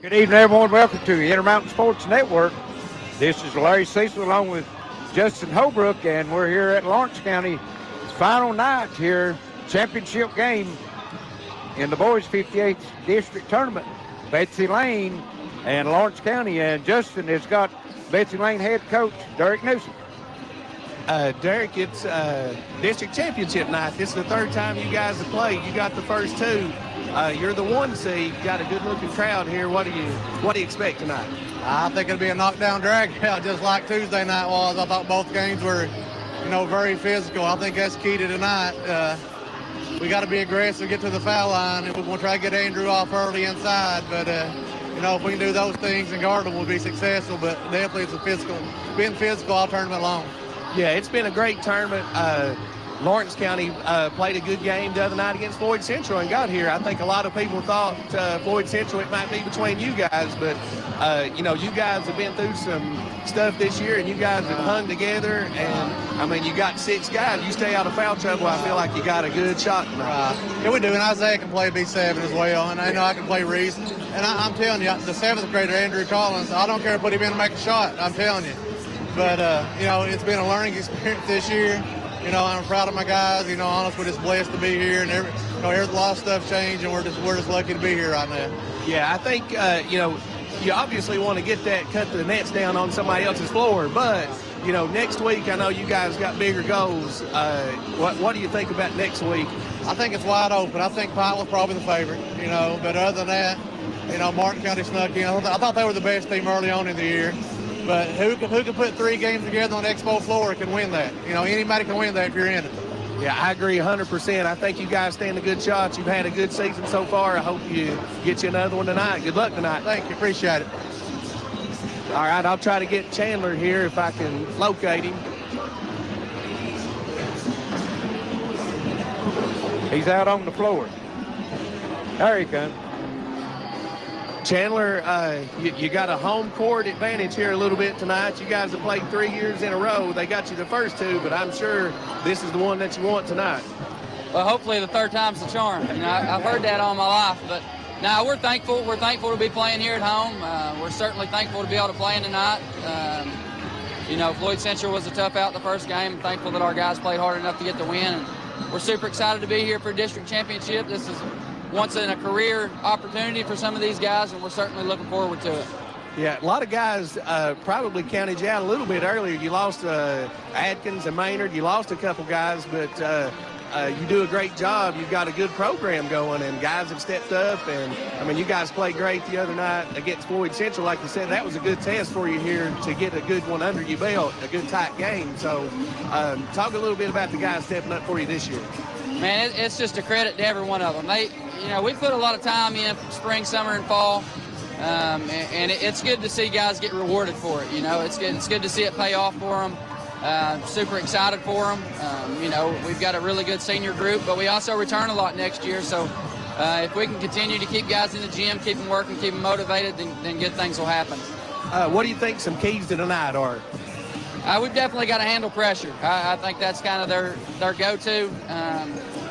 Good evening, everyone. Welcome to the Intermountain Sports Network. This is Larry Cecil along with Justin Holbrook, and we're here at Lawrence County. It's final night here, championship game in the boys' 58th district tournament. Betsy Layne and Lawrence County, and Justin has got Betsy Layne head coach Derek Newsom. Derek, it's district championship night. This is the third time you guys have played. You got the first two. You're the 1 seed. Got a good-looking crowd here. What do you expect tonight? I think it'll be a knockdown drag out, just like Tuesday night was. I thought both games were, very physical. I think that's key to tonight. We got to be aggressive, get to the foul line, and we're going to try to get Andrew off early inside. But if we can do those things and guard them, we'll be successful. But definitely, being physical all tournament long. Yeah, it's been a great tournament. Lawrence County played a good game the other night against Floyd Central and got here. I think a lot of people thought Floyd Central, it might be between you guys, but, you guys have been through some stuff this year, and you guys have hung together, and, you got 6 guys. You stay out of foul trouble, I feel like you got a good shot tonight. Yeah, we do, and Isaiah can play B7 as well, and I know I can play Reese. And I'm telling you, the 7th grader, Andrew Collins, I don't care if put him in to make a shot, I'm telling you. But, it's been a learning experience this year. I'm proud of my guys. Honest, we're just blessed to be here, and there's a lot of stuff changed, and we're just lucky to be here right now. Yeah, I think you obviously want to get that, cut the nets down on somebody else's floor, but next week I know you guys got bigger goals. What do you think about next week? I think it's wide open. I think Pine was probably the favorite. But other than that, Martin County snuck in. I thought they were the best team early on in the year. But who can put 3 games together on the expo floor can win that. Anybody can win that if you're in it. Yeah, I agree 100%. I think you guys stand a good shot. You've had a good season so far. I hope you get you another one tonight. Good luck tonight. Thank you. Appreciate it. All right, I'll try to get Chandler here if I can locate him. He's out on the floor. There he comes. Chandler, you got a home court advantage here a little bit tonight. You guys have played 3 years in a row. They got you the first 2, but I'm sure this is the one that you want tonight. Well, hopefully the third time's the charm. I've heard that all my life, but now we're thankful. We're thankful to be playing here at home. We're certainly thankful to be able to play in tonight. Floyd Central was a tough out the first game. I'm thankful that our guys played hard enough to get the win. And we're super excited to be here for district championship. This is once in a career opportunity for some of these guys, and we're certainly looking forward to it. Yeah, a lot of guys probably counted you out a little bit earlier. You lost Adkins and Maynard. You lost a couple guys, but you do a great job. You've got a good program going, and guys have stepped up. And, you guys played great the other night against Floyd Central. Like you said, that was a good test for you here to get a good one under your belt, a good tight game. So talk a little bit about the guys stepping up for you this year. Man, it's just a credit to every one of them. We put a lot of time in spring, summer, and fall, and it's good to see guys get rewarded for it. It's good to see it pay off for them. Super excited for them. We've got a really good senior group, but we also return a lot next year. So if we can continue to keep guys in the gym, keep them working, keep them motivated, then good things will happen. What do you think some keys to tonight are? We've definitely got to handle pressure. I think that's kind of their go-to.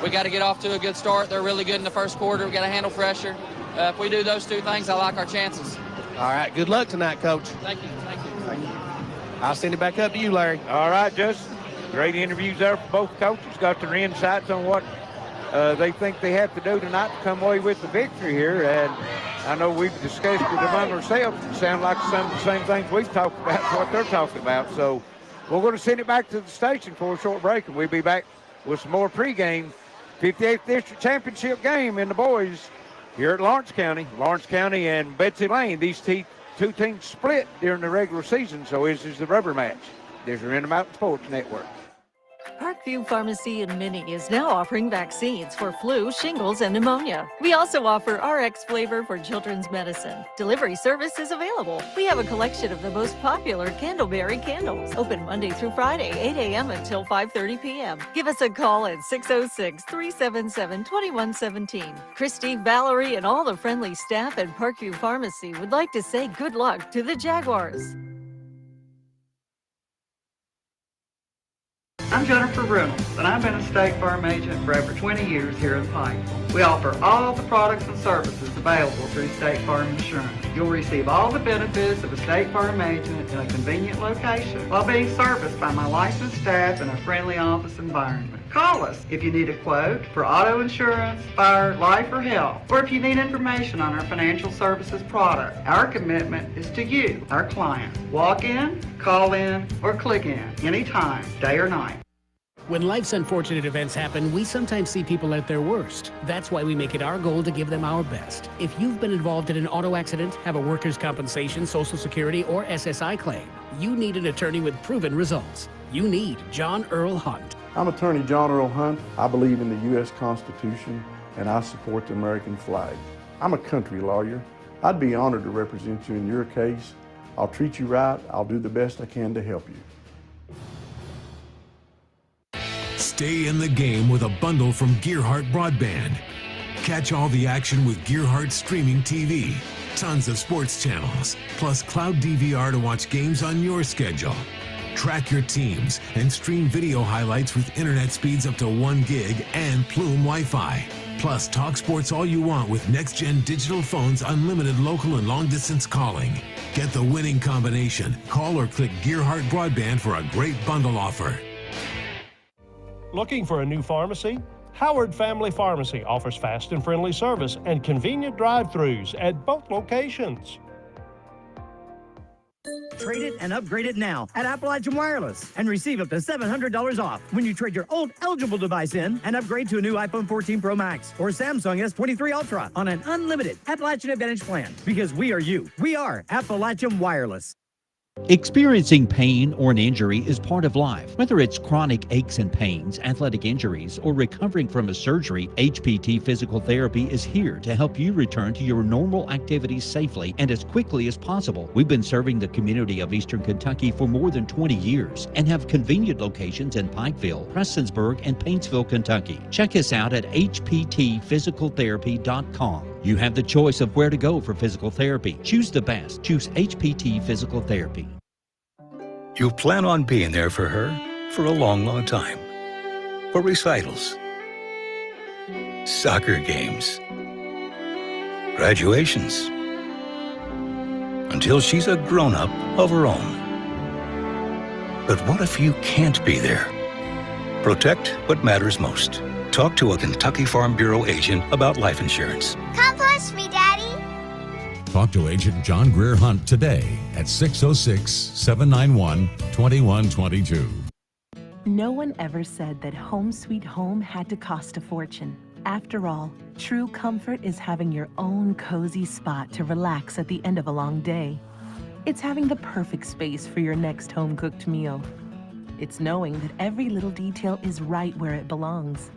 We got to get off to a good start. They're really good in the first quarter. We got to handle pressure. If we do those 2 things, I like our chances. All right. Good luck tonight, Coach. Thank you. I'll send it back up to you, Larry. All right, Justin. Great interviews there for both coaches. Got their insights on what they think they have to do tonight to come away with the victory here. And I know we've discussed it among ourselves. It sounds like some of the same things we've talked about, what they're talking about. So we're going to send it back to the station for a short break, and we'll be back with some more pregame 58th District Championship game in the boys here at Lawrence County. Lawrence County and Betsy Layne. These 2 teams split during the regular season, so this is the rubber match. This is Intermountain Sports Network. Parkview Pharmacy in Minnie is now offering vaccines for flu, shingles, and pneumonia. We also offer RX flavor for children's medicine. Delivery service is available. We have a collection of the most popular Candleberry candles. Open Monday through Friday, 8 a.m. until 5:30 p.m. Give us a call at 606-377-2117. Christy, Valerie, and all the friendly staff at Parkview Pharmacy would like to say good luck to the Jaguars. I'm Jennifer Reynolds, and I've been a State Farm agent for over 20 years here in Pikeville. We offer all the products and services available through State Farm Insurance. You'll receive all the benefits of a State Farm agent in a convenient location while being serviced by my licensed staff in a friendly office environment. Call us if you need a quote for auto insurance, fire, life, or health, or if you need information on our financial services product. Our commitment is to you, our client. Walk in, call in, or click in anytime, day or night. When life's unfortunate events happen, we sometimes see people at their worst. That's why we make it our goal to give them our best. If you've been involved in an auto accident, have a workers' compensation, Social Security, or SSI claim, you need an attorney with proven results. You need John Earl Hunt. I'm attorney John Earl Hunt. I believe in the U.S. Constitution, and I support the American flag. I'm a country lawyer. I'd be honored to represent you in your case. I'll treat you right. I'll do the best I can to help you. Stay in the game with a bundle from Gearheart Broadband. Catch all the action with Gearheart streaming TV. Tons of sports channels, plus cloud DVR to watch games on your schedule. Track your teams and stream video highlights with internet speeds up to 1 gig and Plume Wi-Fi. Plus, talk sports all you want with next-gen digital phones, unlimited local and long-distance calling. Get the winning combination. Call or click Gearheart Broadband for a great bundle offer. Looking for a new pharmacy? Howard Family Pharmacy offers fast and friendly service and convenient drive-thrus at both locations. Trade it and upgrade it now at Appalachian Wireless and receive up to $700 off when you trade your old eligible device in and upgrade to a new iPhone 14 Pro Max or Samsung S23 Ultra on an unlimited Appalachian Advantage plan. Because we are you. We are Appalachian Wireless. Experiencing pain or an injury is part of life. Whether it's chronic aches and pains, athletic injuries, or recovering from a surgery, HPT Physical Therapy is here to help you return to your normal activities safely and as quickly as possible. We've been serving the community of Eastern Kentucky for more than 20 years and have convenient locations in Pikeville, Prestonsburg, and Paintsville, Kentucky. Check us out at hptphysicaltherapy.com. You have the choice of where to go for physical therapy. Choose the best. Choose HPT Physical Therapy. You plan on being there for her for a long, long time. For recitals, soccer games, graduations, until she's a grown-up of her own. But what if you can't be there? Protect what matters most. Talk to a Kentucky Farm Bureau agent about life insurance. Come push me, Daddy. Talk to Agent John Greer Hunt today at 606-791-2122. No one ever said that home sweet home had to cost a fortune. After all, true comfort is having your own cozy spot to relax at the end of a long day. It's having the perfect space for your next home-cooked meal. It's knowing that every little detail is right where it belongs.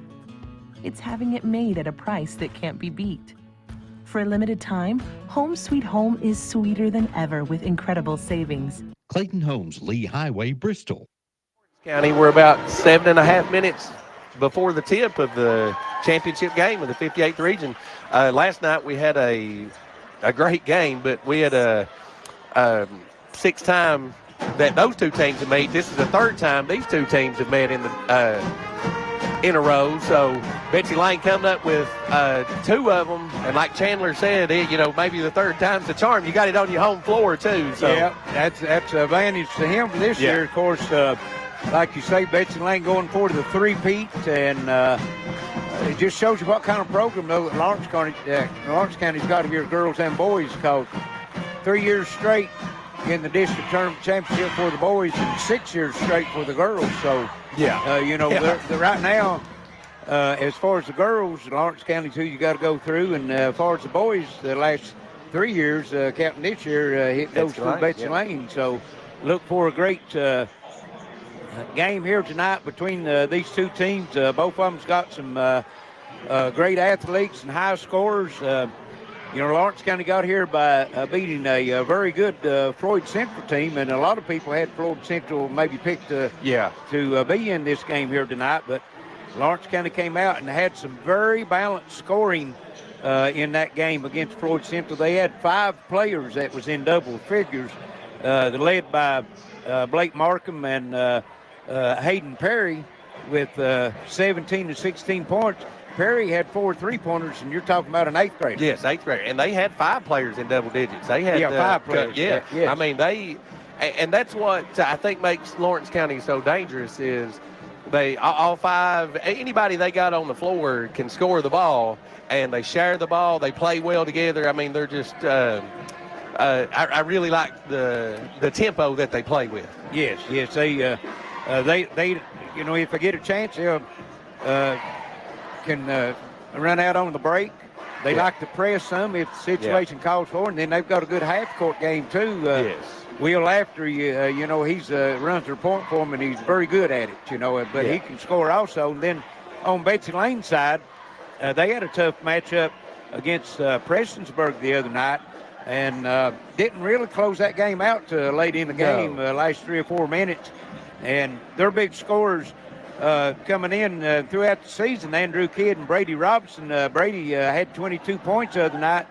It's having it made at a price that can't be beat. For a limited time, Home Sweet Home is sweeter than ever with incredible savings. Clayton Homes, Lee Highway, Bristol. County, we're about 7.5 minutes before the tip of the championship game of the 58th region. Last night we had a great game, but we had a sixth time that those two teams have met. This is the third time these two teams have met in a row. So Betsy Layne coming up with two of them, and like Chandler said, maybe the third time's the charm. You got it on your home floor too. So yeah, that's an advantage to him for this year. Of course, like you say, Betsy Layne going for the three-peat, and it just shows you what kind of program though Lawrence County's got here, girls and boys, because 3 years straight in the district tournament championship for the boys and 6 years straight for the girls. So they're right now, as far as the girls, Lawrence County's who you got to go through, and as far as the boys, the last 3 years, counting this year, it goes through Betsy Layne. So look for a great game here tonight between these two teams. Both of them's got some great athletes and high scorers. Lawrence County got here by beating a very good Floyd Central team, and a lot of people had Floyd Central maybe picked to be in this game here tonight, but Lawrence County came out and had some very balanced scoring in that game against Floyd Central. They had 5 players that was in double figures, led by Blake Markham and Hayden Perry with 17 to 16 points. Perry had 4 3-pointers, and you're talking about an 8th grader. Yes, 8th grader. And they had 5 players in double digits. They had 5 players. Yeah. Yes. I mean, and that's what I think makes Lawrence County so dangerous is they all 5, anybody they got on the floor can score the ball, and they share the ball. They play well together. I mean, they're just I really like the tempo that they play with. Yes, they you know, if they get a chance, they'll can run out on the break. They like to press some if the situation calls for it, and then they've got a good half-court game too. Yes. Will After you know, he's runs their point for him, and he's very good at it. You know, but he can score also. And then on Betsy Layne's side, they had a tough matchup against Prestonsburg the other night, and didn't really close that game out late in the game, last 3 or 4 minutes. And their big scorers coming in throughout the season, Andrew Kidd and Brady Robinson. Brady had 22 points the other night.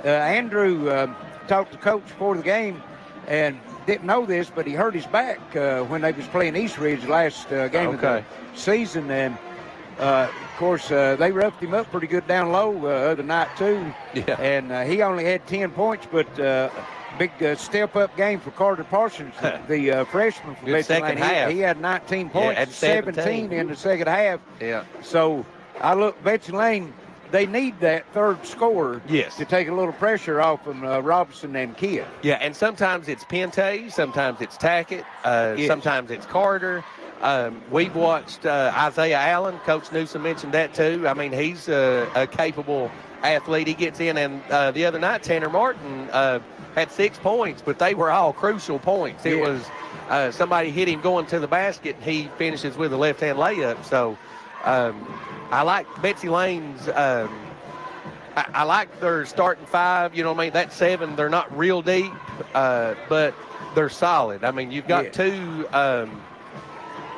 Andrew talked to coach before the game and didn't know this, but he hurt his back when they was playing East Ridge last game of the season. And, of course, they roughed him up pretty good down low other night, too. Yeah. And he only had 10 points, but big step-up game for Carter Parsons, the freshman from Betsy Layne. He had 19 points, 17 in the second half. Yeah. So I look, Betsy Layne, they need that third scorer to take a little pressure off from Robinson and Kidd. Yeah, and sometimes it's Pente, sometimes it's Tackett, sometimes it's Carter. We've watched Isaiah Allen. Coach Newsom mentioned that too. I mean, he's a capable athlete. He gets in, and the other night Tanner Martin had 6 points, but they were all crucial points. It was somebody hit him going to the basket, and he finishes with a left-hand layup. So I like Betsy Layne's. I like their starting 5. You know what I mean? That 7, they're not real deep, but they're solid. I mean, you've got 2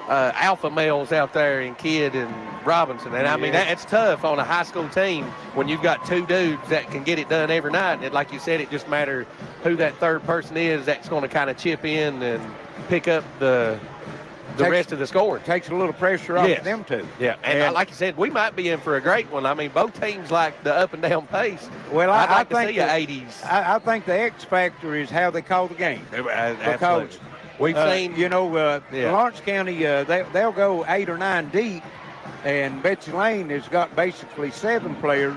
alpha males out there in Kidd and Robinson. And I mean, that's tough on a high school team when you've got 2 dudes that can get it done every night. And like you said, it just matters who that third person is that's going to kind of chip in and pick up the rest of the scoring. Takes a little pressure off of them too. Yeah, and like you said, we might be in for a great one. I mean, both teams like the up and down pace. Well, I'd like I think to see an 80s. I think the X factor is how they call the game. Because we've seen, you know, Lawrence County, they'll go 8 or 9 deep, and Betsy Layne has got basically 7 players.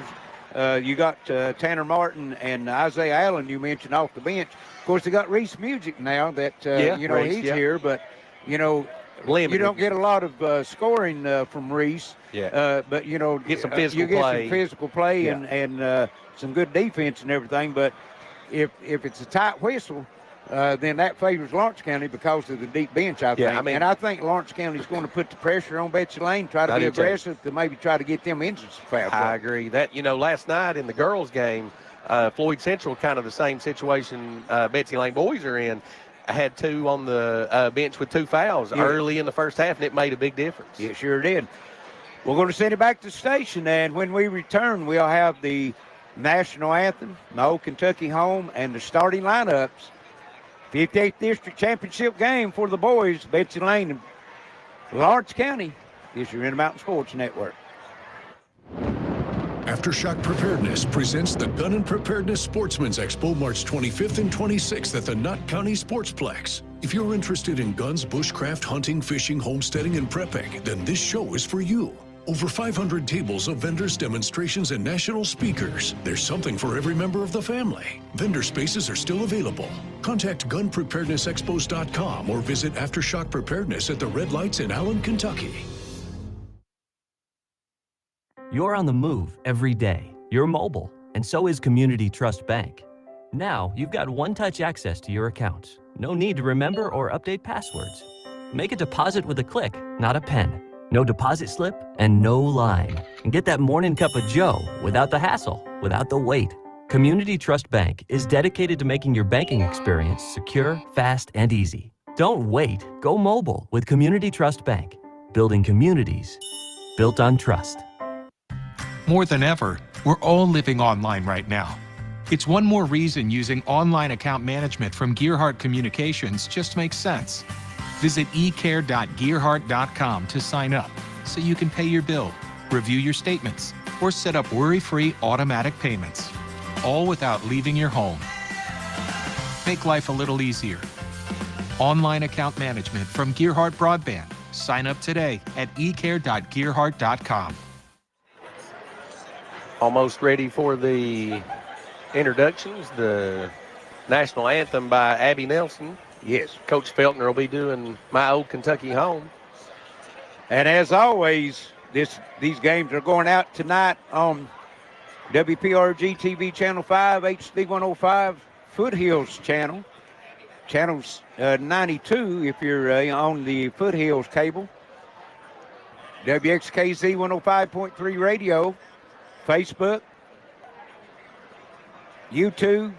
You got Tanner Martin and Isaiah Allen, you mentioned, off the bench. Of course, they got Reese Music now that, you know, Reese, he's here, but, you know, you don't get a lot of scoring from Reese. But, you know, get some physical you get play. some physical play and some good defense and everything. But if it's a tight whistle, then that favors Lawrence County because of the deep bench, I think. I mean, and I think Lawrence County is going to put the pressure on Betsy Layne, try to be aggressive to maybe try to get them into some foul play. I agree. That, you know, last night in the girls' game, Floyd Central, kind of the same situation Betsy Layne boys are in. I had 2 on the bench with 2 fouls early in the first half, and it made a big difference. It sure did. We're going to send it back to the station, and when we return, we'll have the national anthem, my old Kentucky home, and the starting lineups. 58th District Championship game for the boys, Betsy Layne and Lawrence County. Is your Intermountain Sports Network. Aftershock Preparedness presents the Gun and Preparedness Sportsman's Expo March 25th and 26th at the Knott County Sportsplex. If you're interested in guns, bushcraft, hunting, fishing, homesteading, and prepping, then this show is for you. Over 500 tables of vendors, demonstrations, and national speakers. There's something for every member of the family. Vendor spaces are still available. Contact gunpreparednessexpos.com or visit Aftershock Preparedness at the Red Lights in Allen, Kentucky. You're on the move every day. You're mobile, and so is Community Trust Bank. Now, you've got one-touch access to your accounts. No need to remember or update passwords. Make a deposit with a click, not a pen. No deposit slip and no line. And get that morning cup of joe without the hassle, without the wait. Community Trust Bank is dedicated to making your banking experience secure, fast, and easy. Don't wait. Go mobile with Community Trust Bank. Building communities built on trust. More than ever, we're all living online right now. It's one more reason using online account management from Gearheart Communications just makes sense. Visit ecare.gearheart.com to sign up so you can pay your bill, review your statements, or set up worry-free automatic payments, all without leaving your home. Make life a little easier. Online account management from Gearheart Broadband. Sign up today at ecare.gearheart.com. Almost ready for the introductions. The national anthem by Abby Nelson. Yes. Coach Feltner will be doing My Old Kentucky Home. And as always, these games are going out tonight on WPRG TV Channel 5, HD 105, Foothills Channel. Channels 92 if you're on the Foothills cable. WXKZ 105.3 radio, Facebook, YouTube,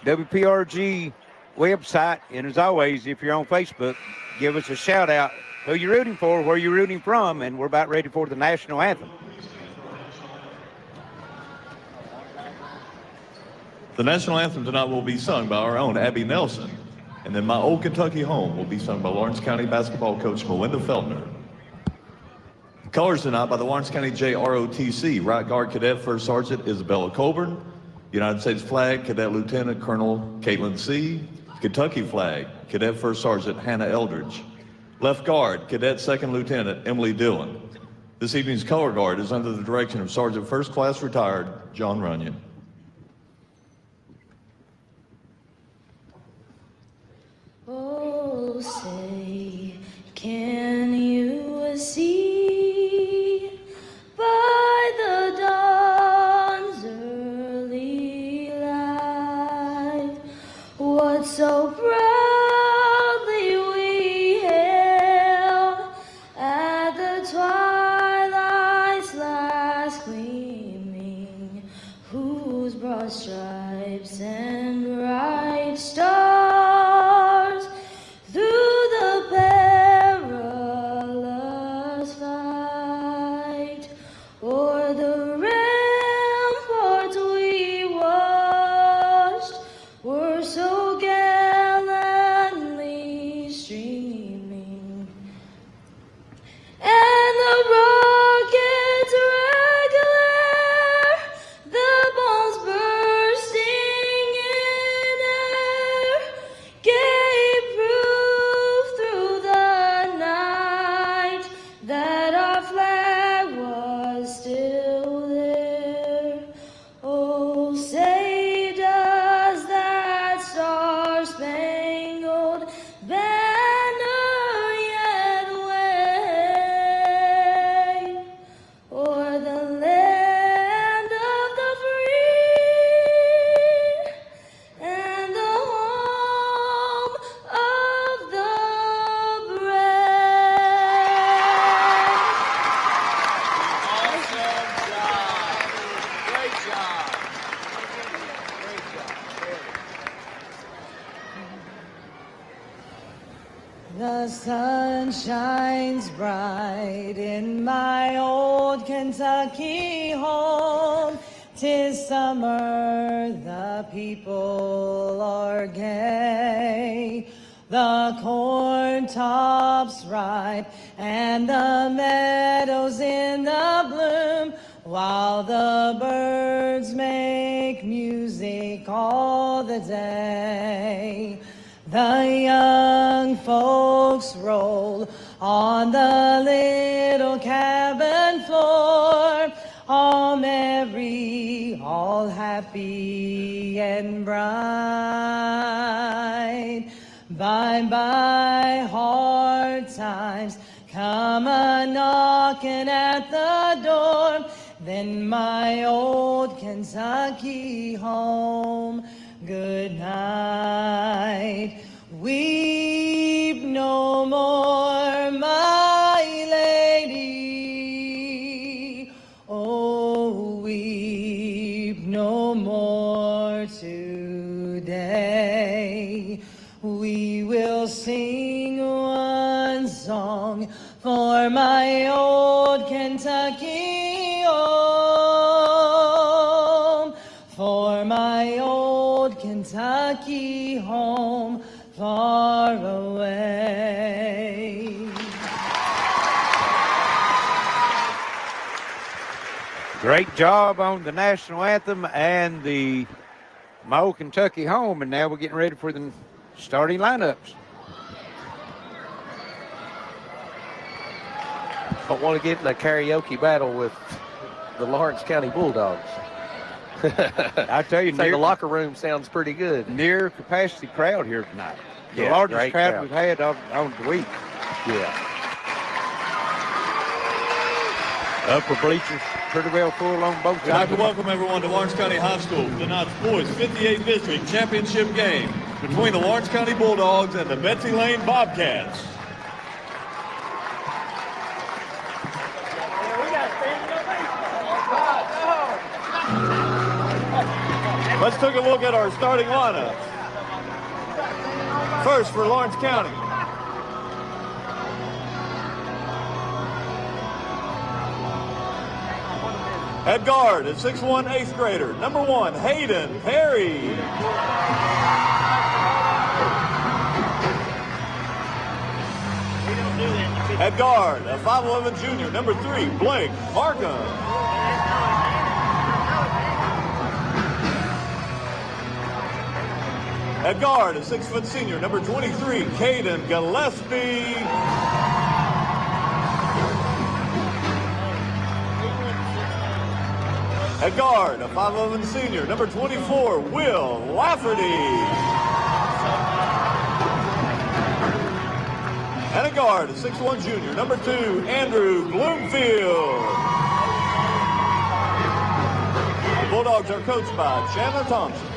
WPRG website, and as always, if you're on Facebook, give us a shout out. Who you're rooting for, where you're rooting from, and we're about ready for the national anthem. The national anthem tonight will be sung by our own Abby Nelson, and then My Old Kentucky Home will be sung by Lawrence County basketball coach Melinda Feltner. Colors tonight by the Lawrence County JROTC, right guard cadet First Sergeant Isabella Colburn, United States flag Cadet Lieutenant Colonel Caitlin C., Kentucky flag Cadet First Sergeant Hannah Eldridge, left guard Cadet Second Lieutenant Emily Dillon. This evening's color guard is under the direction of Sergeant First Class Retired John Runyon. Oh, say, can you see by the dawn's early light what so proudly we hailed at the twilight's last gleaming, whose broad stripes and bright stars through the perilous fight o'er the ramparts we watched were so gallantly streaming, and the rockets regular, the bombs bursting in air, gave proof through the night that our flag was still there. Oh, say does that star-spangled banner yet wave o'er the land of the free and the home of the The sun shines bright in my old Kentucky home. 'Tis summer, the people are gay. The corn tops ripe and the meadows in the bloom, while the birds make music all the day. The young folks roll on the little cabin floor, all merry, all happy and bright. Bye bye, hard times come a-knocking at the door, then my old Kentucky home, good night. Weep no more, my lady. Oh, weep no more today. We will sing one song for my old Kentucky home, for my old Kentucky home, far Great job on the national anthem and the My Old Kentucky Home, and now we're getting ready for the starting lineups. Don't want to get in a karaoke battle with the Lawrence County Bulldogs. I tell you, the locker room sounds pretty good. Near capacity crowd here tonight. The Yeah, largest great crowd crowd. we've had on the week. Yeah. Upper bleachers pretty well full on both We'd like sides. to welcome everyone to Lawrence County High School for tonight's boys 58th District Championship game between the Lawrence County Bulldogs and the Betsy Layne Bobcats. Let's take a look at our starting lineup. First for Lawrence County. At guard, a 6'1" 8th grader, number 1, Hayden Perry. At guard, a 5'11" junior, number 3, Blake Markham. At guard, a 6-foot senior, number 23, Caden Gillespie. At guard, a 5'11" senior, number 24, Will Lafferty. And at guard, a 6'1" junior, number 2, Andrew Bloomfield. The Bulldogs are coached by Chandler Thompson.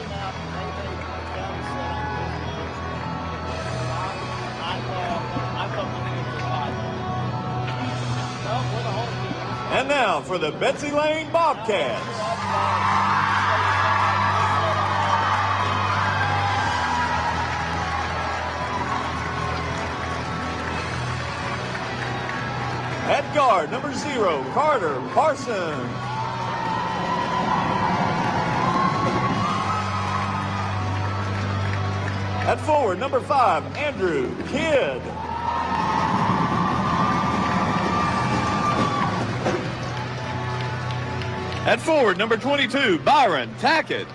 And now for the Betsy Layne Bobcats. At guard, number 0, Carter Parsons. At forward, number 5, Andrew Kidd. At forward, number 22, Byron Tackett.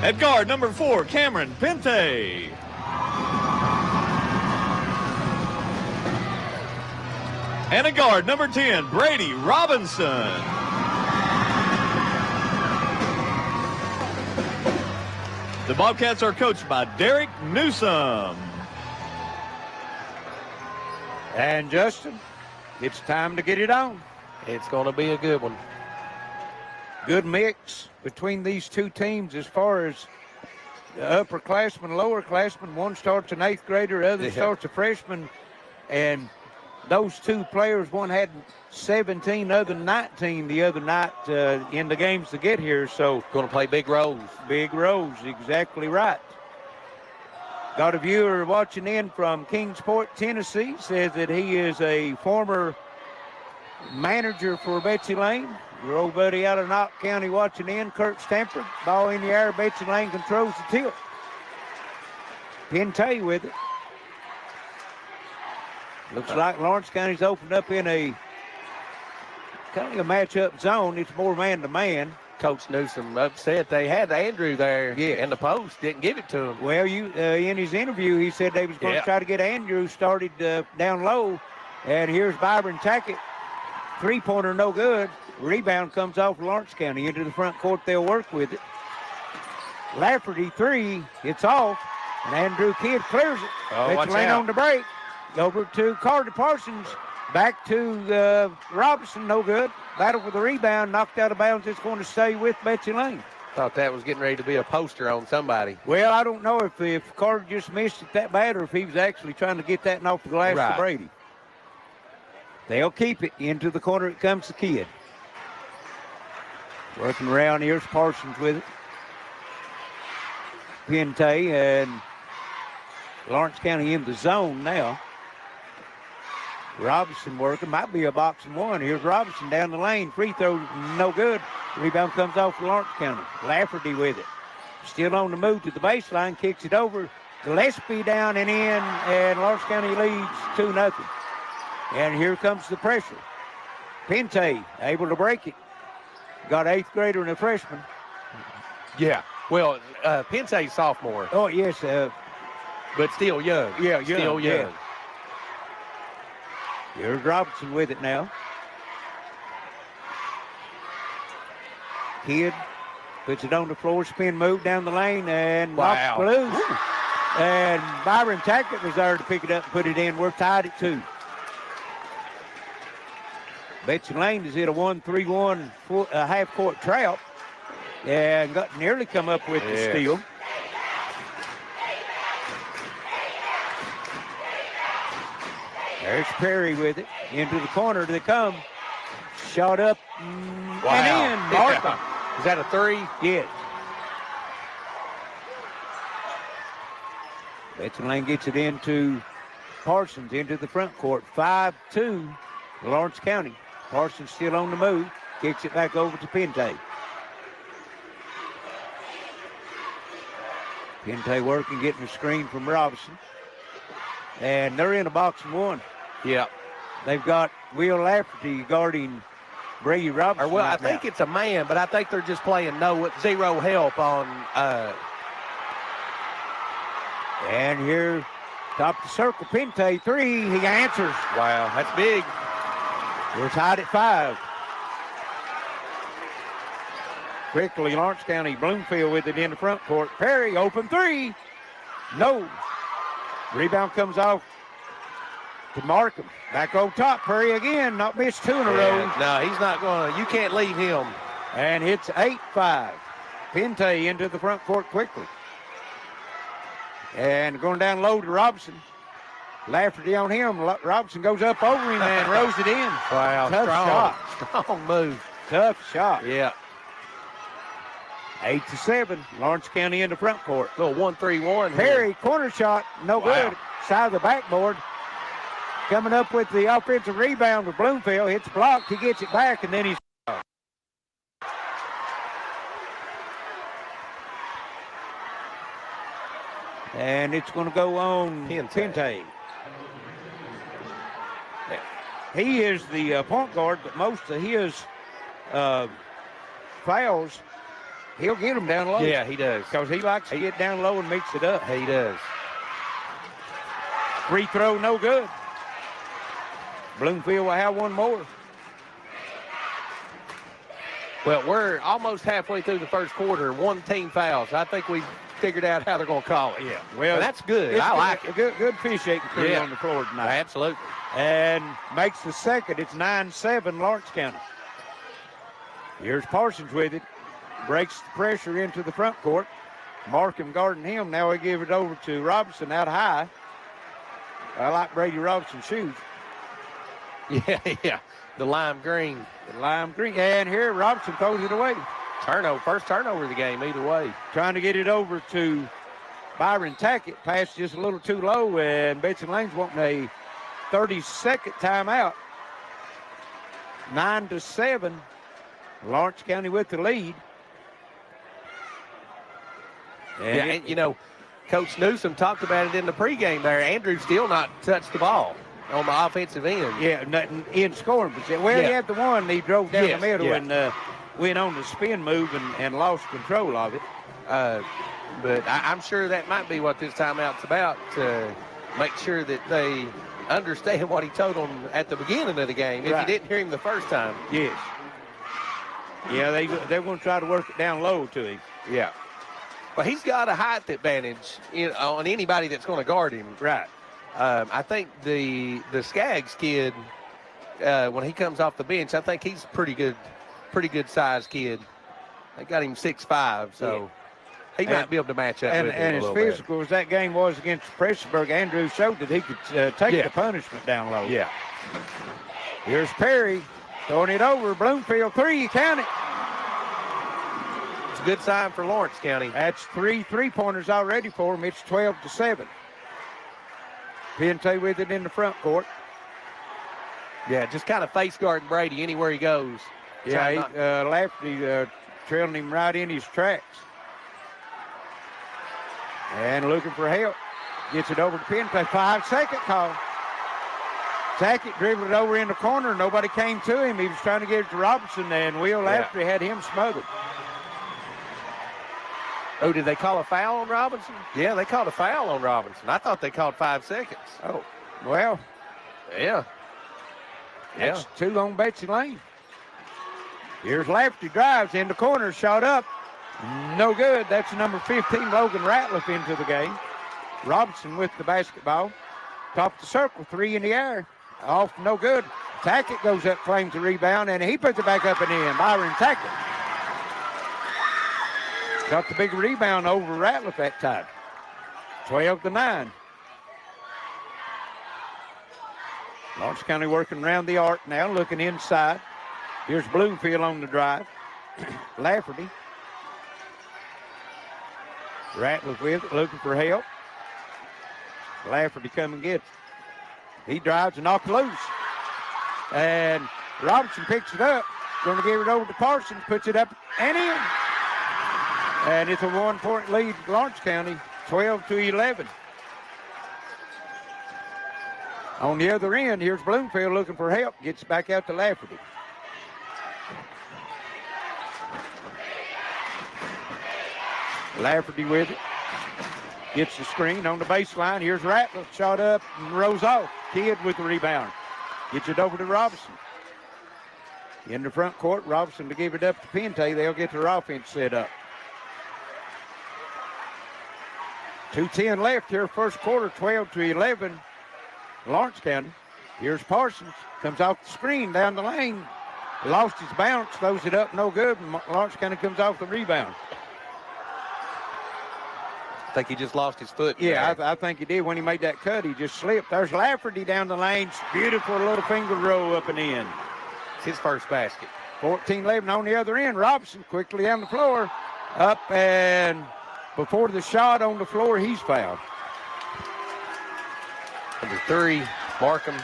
At guard, number 4, Cameron Pente. And at guard, number 10, Brady Robinson. The Bobcats are coached by Derek Newsom. And Justin, it's time to get it on. It's going to be a good one. Good mix between these two teams as far as the upperclassmen, lowerclassmen. One starts an 8th grader, the other starts a freshman. And those two players, one had 17, other 19 the other night in the games to get here. So going to play big roles. Big roles, exactly right. Got a viewer watching in from Kingsport, Tennessee, says that he is a former manager for Betsy Layne. Your old buddy out of Knox County watching in, Kurt Stamford. Ball in the air, Betsy Layne controls the tilt. Pente with it. Looks like Lawrence County's opened up in a kind of a matchup zone. It's more man-to-man. Coach Newsom upset they had Andrew there in the post, didn't give it to him. Well, in his interview, he said they was going to try to get Andrew started down low. And here's Byron Tackett. Three-pointer, no good. Rebound comes off Lawrence County into the front court. They'll work with it. Lafferty, 3. It's off. And Andrew Kidd clears it. Betsy Layne on the break. Over to Carter Parsons. Back to Robinson, no good. Battle for the rebound, knocked out of bounds. It's going to stay with Betsy Layne. Thought that was getting ready to be a poster on somebody. Well, I don't know if Carter just missed it that bad or if he was actually trying to get that off the glass to Brady. They'll keep it. Into the corner it comes to Kidd. Working around, here's Parsons with it. Pente and Lawrence County in the zone now. Robinson working, might be a box and one. Here's Robinson down the lane. Free throw, no good. Rebound comes off for Lawrence County. Lafferty with it. Still on the move to the baseline, kicks it over Gillespie down and in, and Lawrence County leads 2-0. And here comes the pressure. Pente able to break it. Got 8th grader and a freshman. Yeah. Well, Pente's sophomore. Oh, yes. But still young. Yeah, Still young. Yeah. Here's Robinson with it now. Kidd puts it on the floor, spin move down the lane, and knocks it loose. And Byron Tackett was there to pick it up and put it in. We're tied at 2. Betsy Layne has hit a 1-3-1 half-court trap and got nearly come up with the steal. There's Perry with it. Into the corner they come. Shot up and in. Markham. Is that a 3? Yes. Betsy Layne gets it into Parsons into the front court. 5-2 Lawrence County. Parsons still on the move. Kicks it back over to Pente. Pente working, getting a screen from Robinson. And they're in a box and one. Yeah. They've got Will Lafferty guarding Brady Robinson. I think it's a man, but I think they're just playing zero help on. And here, top of the circle, Pente, 3. He answers. Wow, that's big. We're tied at 5. Quickly, Lawrence County, Bloomfield with it in the front court. Perry, open 3. No. Rebound comes off to Markham. Back on top, Perry again. Not missed 2 in a row. No, he's not going to. You can't leave him. And it's 8-5. Pente into the front court quickly. And going down low to Robinson. Lafferty on him. Robinson goes up over him and rolls it in. Wow, Tough shot. Strong move. Tough shot. Yeah. 8-7. Lawrence County in the front court. Little 1-3-1. Perry, corner shot, no good. Side of the backboard. Coming up with the offensive rebound with Bloomfield. Hits blocked. He gets it back, and then he's. And it's going to go on Pente. He is the point guard, but most of his fouls, he'll get them down low. Yeah, he does. Because he likes to get down low and mix it up. He does. Free throw, no good. Bloomfield will have one more. Well, we're almost halfway through the first quarter. 1 team fouls. I think we figured out how they're going to call it. Yeah. Well, and that's good. I like it. Good officiating crew on the floor tonight. Absolutely. And makes the second. It's 9-7 Lawrence County. Here's Parsons with it. Breaks the pressure into the front court. Markham guarding him. Now we give it over to Robinson out high. I like Brady Robinson's shoes. Yeah. The lime green. The lime green. And here Robinson throws it away. First turnover of the game, either way. Trying to get it over to Byron Tackett. Pass just a little too low, and Betsy Layne's wanting a 30-second timeout. 9-7. Lawrence County with the lead. And Coach Newsom talked about it in the pregame there. Andrew still not touched the ball on the offensive end. Yeah, nothing in scoring position. Well, he had the one. He drove down the middle and went on the spin move and lost control of it. But I'm sure that might be what this timeout's about, to make sure that they understand what he told them at the beginning of the game, if you didn't hear him the first time. Yes. Yeah, they're going to try to work it down low to him. Yeah. Well, he's got a height advantage on anybody that's going to guard him. Right. I think the Skaggs kid, when he comes off the bench, I think he's pretty good sized kid. They got him 6'5", so he might be able to match up with him and a as little physical as that game was against Prestonsburg, Andrew showed that he could take the punishment down low. Yeah. Here's Perry throwing it over. Bloomfield 3, you count it. It's a good sign for Lawrence County. That's 3 3-pointers already for him. It's 12-7. Pente with it in the front court. Yeah, just kind of face guarding Brady anywhere he goes. Yeah, Lafferty trailing him right in his tracks. And looking for help. Gets it over to Pantry. 5-second call. Tackett dribbled it over in the corner. Nobody came to him. He was trying to get it to Robinson, and Will Lafferty had him smothered. Oh, did they call a foul on Robinson? Yeah, they called a foul on Robinson. I thought they called 5 seconds. Oh, well. Yeah. That's 2 on Betsy Layne. Here's Lafferty, drives in the corner, shot up. No good. That's number 15, Logan Ratliff, into the game. Robinson with the basketball. Top the circle, 3 in the air. Off, no good. Tackett goes up, claims the rebound, and he puts it back up and in. Byron Tackett. Got the big rebound over Ratliff that time. 12-9. Lawrence County working around the arc now, looking inside. Here's Bloomfield on the drive. Lafferty. Ratliff with it, looking for help. Lafferty come and gets it. He drives and knocks loose. And Robinson picks it up. Going to give it over to Parsons, puts it up and in. And it's a 1-point lead, Lawrence County, 12-11. On the other end, here's Bloomfield looking for help. Gets back out to Lafferty. Lafferty with it. Gets the screen on the baseline. Here's Ratliff. Shot up and rolls off. Kidd with the rebound. Gets it over to Robinson. In the front court, Robinson to give it up to Pente. They'll get their offense set up. 2:10 left here, first quarter, 12-11. Lawrence County. Here's Parsons. Comes off the screen down the lane. Lost his bounce, throws it up, no good. And Lawrence County comes off the rebound. I think he just lost his foot. Yeah, I think he did when he made that cut. He just slipped. There's Lafferty down the lane. Beautiful little finger roll up and in. It's his first basket. 14-11 on the other end. Robinson quickly down the floor. Up and before the shot on the floor, he's fouled. Number 3, Markham.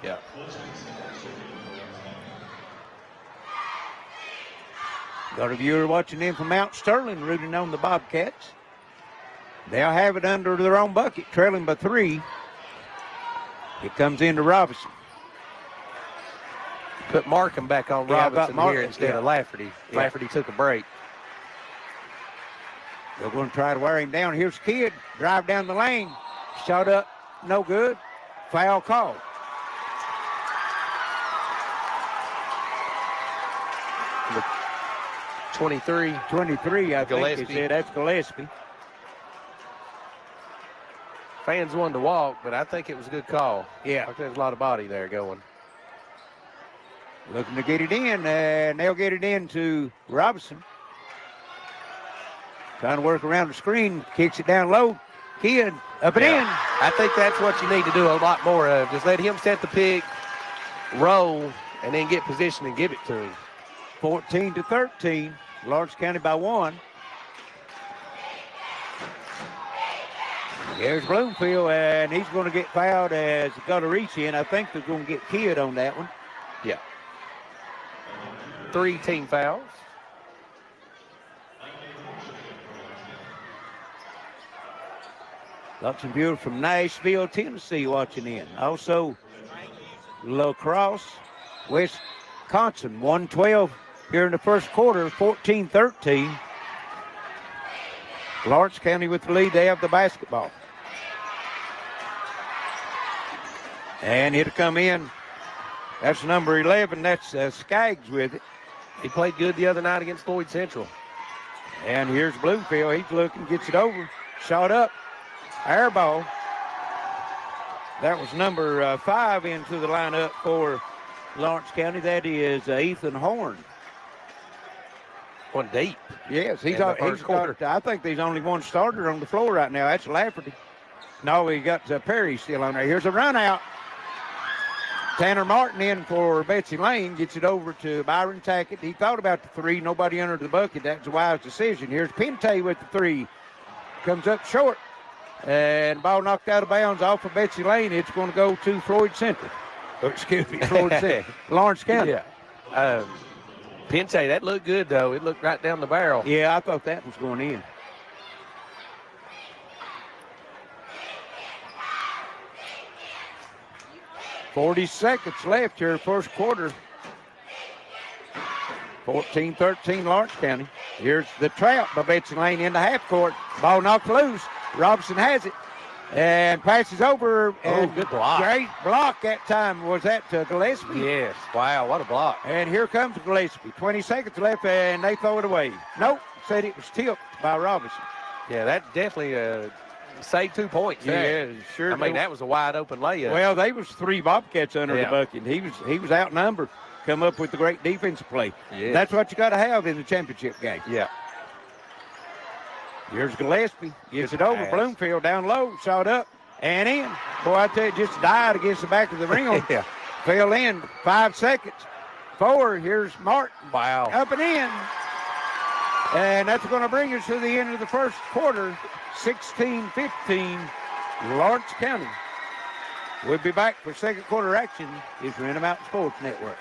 Yeah. Got a viewer watching in from Mount Sterling, rooting on the Bobcats. They'll have it under their own bucket, trailing by 3. It comes into Robinson. Put Markham back on Robinson here instead of Lafferty. Yeah. Lafferty took a break. They're going to try to wear him down. Here's Kidd, drive down the lane. Shot up, no good. Foul call. The 23, I think they said. That's Gillespie. Fans wanted to walk, but I think it was a good call. Yeah. I think there's a lot of body there going. Looking to get it in, and they'll get it into Robinson. Trying to work around the screen, kicks it down low. Kidd, up and in. I think that's what you need to do a lot more of. Just let him set the pick, roll, and then get position and give it to him. 14-13, Lawrence County by 1. There's Bloomfield, and he's going to get fouled as got to reach in. I think they're going to get Kidd on that one. Yeah. 3 team fouls. Got some viewers from Nashville, Tennessee watching in. Also, La Crosse, Wisconsin, 1-12 here in the first quarter, 14-13. Lawrence County with the lead. They have the basketball. And it'll come in. That's number 11. That's Skaggs with it. He played good the other night against Floyd Central. And here's Bloomfield. He's looking, gets it over. Shot up. Air ball. That was number 5 into the lineup for Lawrence County. That is Ethan Horn. One deep. Yes, he's got, I think there's only one starter on the floor right now. That's Lafferty. No, we got Perry still on there. Here's a run out. Tanner Martin in for Betsy Layne. Gets it over to Byron Tackett. He thought about the 3. Nobody under the bucket. That's a wise decision. Here's Pente with the 3. Comes up short. And ball knocked out of bounds off of Betsy Layne. It's going to go to Floyd Central. Oh, excuse me, Floyd Central. Lawrence County. Yeah. Pente, that looked good, though. It looked right down the barrel. Yeah, I thought that was going in. 40 seconds left here, first quarter. 14-13 Lawrence County. Here's the trap by Betsy Layne into half court. Ball knocked loose. Robinson has it and passes over. And good block. Great block that time. Was that Gillespie? Yes. Wow, what a block. And here comes Gillespie. 20 seconds left, and they throw it away. Nope, said it was tipped by Robinson. Yeah, that definitely saved 2 points there. Yeah, sure. I mean, that was a wide open layup. Well, they was 3 Bobcats under the bucket. He was outnumbered. Come up with the great defensive play. Yes. That's what you got to have in the championship game. Yeah. Here's Gillespie. Gets it over. Bloomfield down low. Shot up and in. Boy, I tell you, just died against the back of the rim. Yeah. Fell in. 5 seconds. 4. Here's Martin. Wow. Up and in. And that's going to bring us to the end of the first quarter. 16-15, Lawrence County. We'll be back for second quarter action. It's Rent 'em Out Sports Network.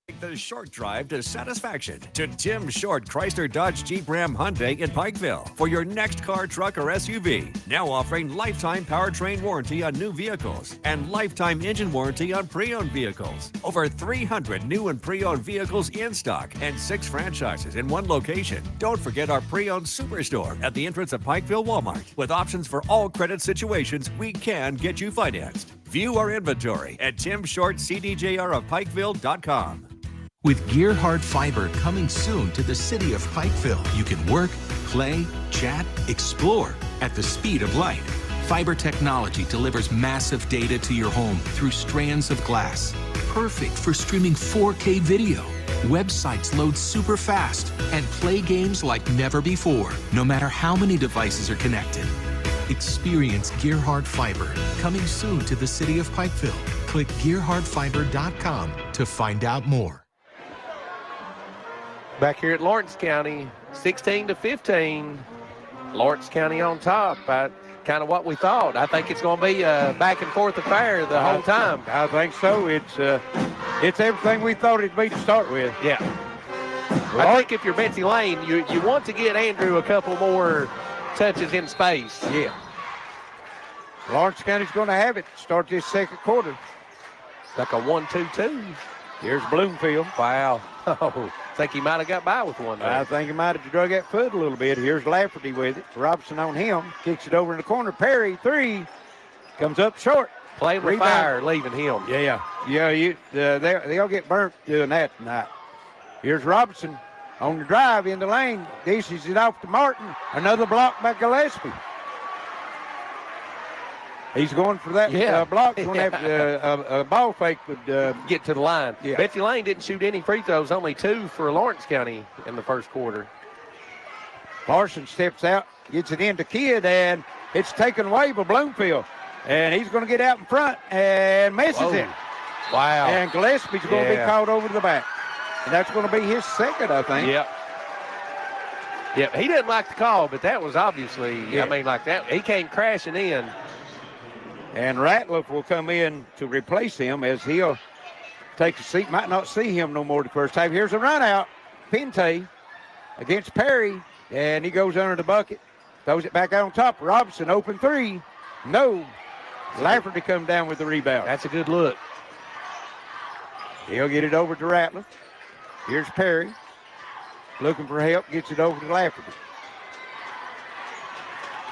Take the short drive to satisfaction to Tim Short Chrysler Dodge Jeep Ram Hyundai in Pikeville for your next car, truck, or SUV. Now offering lifetime powertrain warranty on new vehicles and lifetime engine warranty on pre-owned vehicles. Over 300 new and pre-owned vehicles in stock and 6 franchises in one location. Don't forget our pre-owned superstore at the entrance of Pikeville Walmart. With options for all credit situations, we can get you financed. View our inventory at timshortcdjrofpikeville.com. With Gearheart Fiber coming soon to the city of Pikeville, you can work, play, chat, explore at the speed of light. Fiber technology delivers massive data to your home through strands of glass. Perfect for streaming 4K video. Websites load super fast and play games like never before, no matter how many devices are connected. Experience Gearheart Fiber coming soon to the city of Pikeville. Click gearheartfiber.com to find out more. Back here at Lawrence County, 16-15. Lawrence County on top. Kind of what we thought. I think it's going to be a back and forth affair the whole time. I think so. It's everything we thought it'd be to start with. Yeah. I think if you're Betsy Layne, you want to get Andrew a couple more touches in space. Yeah. Lawrence County's going to have it to start this second quarter. Like a 1-2-2. Here's Bloomfield. Wow. Oh, I think he might have got by with one there. I think he might have drug that foot a little bit. Here's Lafferty with it. Robinson on him. Kicks it over in the corner. Perry, 3. Comes up short. Playing with fire, leaving him. Yeah. They'll get burnt doing that tonight. Here's Robinson on the drive in the lane. Dishes it off to Martin. Another block by Gillespie. He's going for that block. Going to have a ball fake would get to the line. Yeah. Betsy Layne didn't shoot any free throws, only 2 for Lawrence County in the first quarter. Larson steps out, gets it into Kidd, and it's taken away by Bloomfield. And he's going to get out in front and misses it. Wow. And Gillespie's going to be called over to the back. And that's going to be his second, I think. Yep. He didn't like the call, but that was obviously, I mean, like that. He came crashing in. And Ratliff will come in to replace him as he'll take a seat. Might not see him no more the first time. Here's a run out. Pente against Perry. And he goes under the bucket. Throws it back out on top. Robinson, open 3. No. Lafferty come down with the rebound. That's a good look. He'll get it over to Ratliff. Here's Perry. Looking for help. Gets it over to Lafferty.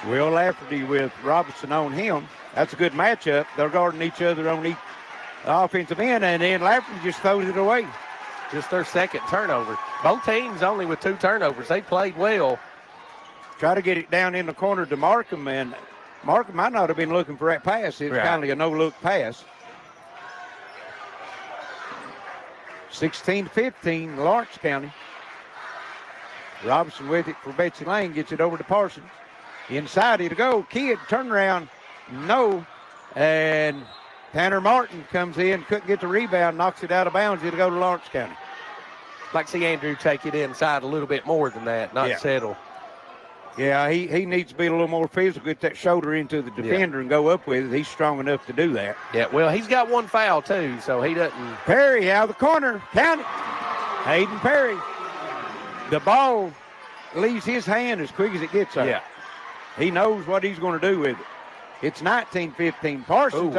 Will Lafferty with Robinson on him. That's a good matchup. They're guarding each other on each offensive end, and then Lafferty just throws it away. Just their second turnover. Both teams only with 2 turnovers. They played well. Try to get it down in the corner to Markham, and Markham might not have been looking for that pass. It's kind of a no-look pass. 16-15, Lawrence County. Robinson with it for Betsy Layne. Gets it over to Parsons. Inside it'll go. Kidd, turnaround. No. And Tanner Martin comes in, couldn't get the rebound, knocks it out of bounds. It'll go to Lawrence County. Like to see Andrew take it inside a little bit more than that, not settle. Yeah, he needs to be a little more physical, get that shoulder into the defender and go up with it. He's strong enough to do that. Yeah, well, he's got 1 foul, too, so he doesn't. Perry out of the corner. Count it. Hayden Perry. The ball leaves his hand as quick as it gets there. Yeah. He knows what he's going to do with it. It's 19-15. Parsons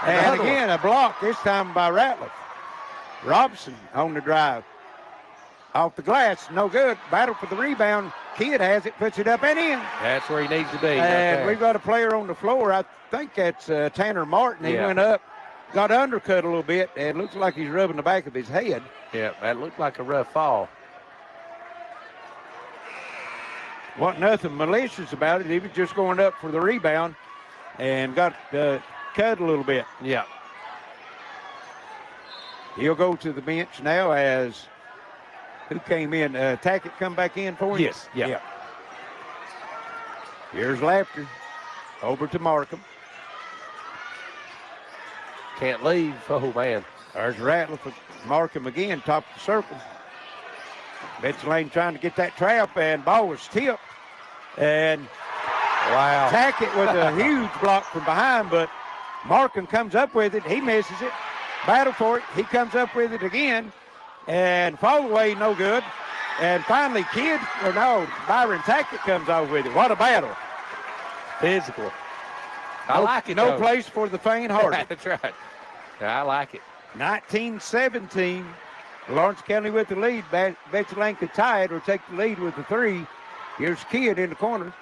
And again, a block, this time by Ratliff. Robinson on the drive. Off the glass, no good. Battle for the rebound. Kidd has it, puts it up and in. That's where he needs to be. And we've got a player on the floor. I think that's Tanner Martin. He went up, got undercut a little bit, and looks like he's rubbing the back of his head. Yeah, that looked like a rough fall. Wasn't nothing malicious about it. He was just going up for the rebound and got cut a little bit. Yeah. He'll go to the bench now as who came in? Tackett come back in for him? Yes. Yeah. Here's Lafter. Over to Markham. Can't leave. Oh, man. There's Ratliff with Markham again, top of the circle. Betsy Layne trying to get that trap, and ball was tipped. And wow, Tackett with a huge block from behind, but Markham comes up with it. He misses it. Battle for it. He comes up with it again. And fall away, no good. And finally, Byron Tackett comes off with it. What a battle. Physical. I like it, No though. place for the faint-hearted. That's right. I like it. 19-17. Lawrence County with the lead. Betsy Layne could tie it or take the lead with the 3. Here's Kidd in the corner.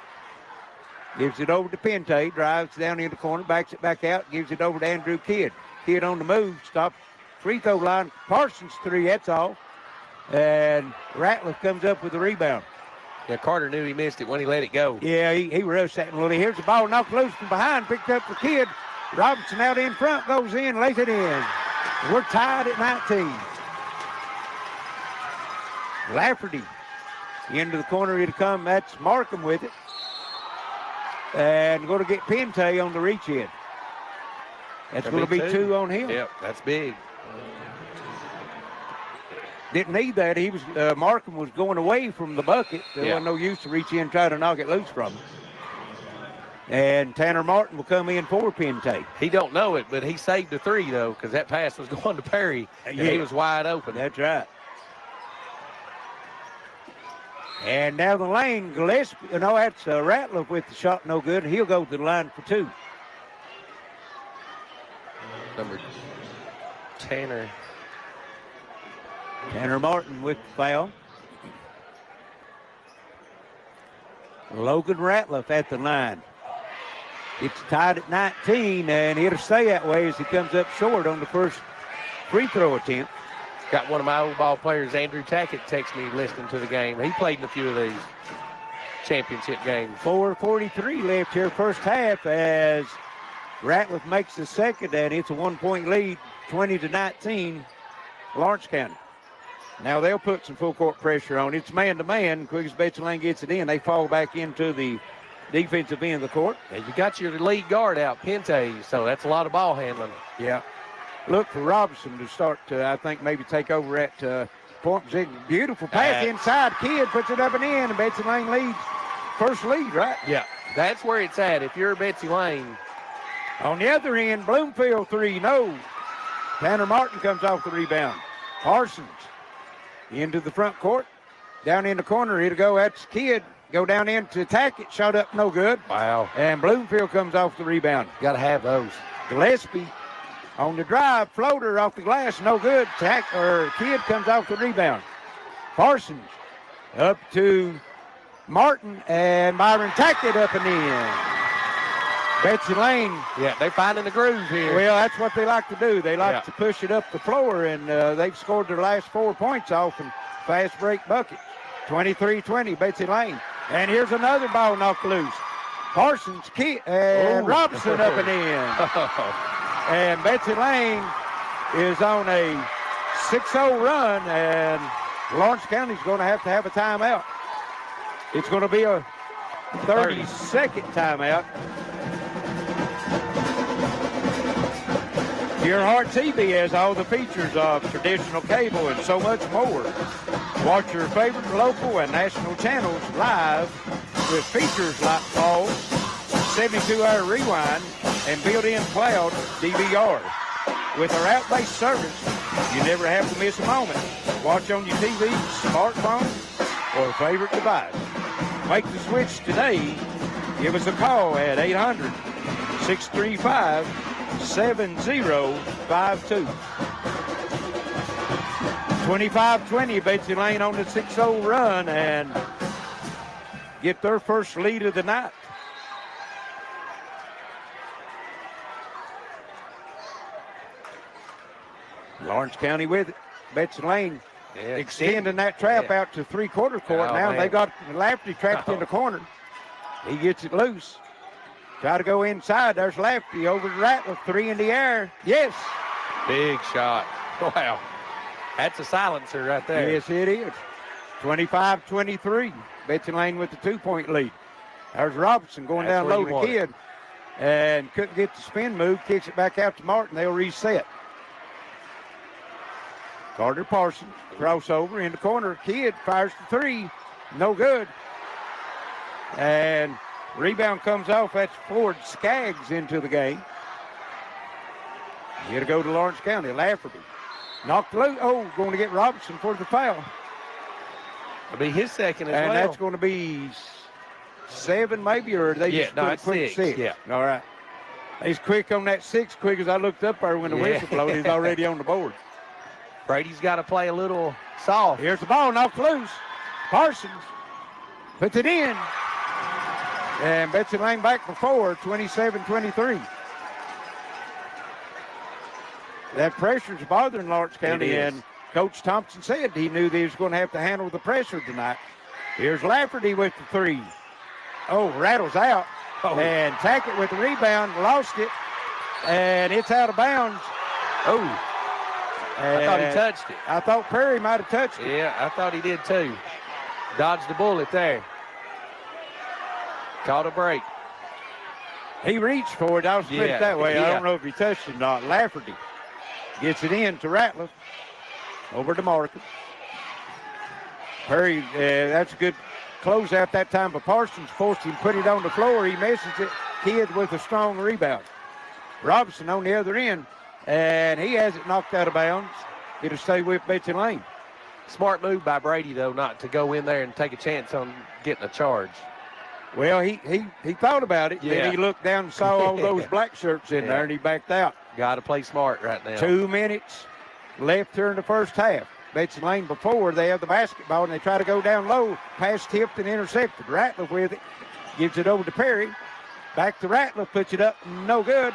Gives it over to Pente. Drives down in the corner. Backs it back out. Gives it over to Andrew Kidd. Kidd on the move. Stops. Free throw line. Parsons 3. That's all. And Ratliff comes up with the rebound. Yeah, Carter knew he missed it when he let it go. Yeah, he rushed that one. Here's the ball knocked loose from behind. Picked up for Kidd. Robinson out in front. Goes in. Lays it in. We're tied at 19. Lafferty into the corner. It'll come. That's Markham with it. And going to get Pente on the reach in. That's going to be 2 on him. Yep, that's big. Didn't need that. He was Markham was going away from the bucket. There wasn't no use to reach in and try to knock it loose from him. And Tanner Martin will come in for Pente. He don't know it, but he saved the 3, though, because that pass was going to Perry, and he was wide open. That's right. And down the lane, Gillespie, that's Ratliff with the shot, no good. He'll go to the line for 2. Number Tanner Martin with the foul. Logan Ratliff at the line. It's tied at 19, and it'll stay that way as he comes up short on the first free throw attempt. Got one of my old ball players, Andrew Tackett, text me listening to the game. He played in a few of these championship games. 4:43 left here first half as Ratliff makes the second, and it's a 1-point lead, 20-19, Lawrence County. Now they'll put some full court pressure on. It's man-to-man. Quick as Betsy Layne gets it in, they fall back into the defensive end of the court. And you got your lead guard out, Pente, so that's a lot of ball handling. Yeah. Look for Robinson to start to, I think, maybe take over at point position. Beautiful pass inside. Kidd puts it up and in, and Betsy Layne leads. First lead, right? Yeah. That's where it's at. If you're Betsy Layne. On the other end, Bloomfield 3, no. Tanner Martin comes off the rebound. Parsons into the front court. Down in the corner, it'll go. That's Kidd. Go down into Tackett. Shot up, no good. Wow. And Bloomfield comes off the rebound. Got to have those. Gillespie on the drive. Floater off the glass, no good. Kidd comes off the rebound. Parsons up to Martin, and Byron Tackett up and in. Betsy Layne. Yeah, they're finding the groove here. Well, that's what they like to do. They like to push it up the floor, and they've scored their last 4 points off and fast break buckets. 23-20, Betsy Layne. And here's another ball knocked loose. Parsons, and Robinson up and in. And Betsy Layne is on a 6-0 run, and Lawrence County's going to have a timeout. It's going to be a 30-second timeout. Gearheart TV has all the features of traditional cable and so much more. Watch your favorite local and national channels live with features like Paul's 72-hour rewind and built-in cloud DVR. With our app-based service, you never have to miss a moment. Watch on your TV, smartphone, or favorite device. Make the switch today. Give us a call at 800-635-6955. 7052. 25-20, Betsy Layne on the 6-0 run and get their first lead of the night. Lawrence County with it. Betsy Layne extending that trap out to three-quarter court. Now man. they got Lafferty trapped in the corner. He gets it loose. Try to go inside. There's Lafferty over to Ratliff. 3 in the air. Yes. Big shot. Wow. That's a silencer right there. Yes, it is. 25-23. Betsy Layne with the 2-point lead. There's Robinson going down low to Kidd. And couldn't get the spin move. Kicks it back out to Martin. They'll reset. Carter Parsons, crossover in the corner. Kidd fires the 3. No good. And rebound comes off. That's Ford Skaggs into the game. Here to go to Lawrence County. Lafferty knocked loose. Oh, going to get Robinson for the foul. It'll be his second as well. And that's going to be 7 maybe, or they just put a quick 6. Yeah. All right. He's quick on that 6, quick as I looked up there when the whistle blowed. He's already on the board. Brady's got to play a little soft. Here's the ball, knocked loose. Parsons puts it in. And Betsy Layne back before, 27-23. That pressure's bothering Lawrence County, and Coach Thompson said he knew they was going to have to handle the pressure tonight. Here's Lafferty with the 3. Oh, rattles out. And Tackett with the rebound, lost it, and it's out of bounds. Oh. I thought he touched it. I thought Perry might have touched it. Yeah, I thought he did too. Dodged the bullet there. Caught a break. He reached for it. I was put it that way. Yeah. I don't know if he touched it or not. Lafferty gets it in to Ratliff. Over to Markham. Perry, that's a good closeout that time, but Parsons forced him to put it on the floor. He misses it. Kidd with a strong rebound. Robinson on the other end, and he has it knocked out of bounds. It'll stay with Betsy Layne. Smart move by Brady, though, not to go in there and take a chance on getting a charge. Well, he thought about it. Yeah. Then he looked down and saw all those black shirts in there, and he backed out. Got to play smart right now. 2 minutes left here in the first half. Betsy Layne before they have the basketball, and they try to go down low. Pass tipped and intercepted. Ratliff with it. Gives it over to Perry. Back to Ratliff. Puts it up. No good.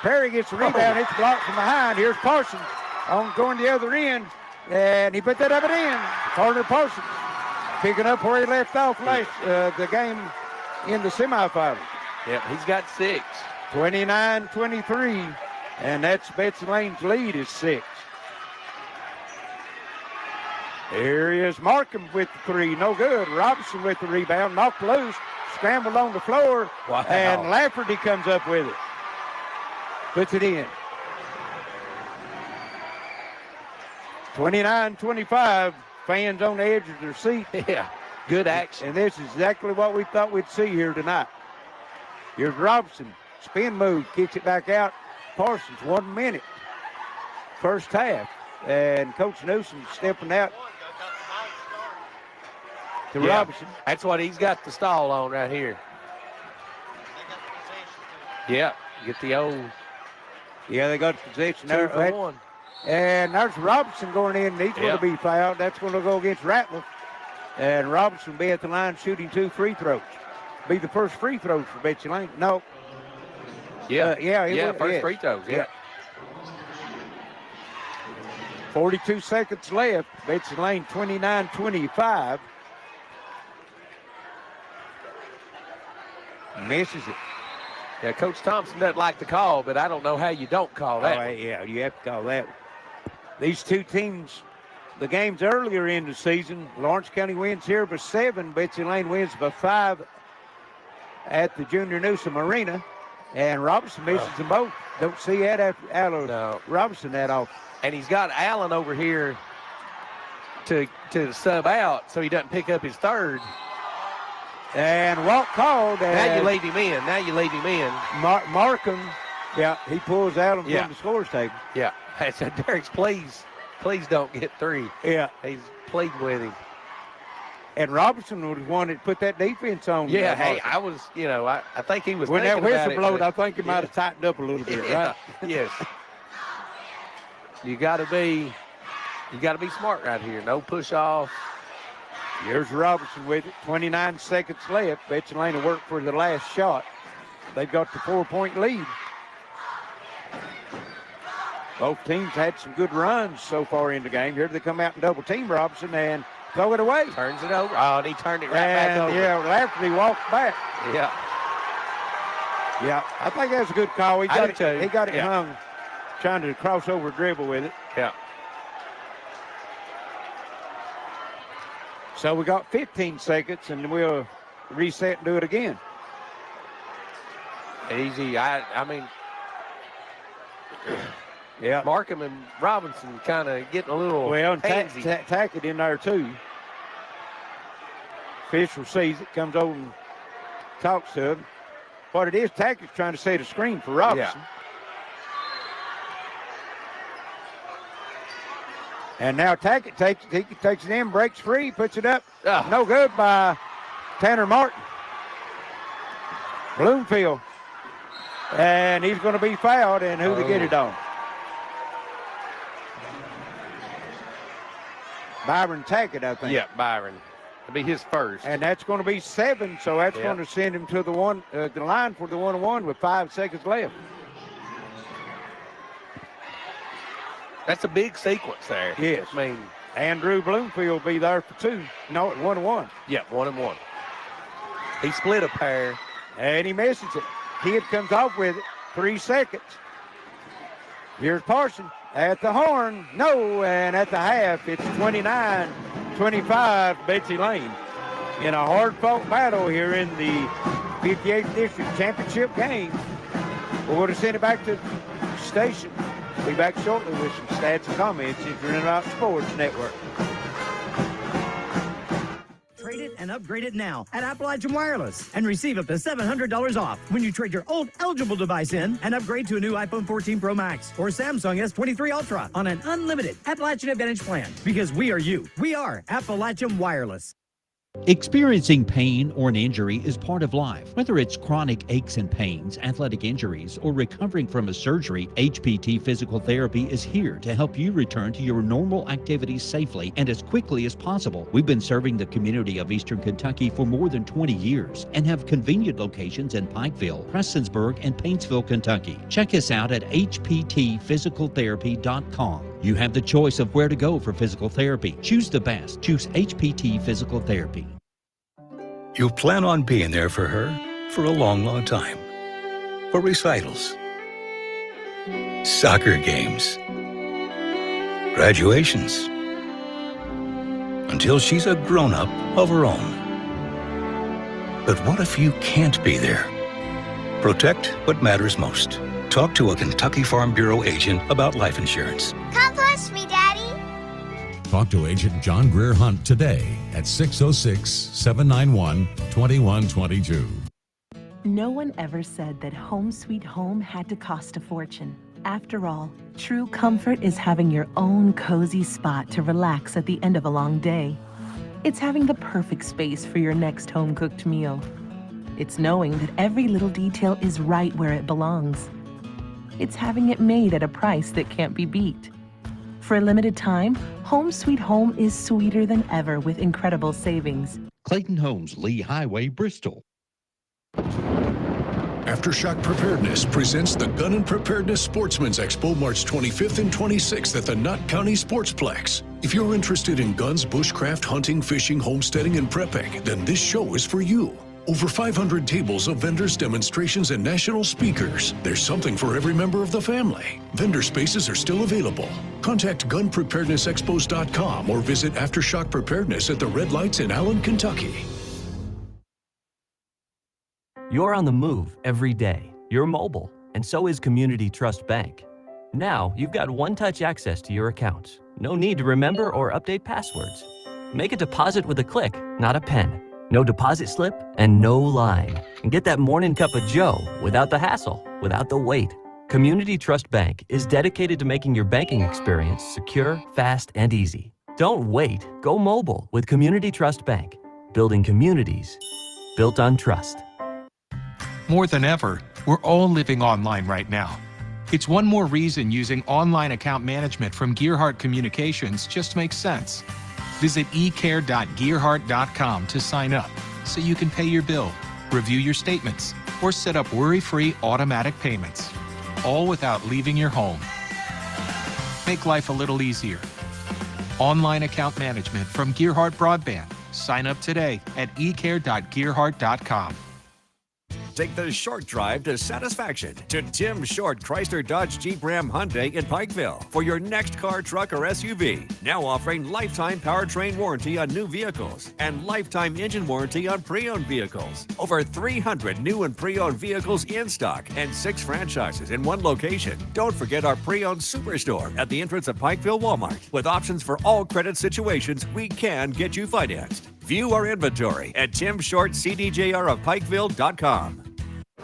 Perry gets the rebound. It's blocked from behind. Here's Parsons on going the other end. And he put that up and in. Carter Parsons picking up where he left off the game in the semifinals. Yep, he's got 6. 29-23. And that's Betsy Layne's lead is 6. Here is Markham with the 3. No good. Robinson with the rebound. Knocked loose. Scrambled on the floor. Wow. And Lafferty comes up with it. Puts it in. 29-25. Fans on the edge of their seat. Yeah. Good action. And this is exactly what we thought we'd see here tonight. Here's Robinson. Spin move. Kicks it back out. Parsons, 1 minute. First half. And Coach Newsom stepping out to Robinson. That's what he's got the stall on right here. Yeah, get the old. Yeah, they got the possession 2 there. for 1. And there's Robinson going in. He's going to be fouled. That's going to go against Ratliff. And Robinson will be at the line shooting 2 free throws. Be the first free throws for Betsy Layne. No. First free throws. Yeah. 42 seconds left. Betsy Layne 29-25. Misses it. Yeah, Coach Thompson doesn't like the call, but I don't know how you don't call that. Oh, yeah, you have to call that. These two teams, the games earlier in the season, Lawrence County wins here by 7. Betsy Layne wins by 5 at the Junior Newsom Arena. And Robinson misses them both. Don't see that out of Robinson that often. And he's got Allen over here to sub out so he doesn't pick up his third. And walk called. Now you leave him in. Markham, he pulls Allen from the scores table. Yeah. I said, Derek's, please don't get 3. Yeah. He's pleading with him. And Robinson was one that put that defense on. Yeah, hey, I was, I think he was when that thinking whistle about blowed, I think he might have tightened up a little bit, right? Yes. You got to be smart right here. No push off. Here's Robinson with it. 29 seconds left. Betsy Layne will work for the last shot. They've got the 4-point lead. Both teams had some good runs so far in the game. Here they come out and double team Robinson and throw it away. Turns it over. Oh, and he turned it back over. Yeah, after he walked back. Yeah. Yeah, I think that's a good call. He got it Yeah. hung, trying to cross over dribble with it. Yeah. So we got 15 seconds, and we'll reset and do it again. Easy. I mean, yeah. Markham and Robinson kind of getting a little handsy. Tackett in there too. Fisher sees it, comes over and talks to him. What it is, Tackett's trying to set a screen for Robinson. Yeah. And now Tackett takes it in, breaks free, puts it up. No good by Tanner Martin. Bloomfield. And he's going to be fouled, and who to get it on? Byron Tackett, I think. Yeah, Byron. It'll be his first. And that's going to be 7, so that's going to send him to the line for the 1-on-1 with 5 seconds left. That's a big sequence there. Yes. I mean, Andrew Bloomfield will be there for 2. No, 1-on-1. Yeah, 1-on-1. He split a pair. And he misses it. Kidd comes off with it. 3 seconds. Here's Parson at the horn. No, and at the half, it's 29-25, Betsy Layne. In a hard-fought battle here in the 58th District Championship game. We're going to send it back to the station. Be back shortly with some stats and comments in the Reynolds Sports Network. Trade it and upgrade it now at Appalachian Wireless and receive up to $700 off when you trade your old eligible device in and upgrade to a new iPhone 14 Pro Max or Samsung S23 Ultra on an unlimited Appalachian Advantage plan. Because we are you. We are Appalachian Wireless. Experiencing pain or an injury is part of life. Whether it's chronic aches and pains, athletic injuries, or recovering from a surgery, HPT Physical Therapy is here to help you return to your normal activities safely and as quickly as possible. We've been serving the community of Eastern Kentucky for more than 20 years and have convenient locations in Pikeville, Prestonsburg, and Paintsville, Kentucky. Check us out at hptphysicaltherapy.com. You have the choice of where to go for physical therapy. Choose the best. Choose HPT Physical Therapy. You plan on being there for her for a long, long time. For recitals, soccer games, graduations, until she's a grown-up of her own. But what if you can't be there? Protect what matters most. Talk to a Kentucky Farm Bureau agent about life insurance. Come push me, Daddy. Talk to Agent John Greer Hunt today at 606-791-2122. No one ever said that home sweet home had to cost a fortune. After all, true comfort is having your own cozy spot to relax at the end of a long day. It's having the perfect space for your next home-cooked meal. It's knowing that every little detail is right where it belongs. It's having it made at a price that can't be beat. For a limited time, Home Sweet Home is sweeter than ever with incredible savings. Clayton Homes, Lee Highway, Bristol. Aftershock Preparedness presents the Gun and Preparedness Sportsman's Expo March 25th and 26th at the Knott County Sportsplex. If you're interested in guns, bushcraft, hunting, fishing, homesteading, and prepping, then this show is for you. Over 500 tables of vendors, demonstrations, and national speakers. There's something for every member of the family. Vendor spaces are still available. Contact gunpreparednessexpos.com or visit Aftershock Preparedness at the Red Lights in Allen, Kentucky. You're on the move every day. You're mobile, and so is Community Trust Bank. Now, you've got one-touch access to your accounts. No need to remember or update passwords. Make a deposit with a click, not a pen. No deposit slip and no line. And get that morning cup of joe without the hassle, without the wait. Community Trust Bank is dedicated to making your banking experience secure, fast, and easy. Don't wait. Go mobile with Community Trust Bank. building communities built on trust. More than ever, we're all living online right now. It's one more reason using online account management from Gearheart Communications just makes sense. Visit ecare.gearheart.com to sign up so you can pay your bill, review your statements, or set up worry-free automatic payments, all without leaving your home. Make life a little easier. Online account management from Gearheart Broadband. Sign up today at ecare.gearheart.com. Take the short drive to satisfaction to Tim Short Chrysler Dodge Jeep Ram Hyundai in Pikeville for your next car, truck, or SUV. Now offering lifetime powertrain warranty on new vehicles and lifetime engine warranty on pre-owned vehicles. Over 300 new and pre-owned vehicles in stock and 6 franchises in one location. Don't forget our pre-owned superstore at the entrance of Pikeville Walmart. With options for all credit situations, we can get you financed. View our inventory at timshortcdjrofpikeville.com.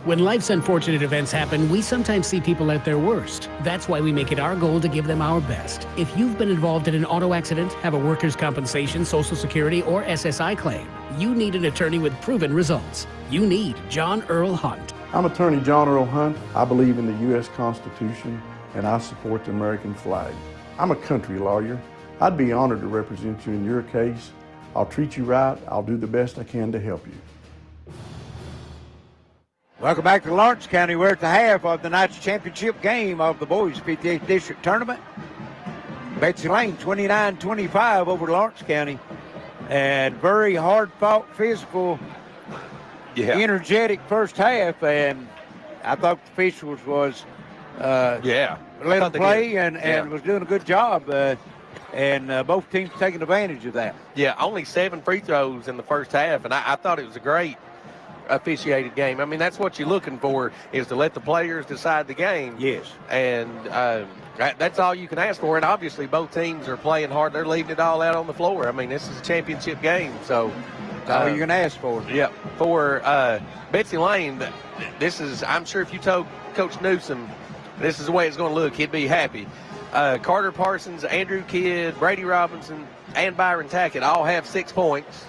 When life's unfortunate events happen, we sometimes see people at their worst. That's why we make it our goal to give them our best. If you've been involved in an auto accident, have a workers' compensation, Social Security, or SSI claim, you need an attorney with proven results. You need John Earl Hunt. I'm attorney John Earl Hunt. I believe in the U.S. Constitution and I support the American flag. I'm a country lawyer. I'd be honored to represent you in your case. I'll treat you right. I'll do the best I can to help you. Welcome back to Lawrence County. We're at the half of the night's championship game of the boys 58th District Tournament. Betsy Layne 29-25 over Lawrence County. And very hard-fought, physical, energetic first half. And I thought the officials was let them play and was doing a good job. And both teams taking advantage of that. Yeah, only 7 free throws in the first half, and I thought it was a great officiated game. I mean, that's what you're looking for, is to let the players decide the game. Yes. And that's all you can ask for. And obviously, both teams are playing hard. They're leaving it all out on the floor. I mean, this is a championship game, so that's all you can ask for. Yeah. For Betsy Layne, this is, I'm sure if you told Coach Newsom this is the way it's going to look, he'd be happy. Carter Parsons, Andrew Kidd, Brady Robinson, and Byron Tackett all have 6 points.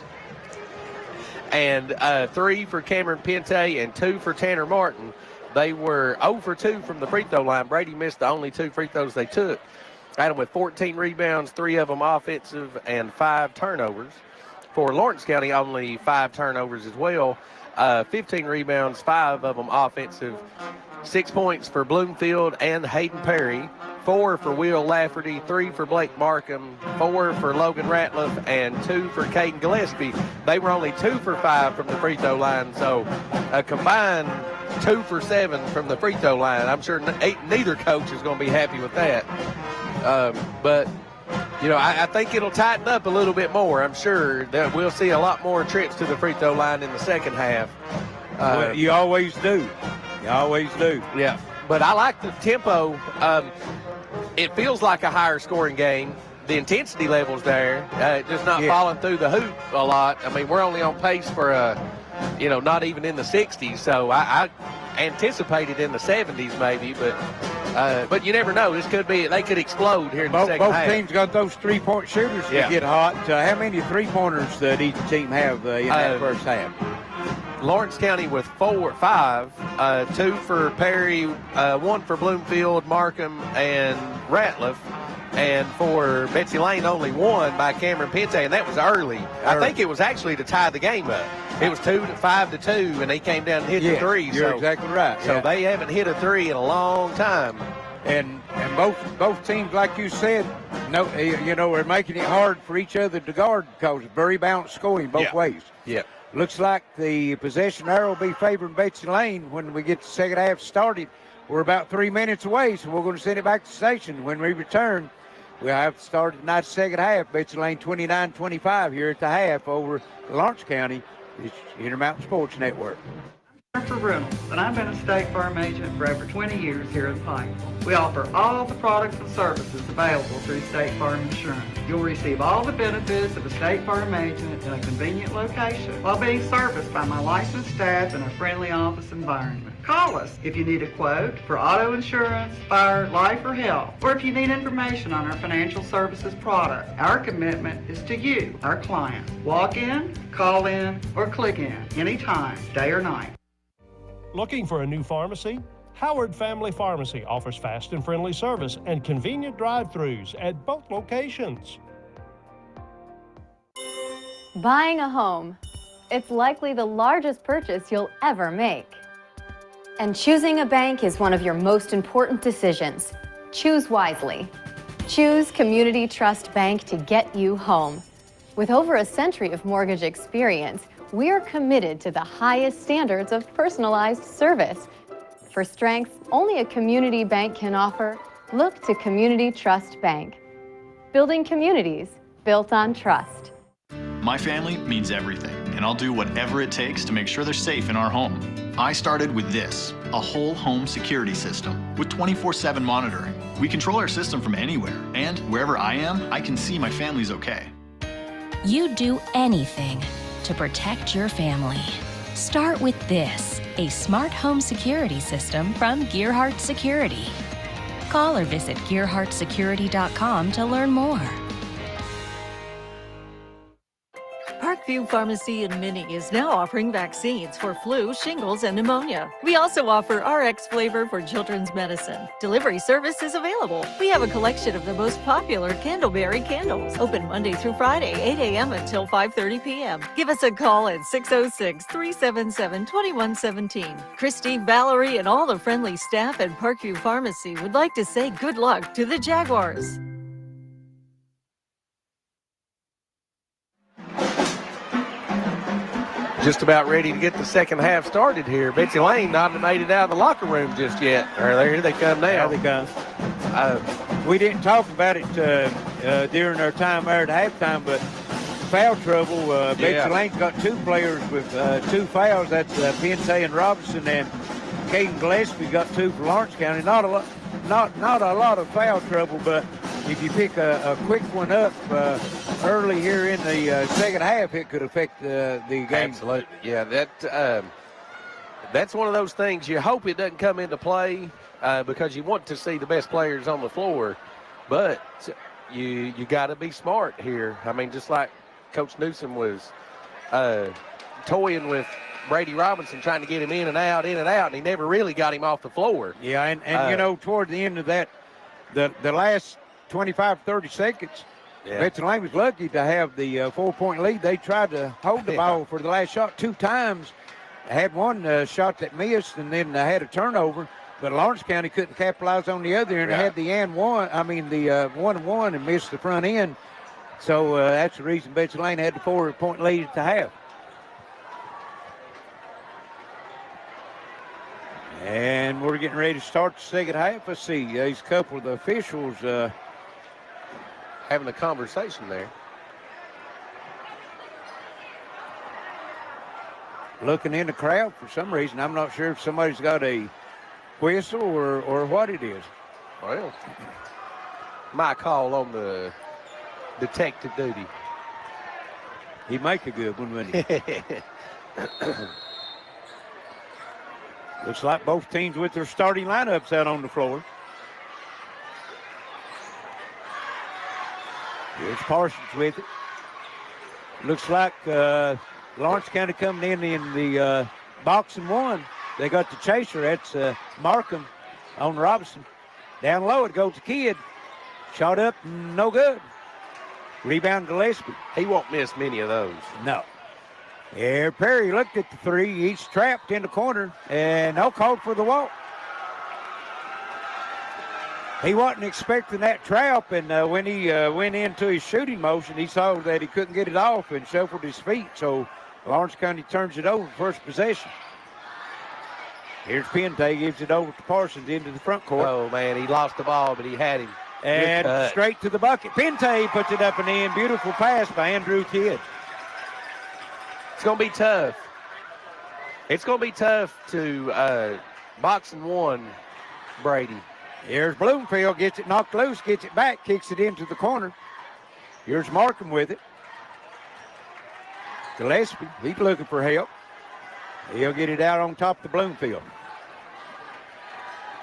And 3 for Cameron Pente and 2 for Tanner Martin. They were 0 for 2 from the free throw line. Brady missed the only 2 free throws they took. Had them with 14 rebounds, 3 of them offensive, and 5 turnovers. For Lawrence County, only 5 turnovers as well. 15 rebounds, 5 of them offensive. 6 points for Bloomfield and Hayden Perry. 4 for Will Lafferty, 3 for Blake Markham, 4 for Logan Ratliff, and 2 for Caden Gillespie. They were only 2 for 5 from the free throw line, so a combined 2 for 7 from the free throw line. I'm sure neither coach is going to be happy with that. But, you know, I think it'll tighten up a little bit more. I'm sure that we'll see a lot more trips to the free throw line in the second half. Well, you always do. You always do. Yeah. But I like the tempo. It feels like a higher scoring game. The intensity level's there. Just not falling through the hoop a lot. I mean, we're only on pace for, not even in the 60s. So I anticipated in the 70s maybe, but you never know. This could be, they could explode here in the second half. Both teams got those three-point shooters to get hot. How many three-pointers did each team have in that first half? Lawrence County with 5, 2 for Perry, 1 for Bloomfield, Markham, and Ratliff. And for Betsy Layne, only 1 by Cameron Pente, and that was early. I think it was actually to tie the game up. It was 5-2, and they came down and hit the 3. You're exactly right. So they haven't hit a 3 in a long time. And both teams, like you said, are making it hard for each other to guard because it's very balanced scoring both ways. Yeah. Looks like the possession arrow will be favoring Betsy Layne when we get the second half started. We're about 3 minutes away, so we're going to send it back to the station. When we return, we'll have started tonight's second half. Betsy Layne 29-25 here at the half over Lawrence County. It's Intermountain Sports Network. For Reynolds, and I've been a State Farm agent for over 20 years here at Pikeville. We offer all the products and services available through State Farm Insurance. You'll receive all the benefits of a State Farm agent in a convenient location while being serviced by my licensed staff in a friendly office environment. Call us if you need a quote for auto insurance, fire, life, or health, or if you need information on our financial services product. Our commitment is to you, our client. Walk in, call in, or click in anytime, day or night. Looking for a new pharmacy? Howard Family Pharmacy offers fast and friendly service and convenient drive-thrus at both locations. Buying a home. It's likely the largest purchase you'll ever make. And choosing a bank is one of your most important decisions. Choose wisely. Choose Community Trust Bank to get you home. With over a century of mortgage experience, we're committed to the highest standards of personalized service. For strength only a community bank can offer, look to Community Trust Bank. Building communities built on trust. My family means everything, and I'll do whatever it takes to make sure they're safe in our home. I started with this, a whole home security system with 24/7 monitoring. We control our system from anywhere, and wherever I am, I can see my family's okay. You'd do anything to protect your family. Start with this, a smart home security system from Gearheart Security. Call or visit gearheartsecurity.com to learn more. Parkview Pharmacy in Minnie is now offering vaccines for flu, shingles, and pneumonia. We also offer RX flavor for children's medicine. Delivery service is available. We have a collection of the most popular Candleberry candles. Open Monday through Friday, 8 a.m. until 5:30 p.m. Give us a call at 606-377-2117. Christy, Valerie, and all the friendly staff at Parkview Pharmacy would like to say good luck to the Jaguars. Just about ready to get the second half started here. Betsy Layne not made it out of the locker room just yet. Here they come now. There they come. We didn't talk about it during our time there at halftime, but foul trouble. Betsy Layne's got two players with 2 fouls. That's Pantry and Robinson, and Caden Gillespie got 2 for Lawrence County. Not a lot of foul trouble, but if you pick a quick one up early here in the second half, it could affect the game. Absolutely. Yeah, that's one of those things you hope it doesn't come into play because you want to see the best players on the floor, but you got to be smart here. I mean, just like Coach Newsom was toying with Brady Robinson, trying to get him in and out, and he never really got him off the floor. Yeah, and you know, toward the end of that, the last 25, 30 seconds, Betsy Layne was lucky to have the 4-point lead. They tried to hold the ball for the last shot 2 times. Had one shot that missed, and then had a turnover. But Lawrence County couldn't capitalize on the other end. They had the 1-1 and missed the front end. So that's the reason Betsy Layne had the 4-point lead at the half. And we're getting ready to start the second half. Let's see, these couple of the officials having a conversation there. Looking in the crowd for some reason. I'm not sure if somebody's got a whistle or what it is. Well, my call on the detective duty. He'd make a good one, wouldn't he? Looks like both teams with their starting lineups out on the floor. Here's Parsons with it. Looks like Lawrence County coming in the box and 1. They got the chaser. That's Markham on Robinson. Down low it goes to Kidd. Shot up, no good. Rebound Gillespie. He won't miss many of those. No. Yeah, Perry looked at the 3. He's trapped in the corner, and no call for the walk. He wasn't expecting that trap, and when he went into his shooting motion, he saw that he couldn't get it off and shuffled his feet. So Lawrence County turns it over first possession. Here's Pente, gives it over to Parsons into the front court. Oh, man, he lost the ball, but he had him. And straight to the bucket. Pente puts it up and in. Beautiful pass by Andrew Kidd. It's going to be tough. It's going to be tough to box and 1, Brady. Here's Bloomfield, gets it knocked loose, gets it back, kicks it into the corner. Here's Markham with it. Gillespie, he's looking for help. He'll get it out on top of the Bloomfield.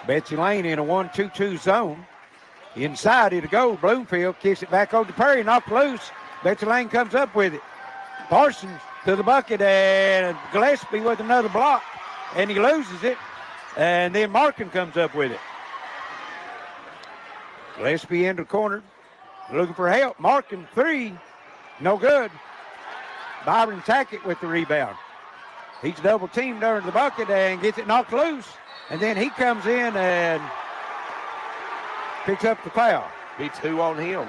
Betsy Layne in a 1-2-2 zone. Inside it'll go. Bloomfield kicks it back over to Perry, knocked loose. Betsy Layne comes up with it. Parsons to the bucket, and Gillespie with another block, and he loses it. And then Markin comes up with it. Gillespie into the corner, looking for help. Markin, three, no good. Byron Tackett with the rebound. He's double teamed under the bucket and gets it knocked loose. And then he comes in and picks up the foul. Be two on him.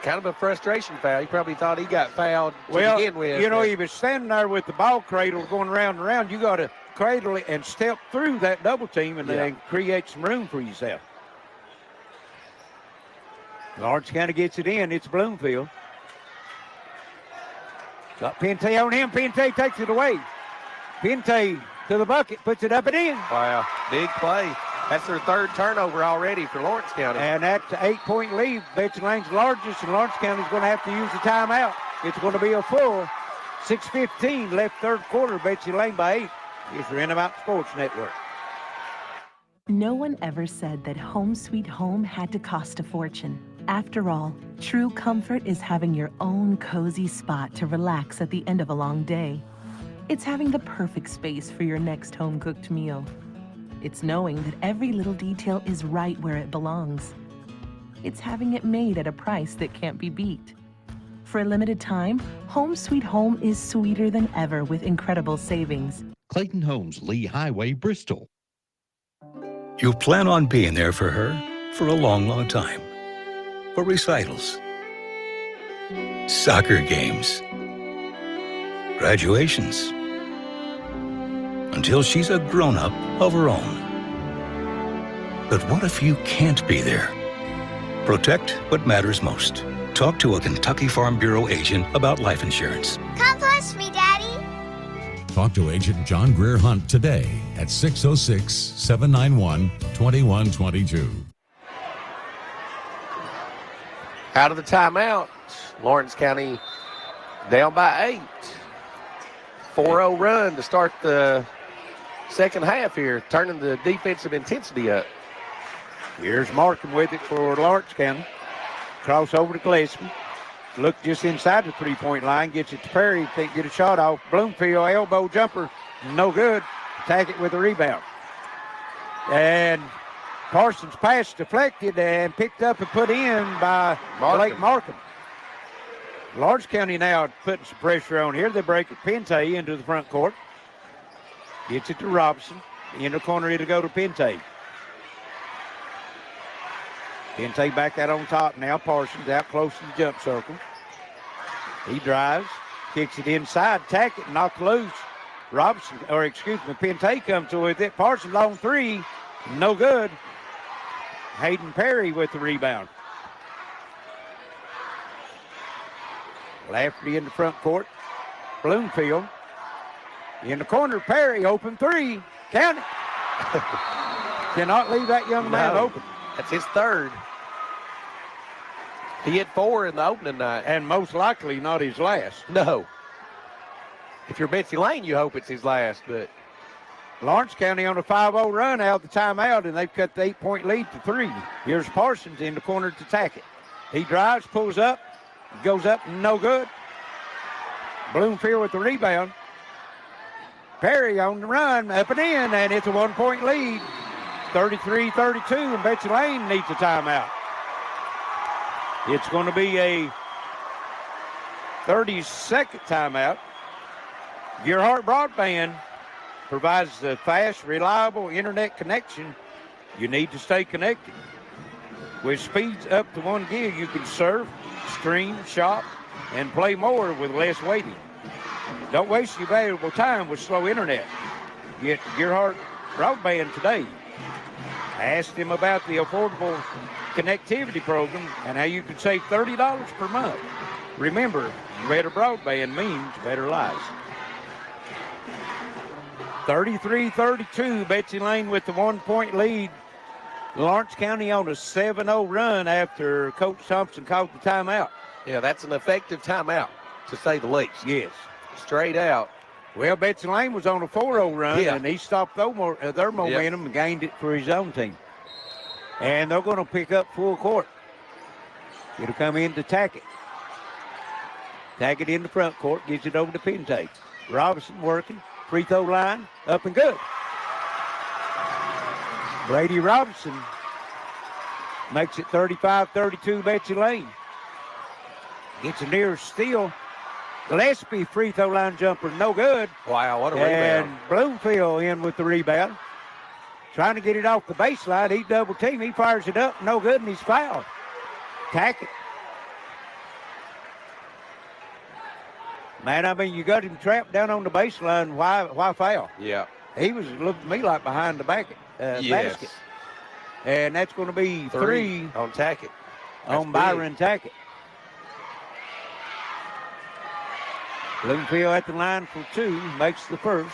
Kind of a frustration foul. He probably thought he got fouled to begin with. You know, he was standing there with the ball cradle going round and round. You got to cradle it and step through that double team and then create some room for yourself. Lawrence County gets it in. It's Bloomfield. Got Pente on him. Pente takes it away. Pente to the bucket, puts it up and in. Wow, big play. That's their third turnover already for Lawrence County. And that's an 8-point lead. Betsy Layne's largest, and Lawrence County's going to have to use the timeout. It's going to be a full 6:15 left third quarter. Betsy Layne by 8. Here's the Reynolds Sports Network. No one ever said that home sweet home had to cost a fortune. After all, true comfort is having your own cozy spot to relax at the end of a long day. It's having the perfect space for your next home-cooked meal. It's knowing that every little detail is right where it belongs. It's having it made at a price that can't be beat. For a limited time, Home Sweet Home is sweeter than ever with incredible savings. Clayton Homes, Lee Highway, Bristol. You plan on being there for her for a long, long time. For recitals, soccer games, graduations, until she's a grown-up of her own. But what if you can't be there? Protect what matters most. Talk to a Kentucky Farm Bureau agent about life insurance. Come push me, Daddy. Talk to Agent John Greer Hunt today at 606-791-2122. Out of the timeout, Lawrence County down by 8. 4-0 run to start the second half here, turning the defensive intensity up. Here's Markham with it for Lawrence County. Cross over to Gillespie. Look just inside the three-point line. Gets it to Perry. Can't get a shot off. Bloomfield elbow jumper. No good. Tackett with the rebound. And Parsons' pass deflected and picked up and put in by Blake Markham. Lawrence County now putting some pressure on here. They break it. Pente into the front court. Gets it to Robinson. In the corner, it'll go to Pente. Pente back out on top now. Parsons out close to the jump circle. He drives, kicks it inside, Tackett, knocked loose. Pente comes to with it. Parsons on three, no good. Hayden Perry with the rebound. Lafferty in the front court. Bloomfield in the corner. Perry open three. Count it. Cannot leave that young man open. That's his third. He hit 4 in the opening night. And most likely not his last. No. If you're Betsy Layne, you hope it's his last, but Lawrence County on a 5-0 run out of the timeout, and they've cut the 8-point lead to 3. Here's Parsons in the corner to Tackett. He drives, pulls up, goes up, no good. Bloomfield with the rebound. Perry on the run, up and in, and it's a 1-point lead. 33-32, and Betsy Layne needs a timeout. It's going to be a 30-second timeout. Gearheart Broadband provides the fast, reliable internet connection you need to stay connected. With speeds up to 1 gig, you can surf, stream, shop, and play more with less waiting. Don't waste your valuable time with slow internet. Get Gearheart Broadband today. I asked him about the affordable connectivity program and how you can save $30 per month. Remember, better broadband means better lives. 33-32, Betsy Layne with the 1-point lead. Lawrence County on a 7-0 run after Coach Thompson called the timeout. Yeah, that's an effective timeout, to say the least. Yes. Straight out. Well, Betsy Layne was on a 4-0 run, Yeah. and he stopped their momentum and gained it for his own team. And they're going to pick up full court. It'll come in to Tackett. Tackett in the front court, gets it over to Pantry. Robinson working, free throw line, up and good. Brady Robinson makes it 35-32 Betsy Layne. Gets a near steal. Gillespie free throw line jumper, no good. Wow, what a and rebound. Bloomfield in with the rebound. Trying to get it off the baseline. He double team. He fires it up, no good, and he's fouled. Tackett. Man, I mean, you got him trapped down on the baseline. Why foul? Yeah. He was looking to me like behind the basket. Yes. And that's going to be three on Tackett. On Byron Tackett. Bloomfield at the line for 2, makes the first.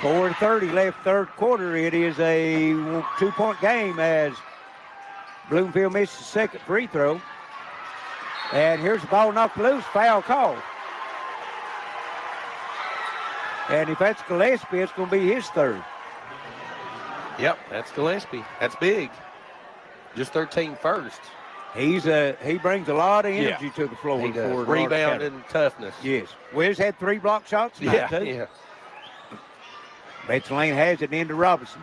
.4:30 left third quarter. It is a 2-point game as Bloomfield misses the second free throw. And here's the ball knocked loose, foul called. And if that's Gillespie, it's going to be his third. Yep, that's Gillespie. That's big. Just 13 first. He brings a lot of energy to the floor. He does. For Rebound and toughness. Yes. Wiz had 3 block shots tonight, too. Yeah. Betsy Layne has it into Robinson.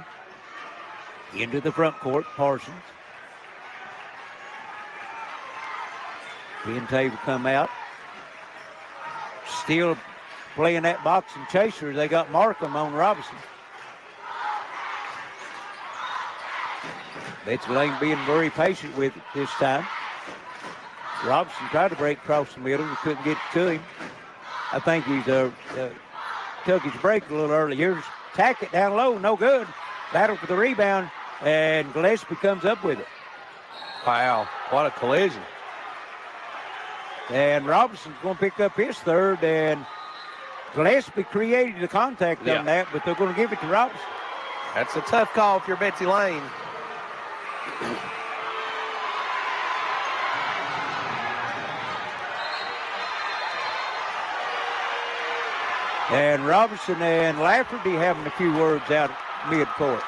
Into the front court, Parsons. Pantry will come out. Still playing that boxing chaser. They got Markham on Robinson. Betsy Layne being very patient with it this time. Robinson tried to break across the middle. We couldn't get to him. I think he's took his break a little early. Here's Tackett down low, no good. Battle for the rebound, and Gillespie comes up with it. Wow, what a collision. And Robinson's going to pick up his third, and Gillespie created the contact on that, but they're going to give it to Robinson. That's a tough call if you're Betsy Layne. And Robinson and Lafferty having a few words out at mid-court.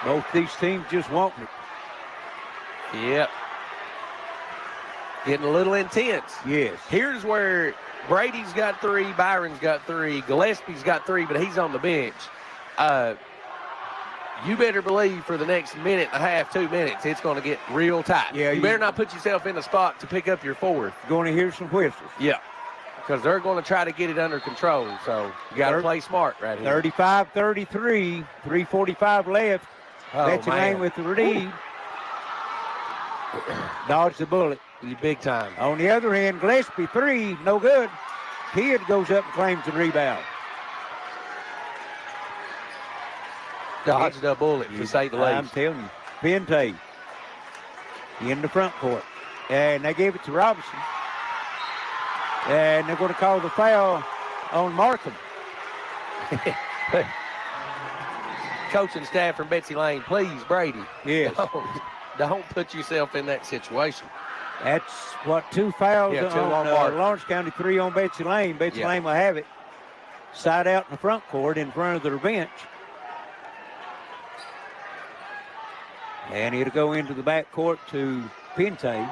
Both these teams just want it. Yep. Getting a little intense. Yes. Here's where Brady's got 3, Byron's got 3, Gillespie's got 3, but he's on the bench. You better believe for the next minute and a half, 2 minutes, it's going to get real tight. Yeah, you better not put yourself in a spot to pick up your fourth. Going to hear some whistles. Yeah, because they're going to try to get it under control. So you got to play smart right here. 35-33, 3:45 left. Betsy Layne with the lead. Dodged the bullet. Big time. On the other hand, Gillespie 3, no good. Kidd goes up and claims the rebound. Dodged a bullet, to say the least. I'm telling you. Pantry in the front court. And they gave it to Robinson. And they're going to call the foul on Markham. Coaching staff from Betsy Layne, please, Brady. Yes. Don't put yourself in that situation. That's what, 2 fouls 2 on Markham. Lawrence County, 3 on Betsy Layne. Betsy Layne will have it. Side out in the front court in front of their bench. And it'll go into the back court to Pantry.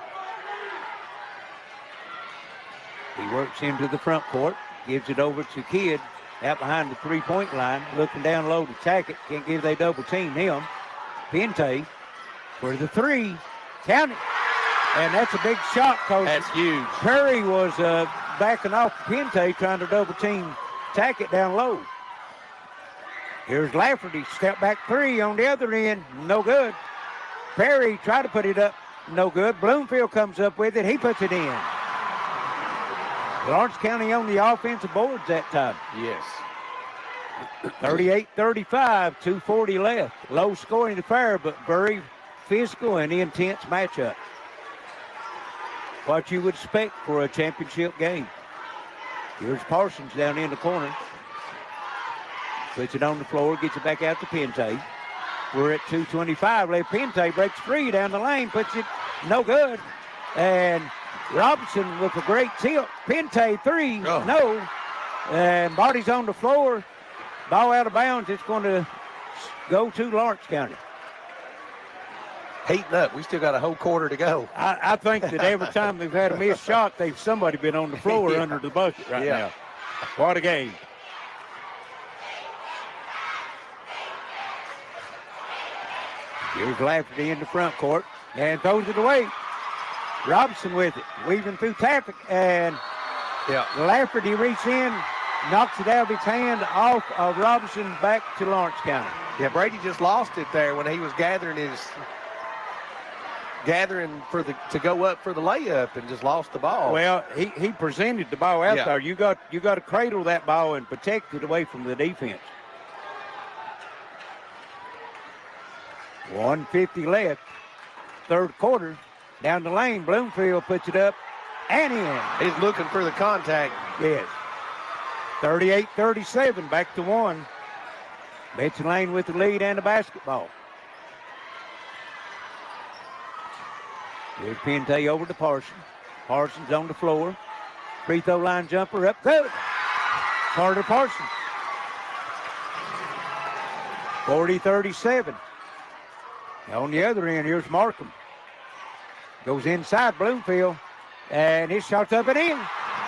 He works into the front court, gives it over to Kidd out behind the 3-point line, looking down low to Tackett. Can't give they double team him. Pantry for the 3. Count it. And that's a big shot, Coach. That's huge. Perry was backing off Pantry, trying to double team Tackett down low. Here's Lafferty, step back 3 on the other end, no good. Perry tried to put it up, no good. Bloomfield comes up with it, he puts it in. Lawrence County on the offensive boards that time. Yes. 38-35, 2:40 left. Low scoring affair, but very physical and intense matchup. What you would expect for a championship game. Here's Parsons down in the corner. Puts it on the floor, gets it back out to Pantry. We're at 2:25 left. Pantry breaks free down the lane, puts it no good. And Robinson with a great tilt. Pantry three, no. And body's on the floor. Ball out of bounds. It's going to go to Lawrence County. Heating up. We still got a whole quarter to go. I think that every time they've had a missed shot, somebody been on the floor under the bucket right now. What a game. Here's Lafferty in the front court and throws it away. Robinson with it, weaving through traffic, and Lafferty reaches in, knocks it out of his hand off of Robinson back to Lawrence County. Yeah, Brady just lost it there when he was gathering to go up for the layup and just lost the ball. Well, he presented the ball out there. You got to cradle that ball and protect it away from the defense. 1:50 left, third quarter. Down the lane, Bloomfield puts it up and in. He's looking for the contact. Yes. 38-37, back to one. Betsy Layne with the lead and the basketball. Here's Pente over to Parsons. Parsons on the floor. Free throw line jumper up good. Carter Parsons. 40-37. On the other end, here's Markham. Goes inside Bloomfield, and his shot's up and in.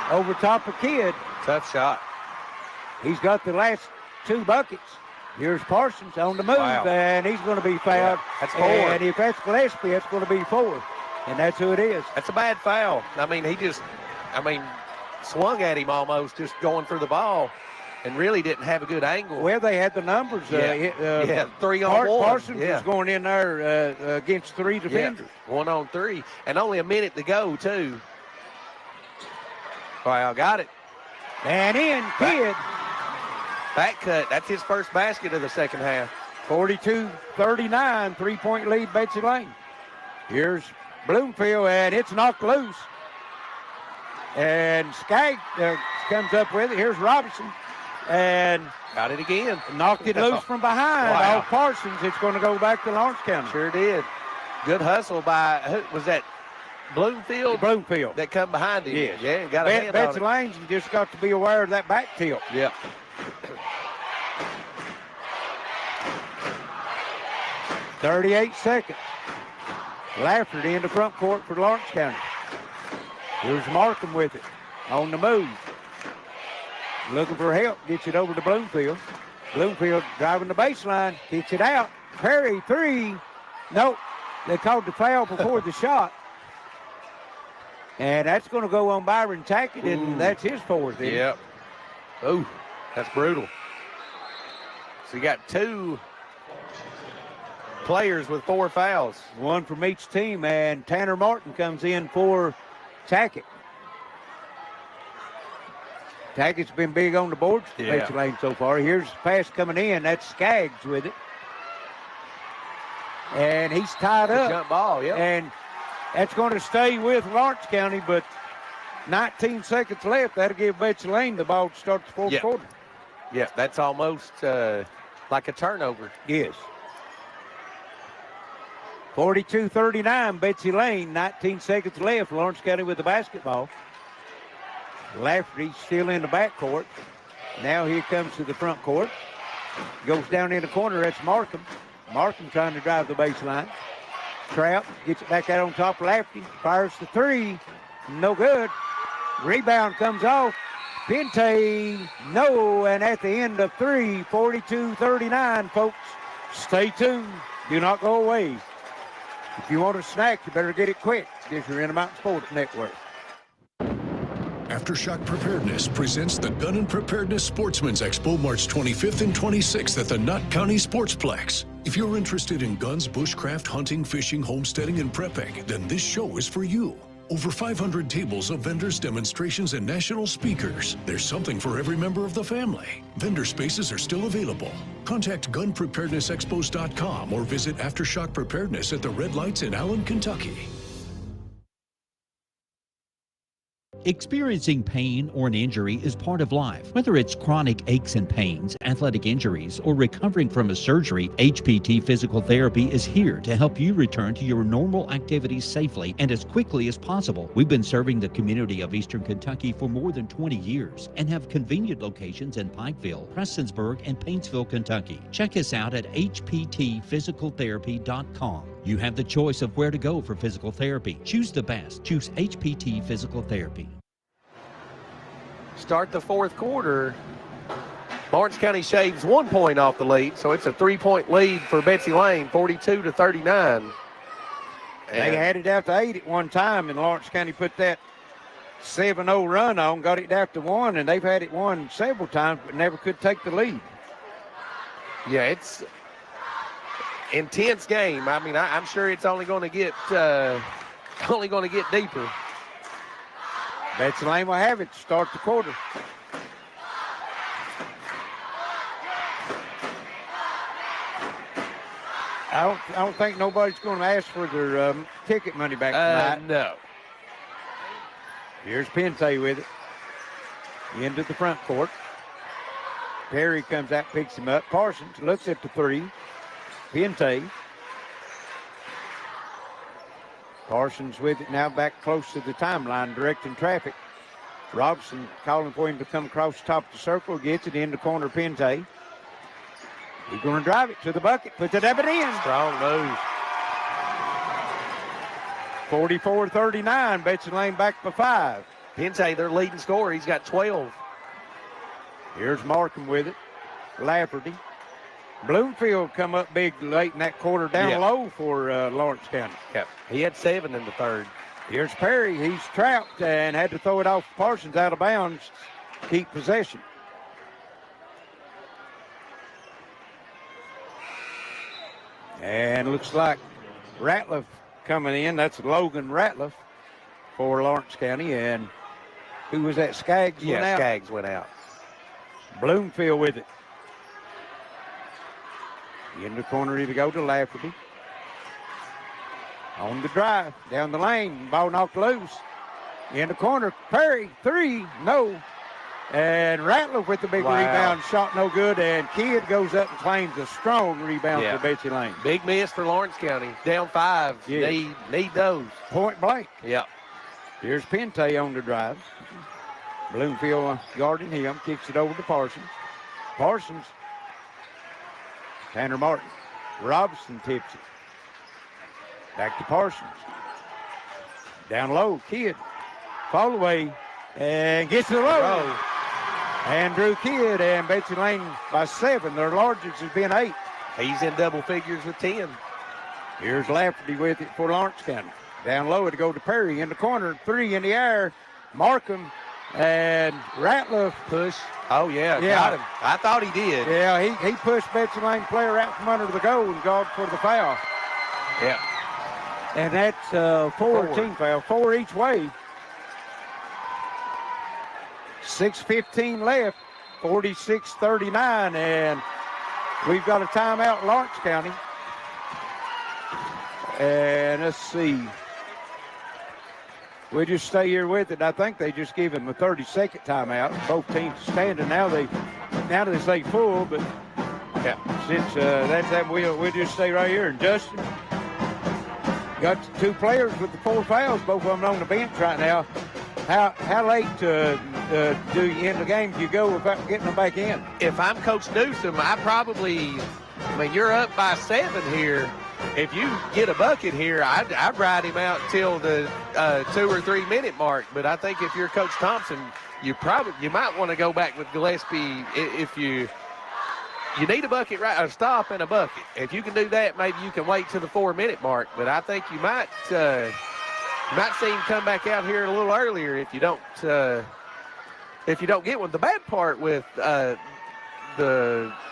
Over top of Kidd. Tough shot. He's got the last two buckets. Here's Parsons on the move, and he's going to be fouled. That's 4. And if that's Gillespie, that's going to be 4. And that's who it is. That's a bad foul. I mean, he swung at him almost, just going for the ball, and really didn't have a good angle. Well, they had the numbers. 3-on-1. Parsons was going in there against 3 defenders. 1-on-3, and only a minute to go, too. Well, got it. And in, Kidd. Back cut. That's his first basket of the second half. 42-39, 3-point lead, Betsy Layne. Here's Bloomfield, and it's knocked loose. And Skaggs comes up with it. Here's Robinson. And got it again. Knocked it loose from behind. Off Parsons. It's going to go back to Lawrence County. Sure did. Good hustle by, who was that? Bloomfield? Bloomfield. That come behind him. Yes. Yeah, got a hand on Betsy it. Layne just got to be aware of that back tilt. Yeah. 38 seconds. Lafferty in the front court for Lawrence County. Here's Markham with it. On the move. Looking for help. Gets it over to Bloomfield. Bloomfield driving the baseline. Kicks it out. Perry, 3. Nope. They called the foul before the shot. And that's going to go on Byron Tackett, and that's his 4th. Yep. Oh, that's brutal. So you got 2 players with 4 fouls. 1 from each team, and Tanner Martin comes in for Tackett. Tackett's been big on the boards for Betsy Layne so far. Here's the pass coming in. That's Skaggs with it. And he's tied up. Jump ball, And that's going to stay with Lawrence County, but 19 seconds left. That'll give Betsy Layne the ball to start the fourth quarter. Yeah, that's almost like a turnover. Yes. 42-39, Betsy Layne, 19 seconds left. Lawrence County with the basketball. Lafferty still in the backcourt. Now here comes to the front court. Goes down in the corner. That's Markham. Markham trying to drive the baseline. Trout gets it back out on top of Lafferty. Fires the 3. No good. Rebound comes off. Pente, no. And at the end of 3, 42-39, folks. Stay tuned. Do not go away. If you want a snack, you better get it quick. This is your Intermountain Sports Network. Aftershock Preparedness presents the Gun and Preparedness Sportsman's Expo March 25th and 26th at the Knott County Sportsplex. If you're interested in guns, bushcraft, hunting, fishing, homesteading, and prepping, then this show is for you. Over 500 tables of vendors, demonstrations, and national speakers. There's something for every member of the family. Vendor spaces are still available. Contact gunpreparednessexpos.com or visit Aftershock Preparedness at the Red Lights in Allen, Kentucky. Experiencing pain or an injury is part of life. Whether it's chronic aches and pains, athletic injuries, or recovering from a surgery, HPT Physical Therapy is here to help you return to your normal activities safely and as quickly as possible. We've been serving the community of Eastern Kentucky for more than 20 years and have convenient locations in Pikeville, Prestonsburg, and Paintsville, Kentucky. Check us out at hptphysicaltherapy.com. You have the choice of where to go for physical therapy. Choose the best. Choose HPT Physical Therapy. Start the fourth quarter. Lawrence County shaves 1 point off the lead, so it's a 3-point lead for Betsy Layne, 42-39. They had it out to 8 at one time, and Lawrence County put that 7-0 run on, got it out to 1, and they've had it won several times, but never could take the lead. Yeah, it's intense game. I mean, I'm sure it's only going to get deeper. Betsy Layne will have it to start the quarter. I don't think nobody's going to ask for their ticket money back tonight. No. Here's Pantry with it. Into the front court. Perry comes out, picks him up. Parsons looks at the three. Pantry. Parsons with it now, back close to the timeline, directing traffic. Robson calling for him to come across the top of the circle, gets it in the corner. Pantry. He's going to drive it to the bucket, puts it up and in. Strong move. 44-39, Betsy Layne back by 5. Pantry, their leading scorer, he's got 12. Here's Markham with it. Lafferty. Bloomfield come up big late in that quarter, down low for Lawrence County. Yep. He had 7 in the third. Here's Perry. He's trapped and had to throw it off Parsons out of bounds, keep possession. And looks like Ratliff coming in. That's Logan Ratliff for Lawrence County. And who was that? Skaggs went out? Skaggs went out. Bloomfield with it. In the corner to go to Lafferty. On the drive, down the lane, ball knocked loose. In the corner, Perry, 3, no. And Ratliff with the big rebound, shot no good, and Kidd goes up and claims a strong rebound for Betsy Layne. Big miss for Lawrence County, down 5. Yeah. Need those. Point blank. Yep. Here's Pantry on the drive. Bloomfield guarding him, kicks it over to Parsons. Parsons. Tanner Martin. Robson tips it. Back to Parsons. Down low, Kidd. Fall away and gets to the road. Andrew Kidd and Betsy Layne by 7. Their largest has been 8. He's in double figures with 10. Here's Lafferty with it for Lawrence County. Down low to go to Perry in the corner. 3 in the air. Markham and Ratliff push. Oh, got him. I thought he did. Yeah, he pushed Betsy Layne player out from under the goal and called for the foul. Yeah. And that's 4 team foul, 4 each way. 6:15 left, 46-39, and we've got a timeout in Lawrence County. And let's see. We'll just stay here with it. I think they just gave him a 30-second timeout. Both teams standing. Now they say full, but since that's that, we'll just stay right here. And Justin got 2 players with the 4 fouls, both of them on the bench right now. How late do you end the game? Do you go without getting them back in? If I'm Coach Newsom, you're up by 7 here. If you get a bucket here, I'd ride him out until the 2 or 3 minute mark. But I think if you're Coach Thompson, you might want to go back with Gillespie if you need a bucket, a stop and a bucket. If you can do that, maybe you can wait till the 4 minute mark. But I think you might see him come back out here a little earlier if you don't get one. The bad part with the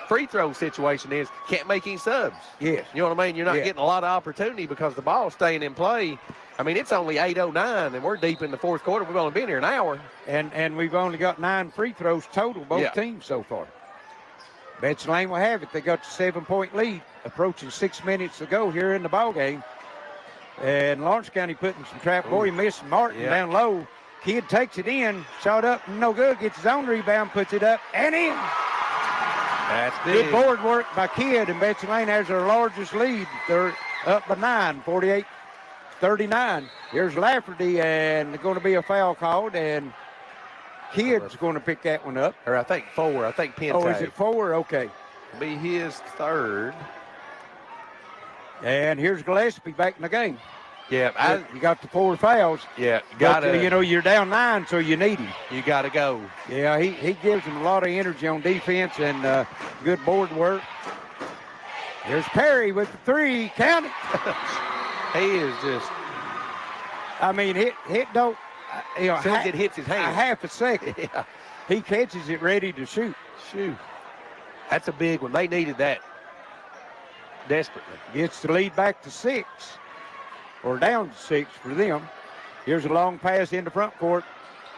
free throw situation is can't make any subs. Yes. You know what I mean? You're not getting a lot of opportunity because the ball's staying in play. I mean, it's only 8:09, and we're deep in the fourth quarter. We've only been here an hour. And we've only got 9 free throws total, both teams so far. Betsy Layne will have it. They got the 7-point lead, approaching 6 minutes to go here in the ball game. And Lawrence County putting some trap. Boy, he missed Martin down low. Kid takes it in, shot up, no good, gets his own rebound, puts it up, and in. That's big. Good board work by Kidd, and Betsy Layne has their largest lead. They're up by 9, 48-39. Here's Lafferty, and there's going to be a foul called, and Kidd's going to pick that one up. Or I think 4. I think Pantry. Oh, is it 4? Okay. Be his 3rd. And here's Gillespie back in the game. Yeah, you got the 4 fouls. Yeah, you're down 9, so you need him. You got to go. Yeah, he gives them a lot of energy on defense and good board work. Here's Perry with the 3. Count it. He is just. I mean, hit don't. As soon as it hits his hand. A half a second. Yeah. He catches it ready to shoot. That's a big one. They needed that desperately. Gets the lead back to 6. Or down to 6 for them. Here's a long pass into front court.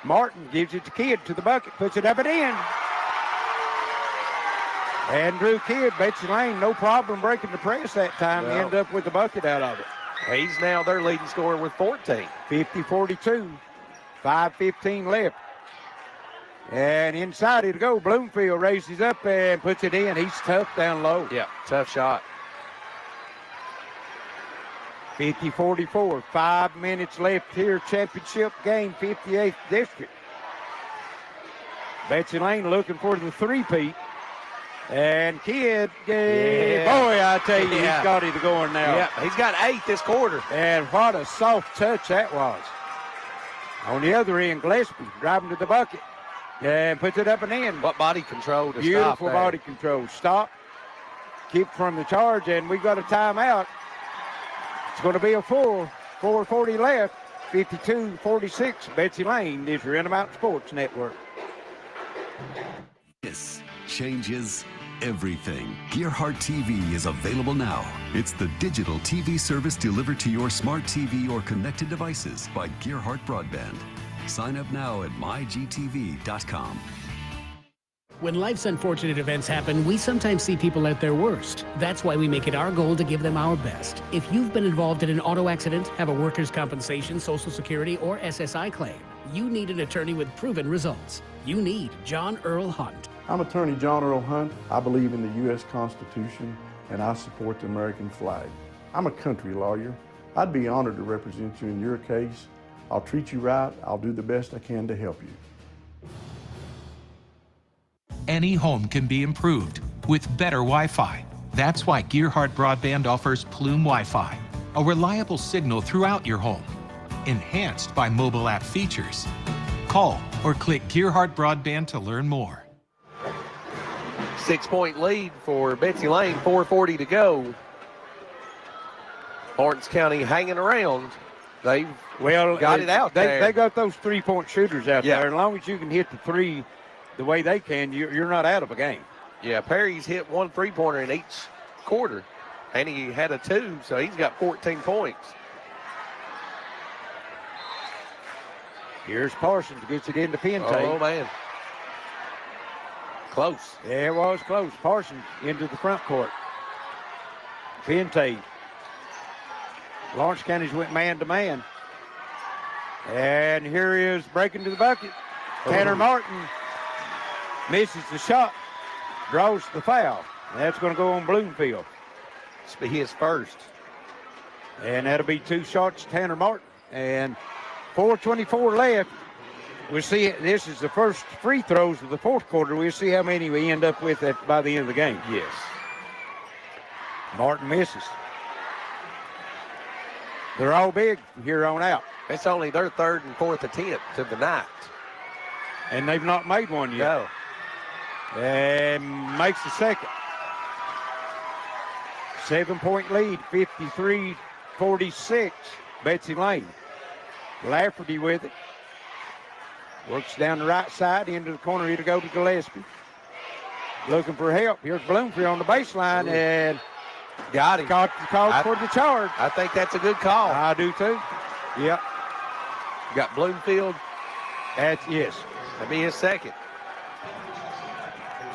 Martin gives it to Kidd to the bucket, puts it up and in. Andrew Kidd, Betsy Layne, no problem breaking the press that time. Well, End up with the bucket out of it. He's now their leading scorer with 14. 50-42, 5:15 left. And inside it'll go. Bloomfield raises up and puts it in. He's tough down low. Yeah, tough shot. 50-44, 5 minutes left here. Championship game, 58th district. Betsy Layne looking for the 3-peat. And Kidd, boy, I tell you, he's got it going now. Yeah, he's got 8 this quarter. And what a soft touch that was. On the other end, Gillespie driving to the bucket and puts it up and in. What body control to Beautiful stop there. body control. Stop. Keep from the charge, and we got a timeout. It's going to be a full 4:40 left. 52-46. Betsy Layne is your Intermountain Sports Network. This changes everything. Gearheart TV is available now. It's the digital TV service delivered to your smart TV or connected devices by Gearheart Broadband. Sign up now at mygtv.com. When life's unfortunate events happen, we sometimes see people at their worst. That's why we make it our goal to give them our best. If you've been involved in an auto accident, have a workers' compensation, Social Security, or SSI claim, you need an attorney with proven results. You need John Earl Hunt. I'm attorney John Earl Hunt. I believe in the U.S. Constitution, and I support the American flag. I'm a country lawyer. I'd be honored to represent you in your case. I'll treat you right. I'll do the best I can to help you. Any home can be improved with better Wi-Fi. That's why Gearheart Broadband offers Plume Wi-Fi, a reliable signal throughout your home, enhanced by mobile app features. Call or click Gearheart Broadband to learn more. 6-point lead for Betsy Layne, 4:40 to go. Lawrence County hanging around. They've got it out there. They got those 3-point shooters out there. As long as you can hit the 3 the way they can, you're not out of a game. Yeah, Perry's hit 1 3-pointer in each quarter, and he had a 2, so he's got 14 points. Here's Parsons, gets it into Pantry. Oh, man. Close. Yeah, it was close. Parsons into the front court. Pantry. Lawrence County's went man-to-man. And here is breaking to the bucket. Tanner Martin misses the shot, draws the foul. That's going to go on Bloomfield. It's be his first. And that'll be 2 shots, Tanner Martin. And 4:24 left. We'll see, this is the first free throws of the 4th quarter. We'll see how many we end up with by the end of the game. Yes. Martin misses. They're all big from here on out. It's only their 3rd and 4th attempt of the night. And they've not made one yet. No. And makes the second. 7-point lead, 53-46, Betsy Layne. Lafferty with it. Works down the right side, into the corner. Here to go to Gillespie. Looking for help. Here's Bloomfield on the baseline, and got him. Called for the charge. I think that's a good call. I do too. Yep. Got Bloomfield. Yes. That'd be his second.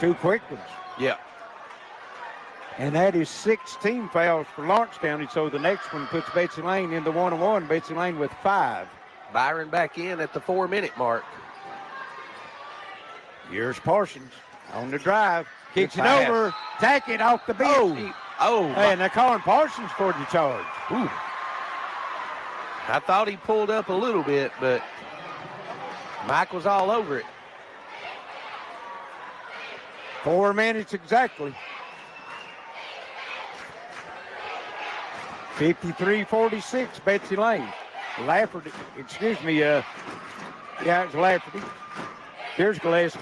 2 quick ones. Yeah. And that is 16 fouls for Lawrence County. So the next one puts Betsy Layne in the 1-1. Betsy Layne with 5. Byron back in at the 4-minute mark. Here's Parsons on the drive. Kicks it over. Tackett off the bench. And they're calling Parsons for the charge. Ooh. I thought he pulled up a little bit, but Mike was all over it. 4 minutes exactly. 53-46, Betsy Layne. Lafferty, excuse me, yeah, it's Lafferty. Here's Gillespie.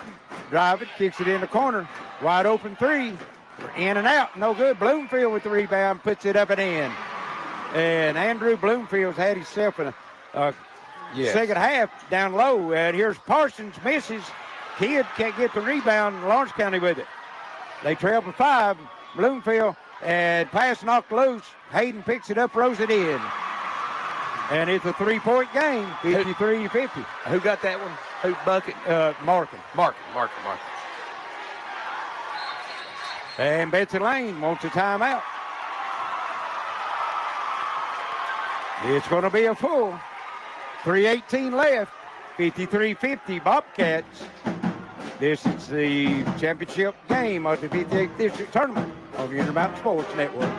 Driving, kicks it in the corner. Wide open three. In and out, no good. Bloomfield with the rebound, puts it up and in. And Andrew Bloomfield's had himself in a second half down low. And here's Parsons, misses. Kidd can't get the rebound. Lawrence County with it. They trail by 5. Bloomfield, and pass knocked loose. Hayden picks it up, throws it in. And it's a 3-point game, 53-50. Who got that one? Who bucket? Markin. Markin. And Betsy Layne wants a timeout. It's going to be a full. 3:18 left. 53-50 Bobcats. This is the championship game of the 58th District Tournament of the Intermountain Sports Network.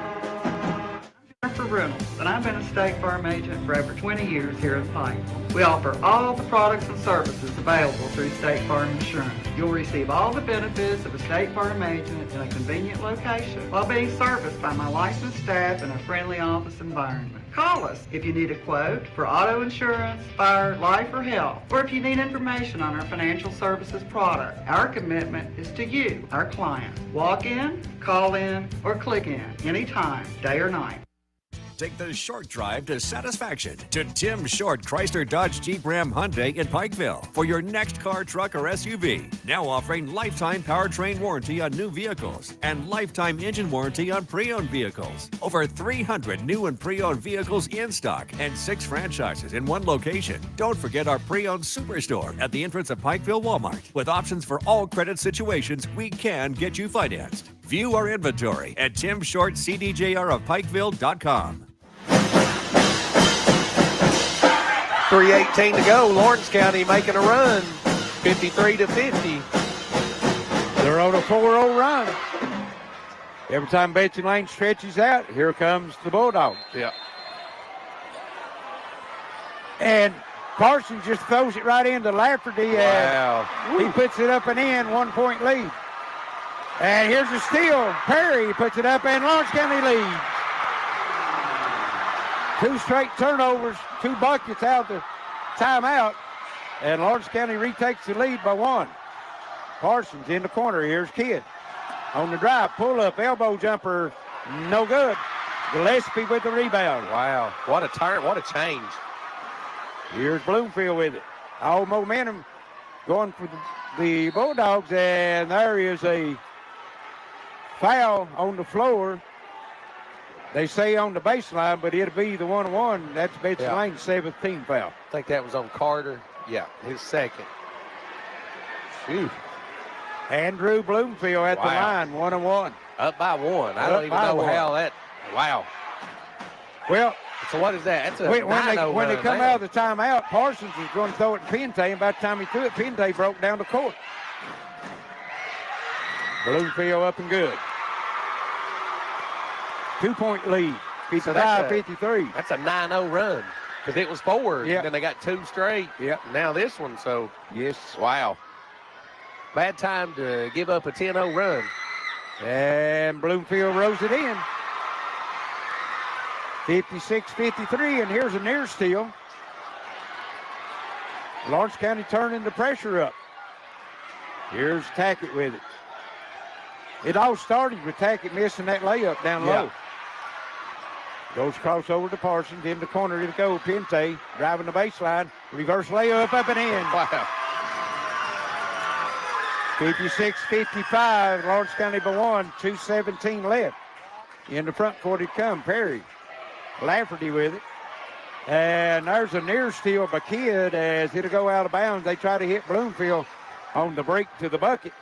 For Reynolds, and I've been a State Farm agent for over 20 years here at Pikeville. We offer all the products and services available through State Farm Insurance. You'll receive all the benefits of a State Farm agent in a convenient location while being serviced by my licensed staff in a friendly office environment. Call us if you need a quote for auto insurance, fire, life, or health, or if you need information on our financial services product. Our commitment is to you, our client. Walk in, call in, or click in anytime, day or night. Take the short drive to satisfaction to Tim Short Chrysler Dodge Jeep Ram Hyundai in Pikeville for your next car, truck, or SUV. Now offering lifetime powertrain warranty on new vehicles and lifetime engine warranty on pre-owned vehicles. Over 300 new and pre-owned vehicles in stock and 6 franchises in one location. Don't forget our pre-owned superstore at the entrance of Pikeville Walmart. With options for all credit situations, we can get you financed. View our inventory at timshortcdjrofpikeville.com. 3:18 to go. Lawrence County making a run, 53-50. They're on a 4-0 run. Every time Betsy Layne stretches out, here comes the Bulldogs. Yeah. And Carson just throws it right into Lafferty. Wow. He puts it up and in, 1-point lead. And here's a steal. Perry puts it up and Lawrence County leads. 2 straight turnovers, 2 buckets out the timeout. And Lawrence County retakes the lead by 1. Parsons in the corner. Here's Kidd. On the drive, pull up, elbow jumper, no good. Gillespie with the rebound. Wow, what a turn, what a change. Here's Bloomfield with it. All momentum going for the Bulldogs, and there is a foul on the floor. They say on the baseline, but it'll be the 1-1. That's Betsy Layne's 7th team foul. I think that was on Carter. Yeah, his second. Phew. Andrew Bloomfield at the line, 1-1. Up by 1. I don't even know how that. Wow. Well, so what is that? That's a when they come out of the timeout, Parsons was going to throw it to Pente, and by the time he threw it, Pente broke down the court. Bloomfield up and good. 2-point lead, 55-53. That's a 9-0 run because it was 4. Yeah. Then they got 2 straight. Yeah. Now this one. So yes. Wow. Bad time to give up a 10-0 run. And Bloomfield rolls it in. 56-53, and here's a near steal. Lawrence County turning the pressure up. Here's Tackett with it. It all started with Tackett missing that layup down low. Goes across over to Parsons. In the corner to go. Pente driving the baseline. Reverse layup up and in. Wow. 56-55. Lawrence County by 1. 2:17 left. In the front court it come. Perry. Lafferty with it. And there's a near steal by Kidd as it'll go out of bounds. They try to hit Bloomfield on the break to the bucket.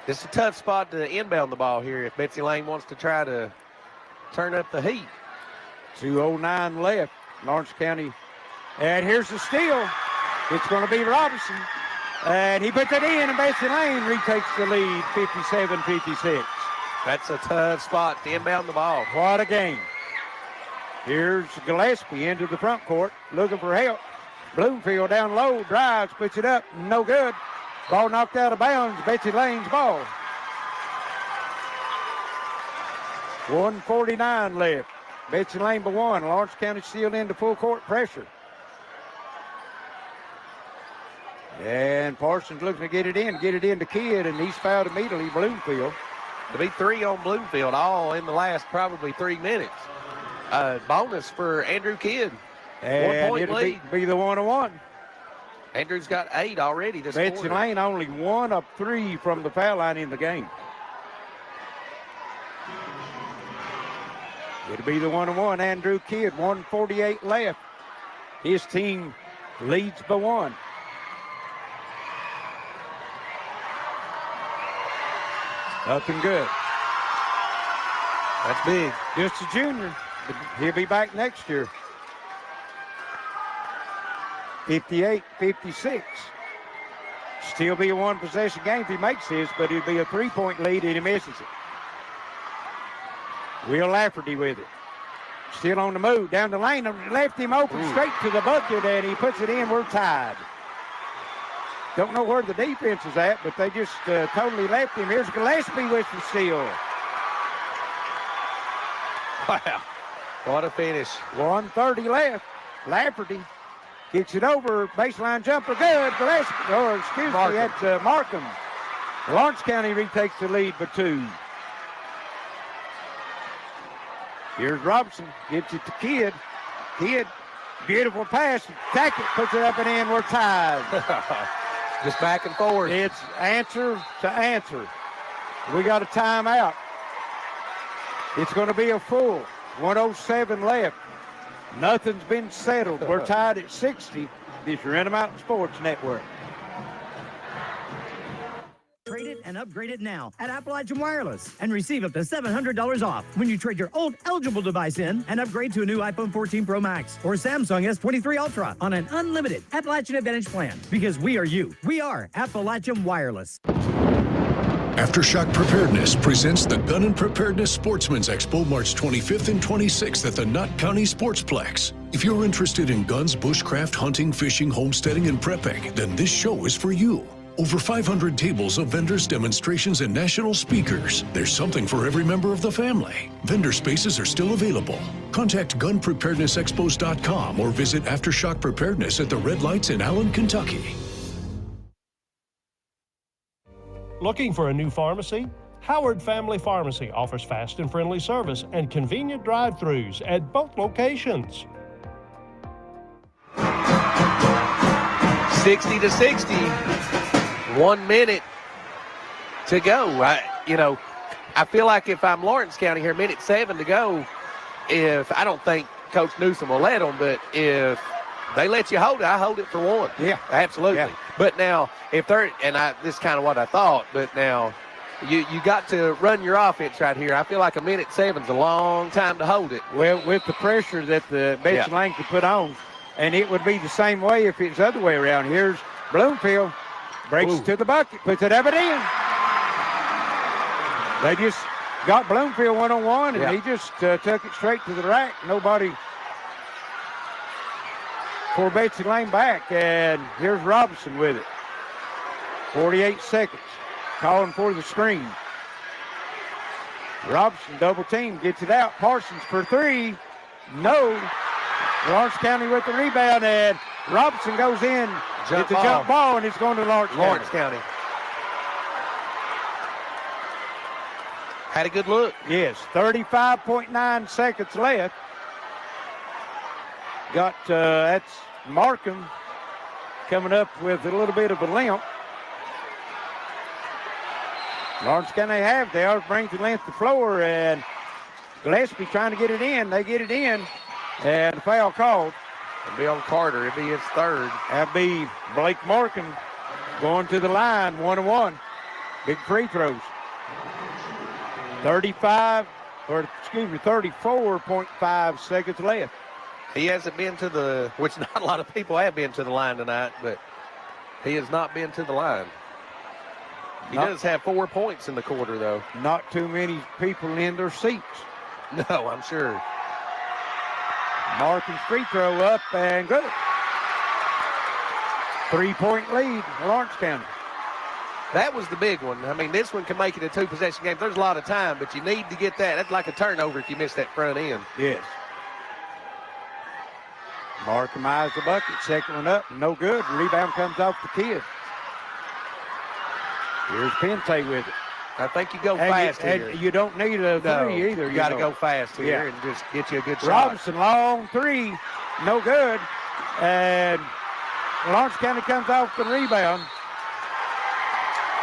This is a tough spot to inbound the ball here if Betsy Layne wants to try to turn up the heat. 2:09 left. Lawrence County. And here's the steal. It's going to be Robinson. And he puts it in, and Betsy Layne retakes the lead, 57-56. That's a tough spot to inbound the ball. What a game. Here's Gillespie into the front court, looking for help. Bloomfield down low, drives, puts it up, no good. Ball knocked out of bounds, Betsy Layne's ball. 1:49 left. Betsy Layne by 1. Lawrence County still into full court pressure. And Parsons looking to get it in to Kidd, and he's fouled immediately, Bloomfield. To be 3 on Bloomfield, all in the last probably 3 minutes. Bonus for Andrew Kidd. And 1 point it'll lead. be the 1-1. Andrew's got 8 already this Betsy quarter. Layne only 1 of 3 from the foul line in the game. It'll be the 1-1. Andrew Kidd, 1:48 left. His team leads by 1. Up and good. That's big. Just a junior. He'll be back next year. 58-56. Still be a 1-possession game if he makes this, but it'll be a 3-point lead and he misses it. Will Lafferty with it. Still on the move. Down the lane. Left him open straight to the bucket, and he puts it in. We're tied. Don't know where the defense is at, but they just totally left him. Here's Gillespie with the steal. Wow. What a finish. 1:30 left. Lafferty kicks it over. Baseline jumper. Good. Gillespie. Or excuse me, that's Markham. Lawrence County retakes the lead by 2. Here's Robinson. Gets it to Kidd. Kidd. Beautiful pass. Tackett puts it up and in. We're tied. Just back and forth. It's answer to answer. We got a timeout. It's going to be a full 1:07 left. Nothing's been settled. We're tied at 60. This is Intermountain Sports Network. Trade it and upgrade it now at Appalachian Wireless and receive up to $700 off when you trade your old eligible device in and upgrade to a new iPhone 14 Pro Max or Samsung S23 Ultra on an unlimited Appalachian Advantage plan. Because we are you. We are Appalachian Wireless. Aftershock Preparedness presents the Gun and Preparedness Sportsman's Expo March 25th and 26th at the Knott County Sportsplex. If you're interested in guns, bushcraft, hunting, fishing, homesteading, and prepping, then this show is for you. Over 500 tables of vendors, demonstrations, and national speakers. There's something for every member of the family. Vendor spaces are still available. Contact gunpreparednessexpos.com or visit Aftershock Preparedness at the Red Lights in Allen, Kentucky. Looking for a new pharmacy? Howard Family Pharmacy offers fast and friendly service and convenient drive-thrus at both locations. 60-60. 1 minute to go. I feel like if I'm Lawrence County here, minute 7 to go, I don't think Coach Newsom will let them, but if they let you hold it, I hold it for 1. Yeah. Absolutely. Yeah. But now, if they're, this is kind of what I thought, but now you got to run your offense right here. I feel like a minute 7's a long time to hold it. Well, with the pressure that the Betsy Layne could put on, and it would be the same way if it's the other way around. Here's Bloomfield. Breaks it to the bucket, puts it up and in. They just got Bloomfield 1-on-1, and he just took it straight to the rack. Nobody for Betsy Layne back, and here's Robinson with it. 48 seconds, calling for the screen. Robinson double team, gets it out. Parsons for 3. No. Lawrence County with the rebound, and Robinson goes in. It's a jump ball, and it's going to Lawrence County. Had a good look. Yes, 35.9 seconds left. Got, that's Markham coming up with a little bit of a limp. Lawrence County they are brings the length to the floor, and Gillespie trying to get it in. They get it in, and the foul called. It'll be on Carter. It'll be his 3rd. That'll be Blake Markham going to the line, 1-1. Big free throws. 35 or excuse me, 34.5 seconds left. He hasn't been to the, which not a lot of people have been to the line tonight, but he has not been to the line. He does have 4 points in the quarter, though. Not too many people in their seats. No, I'm sure. Markham's free throw up and good. 3-point lead, Lawrence County. That was the big one. I mean, this one can make it a two-possession game. There's a lot of time, but you need to get that. That's like a turnover if you miss that front end. Yes. Markham eyes the bucket. Second one up, no good. Rebound comes off the kid. Here's Pantry with it. I think you go fast here. And you don't need a three either. You got to go fast here and just get you a good shot. Robinson, long three, no good. And Lawrence County comes off the rebound.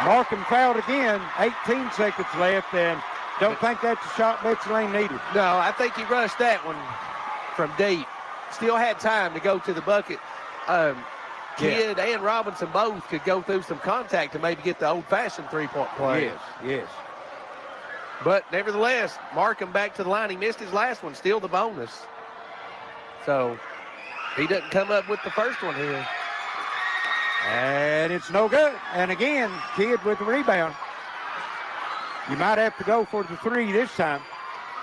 Markham fouled again, 18 seconds left, and don't think that's a shot Betsy Layne needed. No, I think he rushed that one from deep. Still had time to go to the bucket. Kidd and Robinson both could go through some contact and maybe get the old-fashioned three-point play. Yes. But nevertheless, Markham back to the line. He missed his last one, still the bonus. So he doesn't come up with the first one here. And it's no good. And again, Kidd with the rebound. You might have to go for the three this time.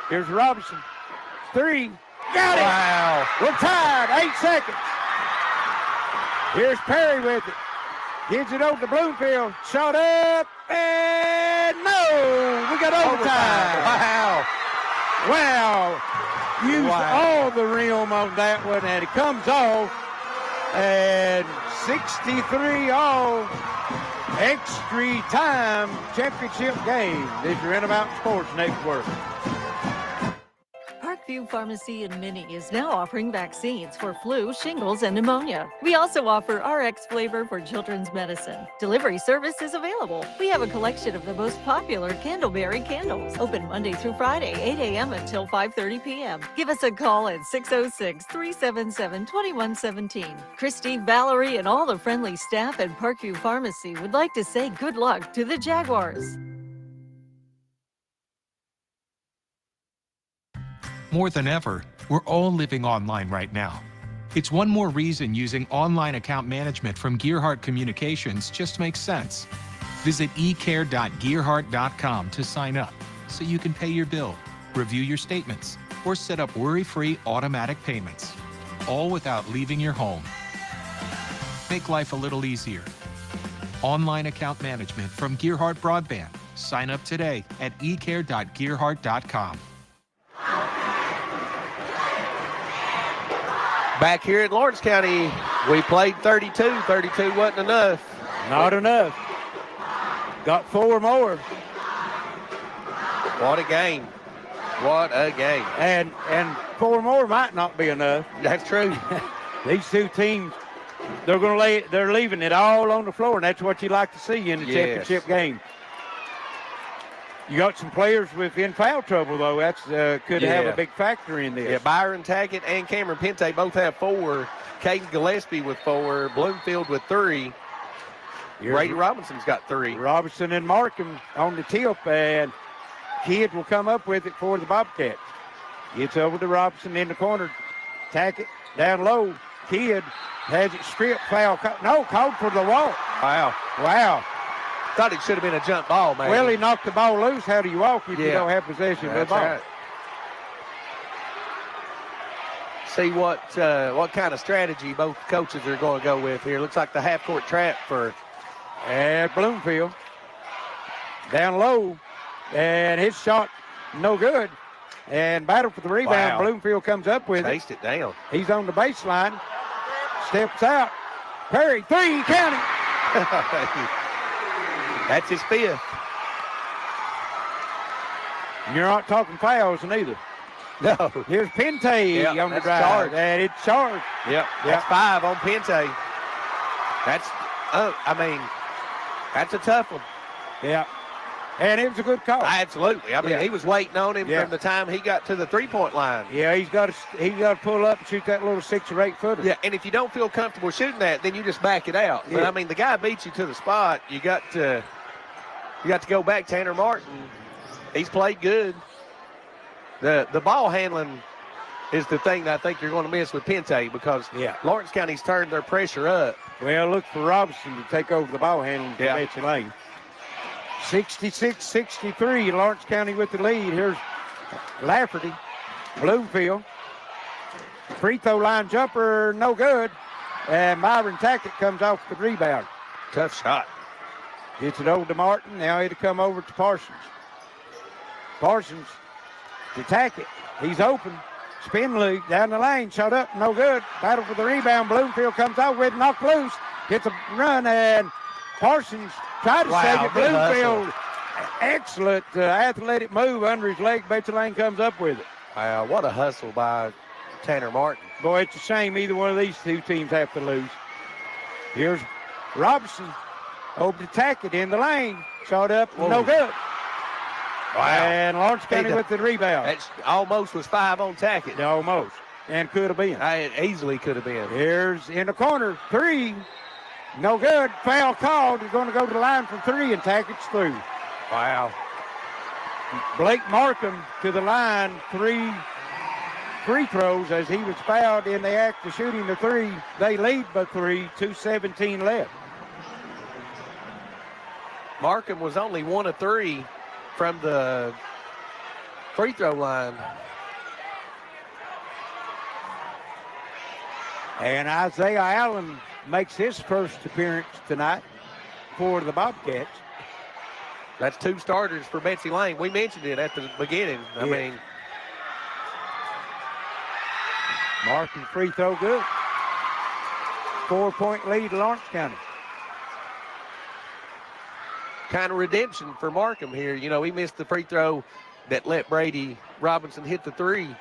Here's Robinson. Three. Got it. Wow. We're tied. 8 seconds. Here's Perry with it. Gives it over to Bloomfield. Shot up. And no. We got overtime. Wow. Used all the rim on that one. And it comes off. And 63 all. Extra time championship game. This is Intermountain Sports Network. Parkview Pharmacy in Minnie is now offering vaccines for flu, shingles, and pneumonia. We also offer RX flavor for children's medicine. Delivery service is available. We have a collection of the most popular Candleberry candles. Open Monday through Friday, 8 a.m. until 5:30 p.m. Give us a call at 606-377-2117. Christy, Valerie, and all the friendly staff at Parkview Pharmacy would like to say good luck to the Jaguars. More than ever, we're all living online right now. It's one more reason using online account management from Gearheart Communications just makes sense. Visit ecare.gearheart.com to sign up so you can pay your bill, review your statements, or set up worry-free automatic payments, all without leaving your home. Make life a little easier. Online account management from Gearheart Broadband. Sign up today at ecare.gearheart.com. Back here in Lawrence County, we played 32. 32 wasn't enough. Not enough. Got 4 more. What a game. What a game. And 4 more might not be enough. That's true. These two teams, they're leaving it all on the floor, and that's what you like to see in the championship game. You got some players in foul trouble, though. That's could have a big factor in this. Yeah, Byron Tackett and Cameron Pente both have 4. Caden Gillespie with 4. Bloomfield with 3. Brady Robinson's got 3. Robinson and Markham on the tip, and Kidd will come up with it for the Bobcats. Gets over to Robinson in the corner. Tackett down low. Kidd has it stripped. Foul. Called for the walk. Wow. Thought it should have been a jump ball, man. Well, he knocked the ball loose. How do you walk if you don't have possession of the ball? Right. See what kind of strategy both coaches are going to go with here. Looks like the half-court trap for Bloomfield. Down low, and his shot no good. And battle for the rebound. Wow. Bloomfield comes up with Chased it down. He's on the baseline. Steps out. Perry, 3, count it. That's his 5th. You're not talking fouls neither. No. Here's Pente on the drive. Charged. And it's charged. That's 5 on Pente. That's a tough one. Yeah. And it was a good call. Absolutely. I mean, he was waiting on him from the time he got to the three-point line. Yeah, he's got to pull up and shoot that little 6 or 8 footer. Yeah, and if you don't feel comfortable shooting that, then you just back it out. Yeah. But I mean, the guy beat you to the spot. You got to go back. Tanner Martin, he's played good. The ball handling is the thing that I think you're going to miss with Pantry, because Lawrence County's turned their pressure up. Well, look for Robinson to take over the ball handling for Betsy Layne. 66-63, Lawrence County with the lead. Here's Lafferty, Bloomfield. Free throw line jumper, no good. And Myron Tackett comes off the rebound. Tough shot. Gets it over to Martin. Now it'll come over to Parsons. Parsons to Tackett. He's open. Spin loop down the lane. Shot up, no good. Battle for the rebound. Bloomfield comes out with it, knocked loose. Gets a run, and Parsons tried to save it. Bloomfield, excellent athletic move under his leg. Betsy Layne comes up with it. Wow, what a hustle by Tanner Martin. Boy, it's a shame either one of these two teams have to lose. Here's Robinson over to Tackett in the lane. Shot up, no good. Wow. And Lawrence County with the rebound. That almost was 5 on Tackett. Almost. And could have been. It easily could have been. Here's in the corner. 3. No good. Foul called. He's going to go to the line for 3, and Tackett's through. Wow. Blake Markham to the line. 3 free throws as he was fouled in the act of shooting the 3. They lead by 3. 2:17 left. Markham was only 1 of 3 from the free throw line. And Isaiah Allen makes his first appearance tonight for the Bobcats. That's 2 starters for Betsy Layne. We mentioned it at the beginning. I mean, Markham free throw good. 4-point lead, Lawrence County. Kind of redemption for Markham here. You know, he missed the free throw that let Brady Robinson hit the 3.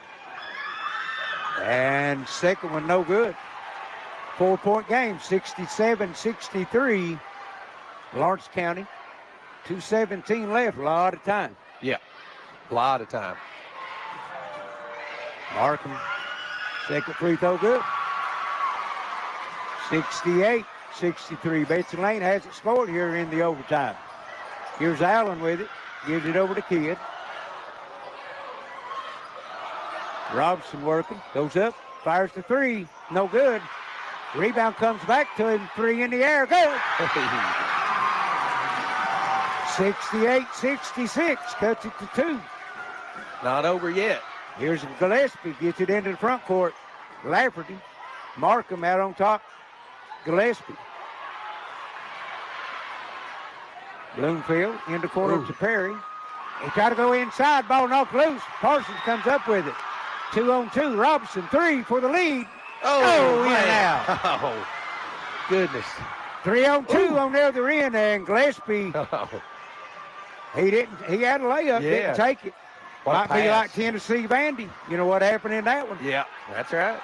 And second one, no good. 4-point game, 67-63. Lawrence County, 2:17 left, a lot of time. Yeah, a lot of time. Markham, second free throw good. 68-63. Betsy Layne hasn't scored here in the overtime. Here's Allen with it. Gives it over to Kidd. Robinson working. Goes up. Fires the 3. No good. Rebound comes back to him. 3 in the air. Good. 68-66. Cuts it to 2. Not over yet. Here's Gillespie. Gets it into the front court. Lafferty. Markham out on top. Gillespie. Bloomfield in the corner to Perry. He tried to go inside. Ball knocked loose. Parsons comes up with it. 2-on-2. Robinson 3 for the lead. Oh, in and out. Oh, goodness. 3-on-2 on the other end, and Gillespie. He had a layup, didn't take it. Might be like Tennessee Vandy. You know what happened in that one? Yeah, that's right.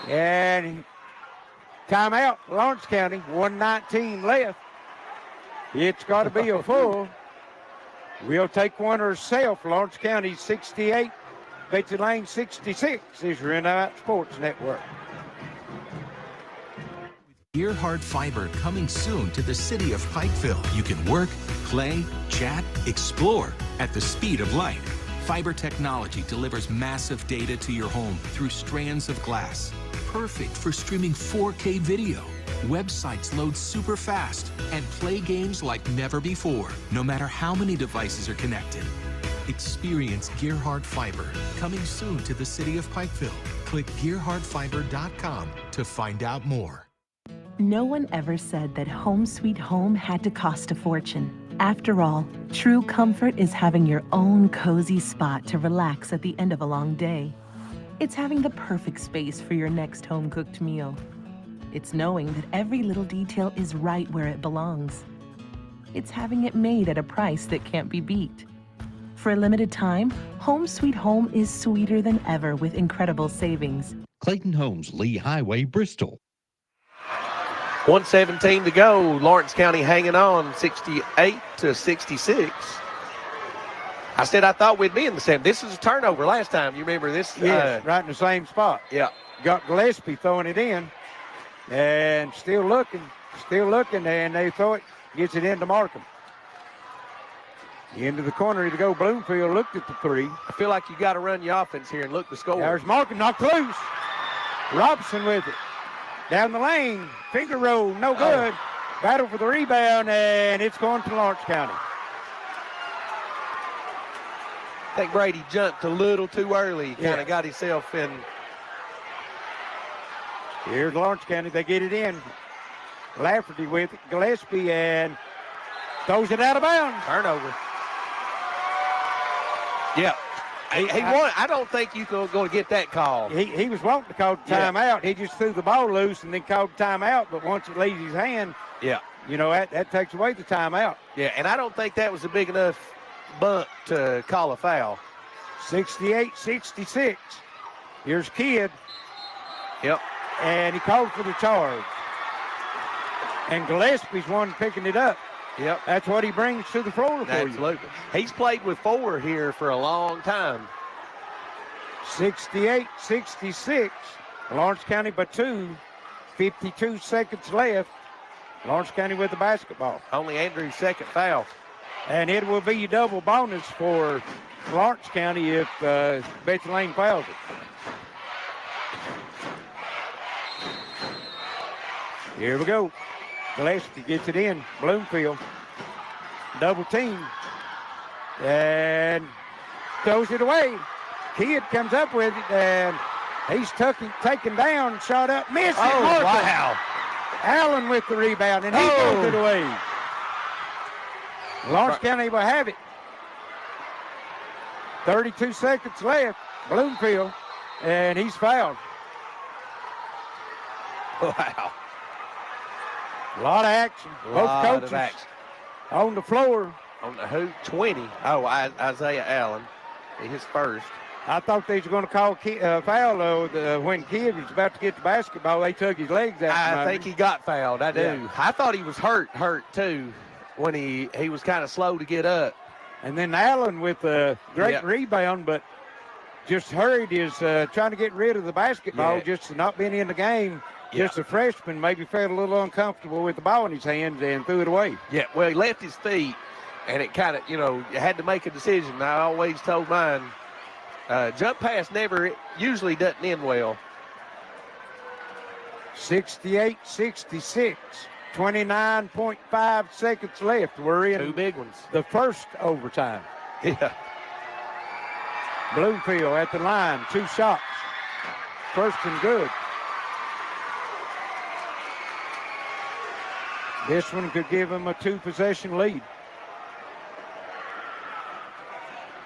And timeout, Lawrence County, 1:19 left. It's got to be a full. We'll take one ourselves. Lawrence County 68, Betsy Layne 66. This is Reynolds Sports Network. Gearheart Fiber coming soon to the city of Pikeville. You can work, play, chat, explore at the speed of light. Fiber technology delivers massive data to your home through strands of glass. Perfect for streaming 4K video. Websites load super fast and play games like never before, no matter how many devices are connected. Experience Gearheart Fiber coming soon to the city of Pikeville. Click gearheartfiber.com to find out more. No one ever said that home sweet home had to cost a fortune. After all, true comfort is having your own cozy spot to relax at the end of a long day. It's having the perfect space for your next home-cooked meal. It's knowing that every little detail is right where it belongs. It's having it made at a price that can't be beat. For a limited time, Home Sweet Home is sweeter than ever with incredible savings. Clayton Homes, Lee Highway, Bristol. 1:17 to go. Lawrence County hanging on 68-66. I said I thought we'd be in the same. This is a turnover last time. You remember this? Yes, right in the same spot. Yeah. Got Gillespie throwing it in. And still looking, and they throw it, gets it into Markham. Into the corner to go. Bloomfield looked at the three. I feel like you got to run your offense here and look the score. There's Markham knocked loose. Robinson with it. Down the lane. Finger roll. No good. Battle for the rebound, and it's going to Lawrence County. I think Brady jumped a little too early. Kind of got himself in. Here's Lawrence County. They get it in. Lafferty with it. Gillespie, and throws it out of bounds. Turnover. Yeah. He won. I don't think you're going to get that call. He was wanting to call the timeout. He just threw the ball loose and then called the timeout. But once it leaves his hand, that takes away the timeout. Yeah, and I don't think that was a big enough bump to call a foul. 68-66. Here's Kidd. Yep. And he called for the charge. And Gillespie's one picking it up. Yep. That's what he brings to the floor for you. Absolutely. He's played with 4 here for a long time. 68-66. Lawrence County by 2. 52 seconds left. Lawrence County with the basketball. Only Andrew's second foul. And it will be double bonus for Lawrence County if Betsy Layne fouls it. Here we go. Gillespie gets it in. Bloomfield. Double team. And throws it away. Kidd comes up with it, and he's taken down, shot up, missed it. Oh, wow. Allen with the rebound, and he throws it away. Lawrence County will have it. 32 seconds left. Bloomfield, and he's fouled. Wow. A lot of action. Both coaches on the floor. On the who? 20. Oh, Isaiah Allen. His first. I thought they were going to call foul, though, when Kidd was about to get the basketball. They took his legs out. I think he got fouled. I do. Yeah. I thought he was hurt too, when he was kind of slow to get up. And then Allen with a great rebound, but just hurried is trying to get rid of the basketball, just not being in the game. Just a freshman maybe felt a little uncomfortable with the ball in his hands and threw it away. Yeah, well, he left his feet, and it kind of, you had to make a decision. I always told mine, jump pass usually doesn't end well. 68-66, 29.5 seconds left. We're in 2 big ones. The first overtime. Yeah. Bloomfield at the line, 2 shots. First and good. This one could give him a 2-possession lead.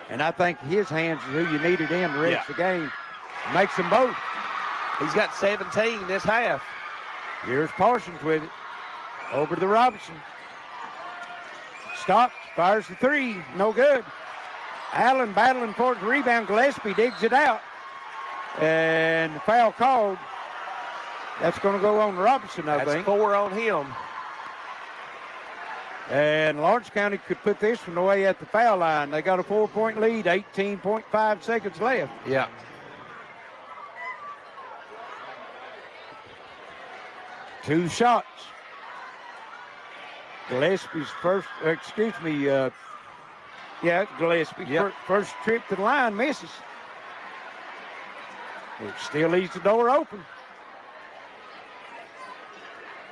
And I think his hands is who you needed in the rest of the game. Makes them both. He's got 17 this half. Here's Parsons with it. Over to Robinson. Stops, fires the 3. No good. Allen battling for the rebound. Gillespie digs it out. And the foul called. That's going to go on Robinson, I think. That's 4 on him. And Lawrence County could put this one away at the foul line. They got a 4-point lead, 18.5 seconds left. Yeah. Two shots. Gillespie's first, Gillespie. Yep. First trip to the line misses. It still leaves the door open.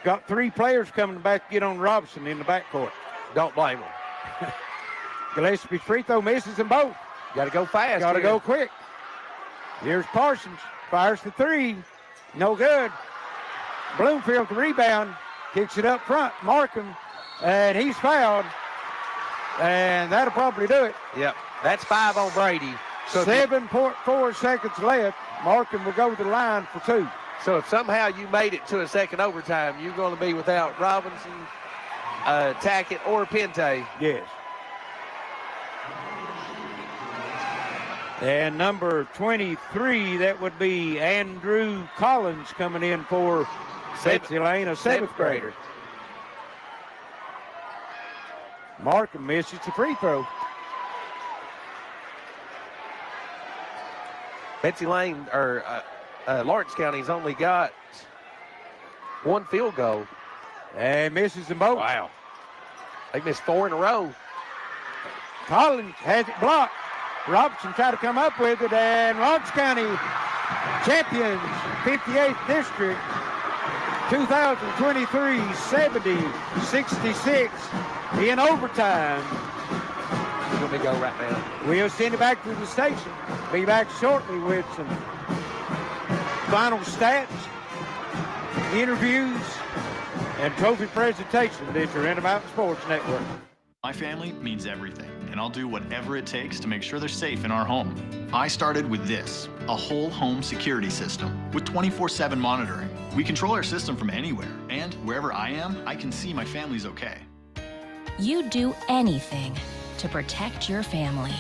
Got 3 players coming back to get on Robinson in the backcourt. Don't blame him. Gillespie's free throw misses them both. Got to go fast. Got to go quick. Here's Parsons. Fires the 3. No good. Bloomfield the rebound. Kicks it up front. Markham. And he's fouled. And that'll probably do it. Yep. That's 5 on Brady. So 7.4 seconds left. Markham will go to the line for 2. So if somehow you made it to a second overtime, you're going to be without Robinson, Tackett, or Pente. Yes. And number 23, that would be Andrew Collins coming in for Betsy Layne, a 7th grader. Markham misses the free throw. Betsy Layne, or Lawrence County's only got 1 field goal. And misses them both. Wow. They missed 4 in a row. Collins has it blocked. Robinson tried to come up with it, and Lawrence County champions, 58th District, 2023, 70-66 in overtime. Let me go right now. We'll send it back to the station. Be back shortly with some final stats, interviews, and trophy presentation that you're in Mountain Sports Network. My family means everything, and I'll do whatever it takes to make sure they're safe in our home. I started with this, a whole home security system with 24/7 monitoring. We control our system from anywhere, and wherever I am, I can see my family's okay. You'd do anything to protect your family.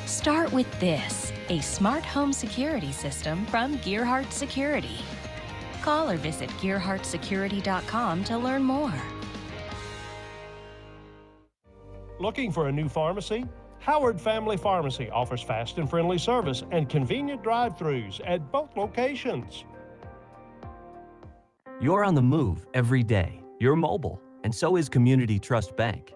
Start with this, a smart home security system from Gearheart Security. Call or visit gearheartsecurity.com to learn more. Looking for a new pharmacy? Howard Family Pharmacy offers fast and friendly service and convenient drive-thrus at both locations. You're on the move every day. You're mobile, and so is Community Trust Bank.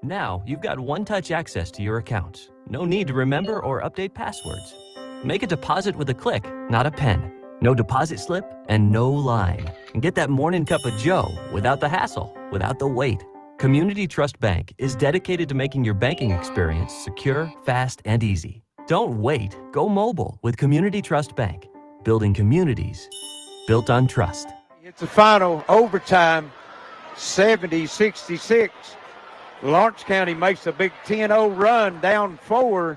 Now, you've got one-touch access to your accounts. No need to remember or update passwords. Make a deposit with a click, not a pen. No deposit slip and no line. And get that morning cup of joe without the hassle, without the wait. Community Trust Bank is dedicated to making your banking experience secure, fast, and easy. Don't wait. Go mobile with Community Trust Bank. Building communities built on trust. It's the final overtime, 70-66. Lawrence County makes a big 10-0 run, down 4,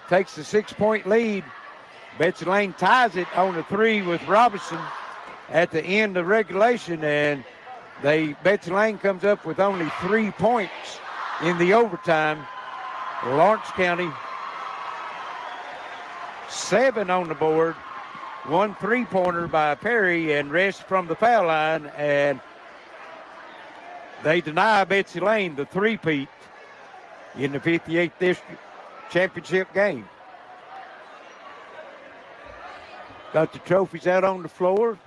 takes the 6-point lead. Betsy Layne ties it on the 3 with Robinson at the end of regulation, and Betsy Layne comes up with only 3 points in the overtime. Lawrence County, 7 on the board, 1 3-pointer by Perry, and rest from the foul line, and they deny Betsy Layne the three-peat in the 58th District Championship game. Got the trophies out on the floor.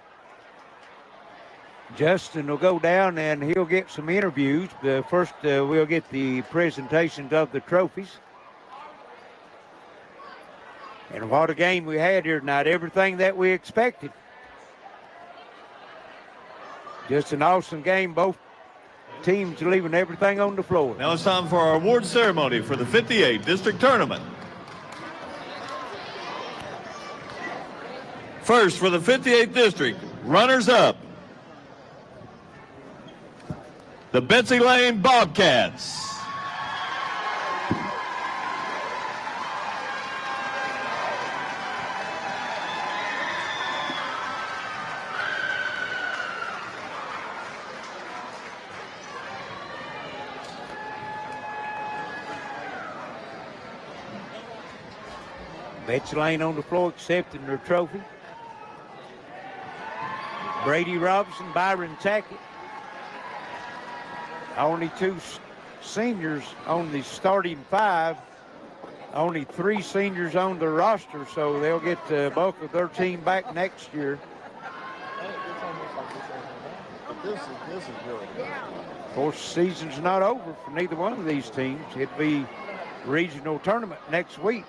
Justin will go down and he'll get some interviews. First, we'll get the presentations of the trophies. And what a game we had here tonight. Everything that we expected. Just an awesome game. Both teams leaving everything on the floor. Now it's time for our award ceremony for the 58th District Tournament. First, for the 58th District, runners-up, the Betsy Layne Bobcats. Betsy Layne on the floor accepting their trophy. Brady Robinson, Byron Tackett. Only 2 seniors on the starting 5. Only 3 seniors on the roster, so they'll get the bulk of their team back next year. This is good. Of course, the season's not over for neither one of these teams. It'll be regional tournament next week.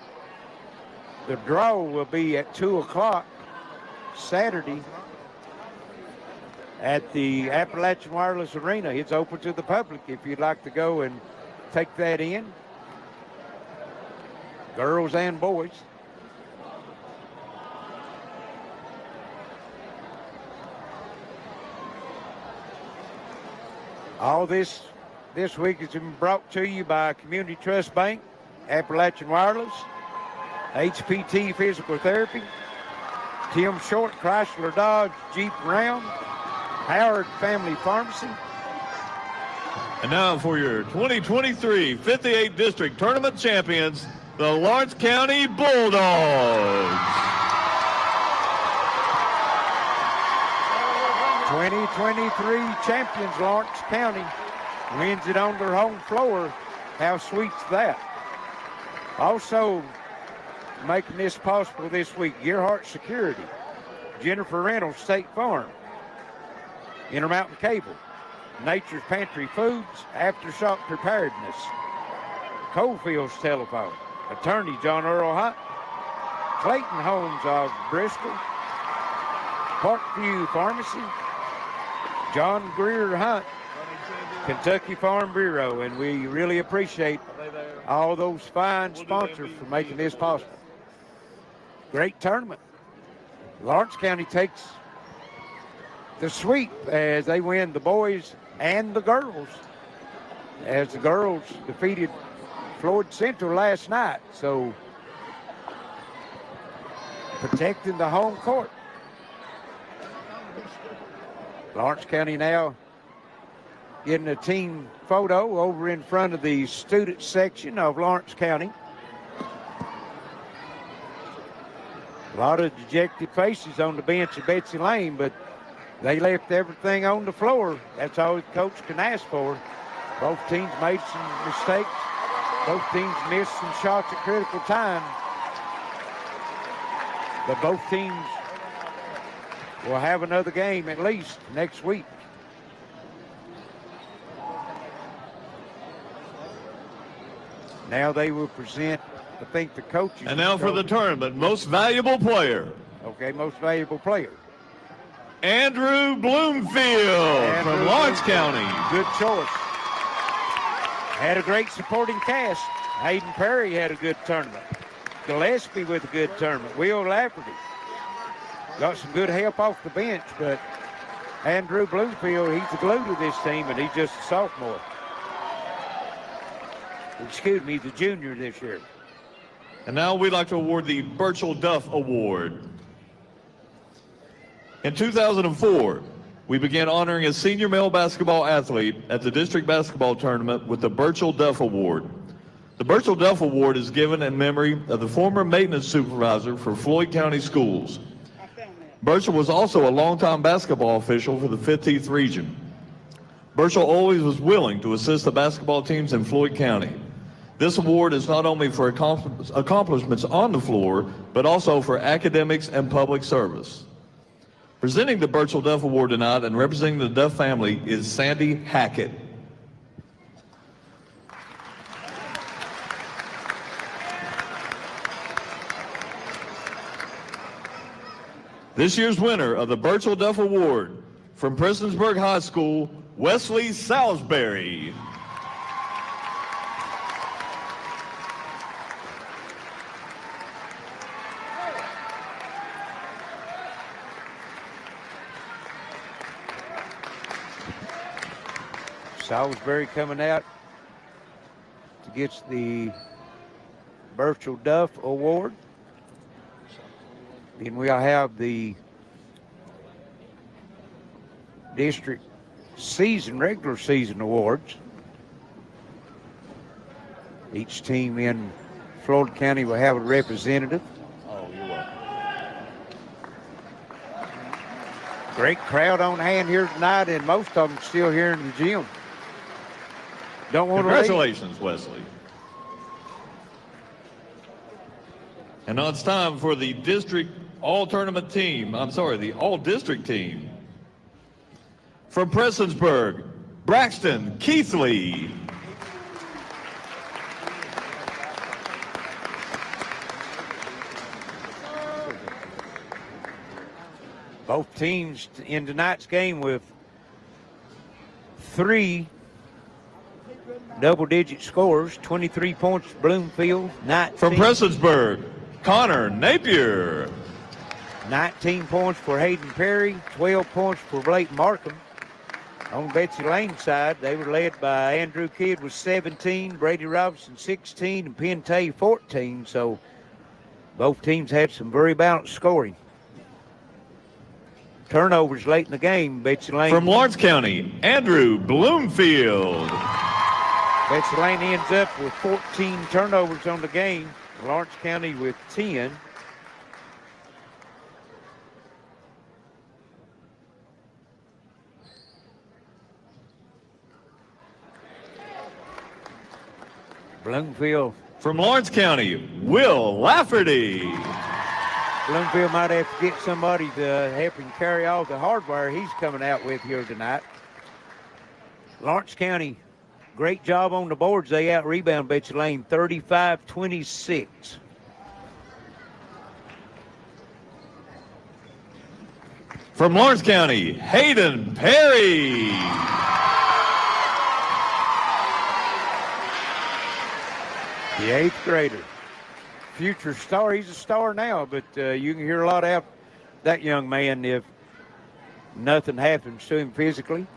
The draw will be at 2 o'clock Saturday at the Appalachian Wireless Arena. It's open to the public if you'd like to go and take that in. Girls and boys. All this week has been brought to you by Community Trust Bank, Appalachian Wireless, HPT Physical Therapy, Tim Short, Chrysler Dodge Jeep Ram, Howard Family Pharmacy. And now for your 2023 58th District Tournament champions, the Lawrence County Bulldogs. 2023 champions, Lawrence County wins it on their home floor. How sweet's that? Also making this possible this week, Gearheart Security, Jennifer Reynolds State Farm, Intermountain Cable, Nature's Pantry Foods, Aftershock Preparedness, Coalfields Telephone, attorney John Earl Hunt, Clayton Homes of Bristol, Parkview Pharmacy, John Greer Hunt, Kentucky Farm Bureau, and we really appreciate all those fine sponsors for making this possible. Great tournament. Lawrence County takes the sweep as they win the boys and the girls, as the girls defeated Floyd Central last night. So protecting the home court. Lawrence County now getting a team photo over in front of the student section of Lawrence County. A lot of dejected faces on the bench at Betsy Layne, but they left everything on the floor. That's all the coach can ask for. Both teams made some mistakes. Both teams missed some shots at critical time. But both teams will have another game at least next week. Now they will present, I think, the coaches. And now for the tournament, most valuable player. Okay, most valuable player. Andrew Bloomfield from Lawrence County. Good choice. Had a great supporting cast. Hayden Perry had a good tournament. Gillespie with a good tournament. Will Lafferty got some good help off the bench, but Andrew Bloomfield, he's the glue to this team, and he's just a sophomore. Excuse me, the junior this year. And now we'd like to award the Burchell Duff Award. In 2004, we began honoring a senior male basketball athlete at the district basketball tournament with the Burchell Duff Award. The Burchell Duff Award is given in memory of the former maintenance supervisor for Floyd County Schools. Burchell was also a longtime basketball official for the 15th region. Burchell always was willing to assist the basketball teams in Floyd County. This award is not only for accomplishments on the floor, but also for academics and public service. Presenting the Burchell Duff Award tonight and representing the Duff family is Sandy Hackett. This year's winner of the Burchell Duff Award from Prestonsburg High School, Wesley Salisbury. Salisbury coming out to get the Burchell Duff Award. Then we'll have the district regular season awards. Each team in Florida County will have a representative. Oh, you're welcome. Great crowd on hand here tonight, and most of them still here in the gym. Don't want to leave. Congratulations, Wesley. And now it's time for the district all-tournament team. The all-district team. From Prestonsburg, Braxton Keithley. Both teams in tonight's game with 3 double-digit scores, 23 points for Bloomfield, 19. From Prestonsburg, Connor Napier. 19 points for Hayden Perry, 12 points for Blake Markham. On Betsy Layne's side, they were led by Andrew Kidd with 17, Brady Robinson 16, and Pentay 14. So both teams had some very balanced scoring. Turnovers late in the game, Betsy Layne. From Lawrence County, Andrew Bloomfield. Betsy Layne ends up with 14 turnovers on the game. Lawrence County with 10. Bloomfield. From Lawrence County, Will Lafferty. Bloomfield might have to get somebody to help him carry all the hardware he's coming out with here tonight. Lawrence County Great job on the boards. They out-rebound Betsy Layne 35-26. From Lawrence County, Hayden Perry. The 8th grader. Future star. He's a star now, but you can hear a lot out that young man if nothing happens to him physically.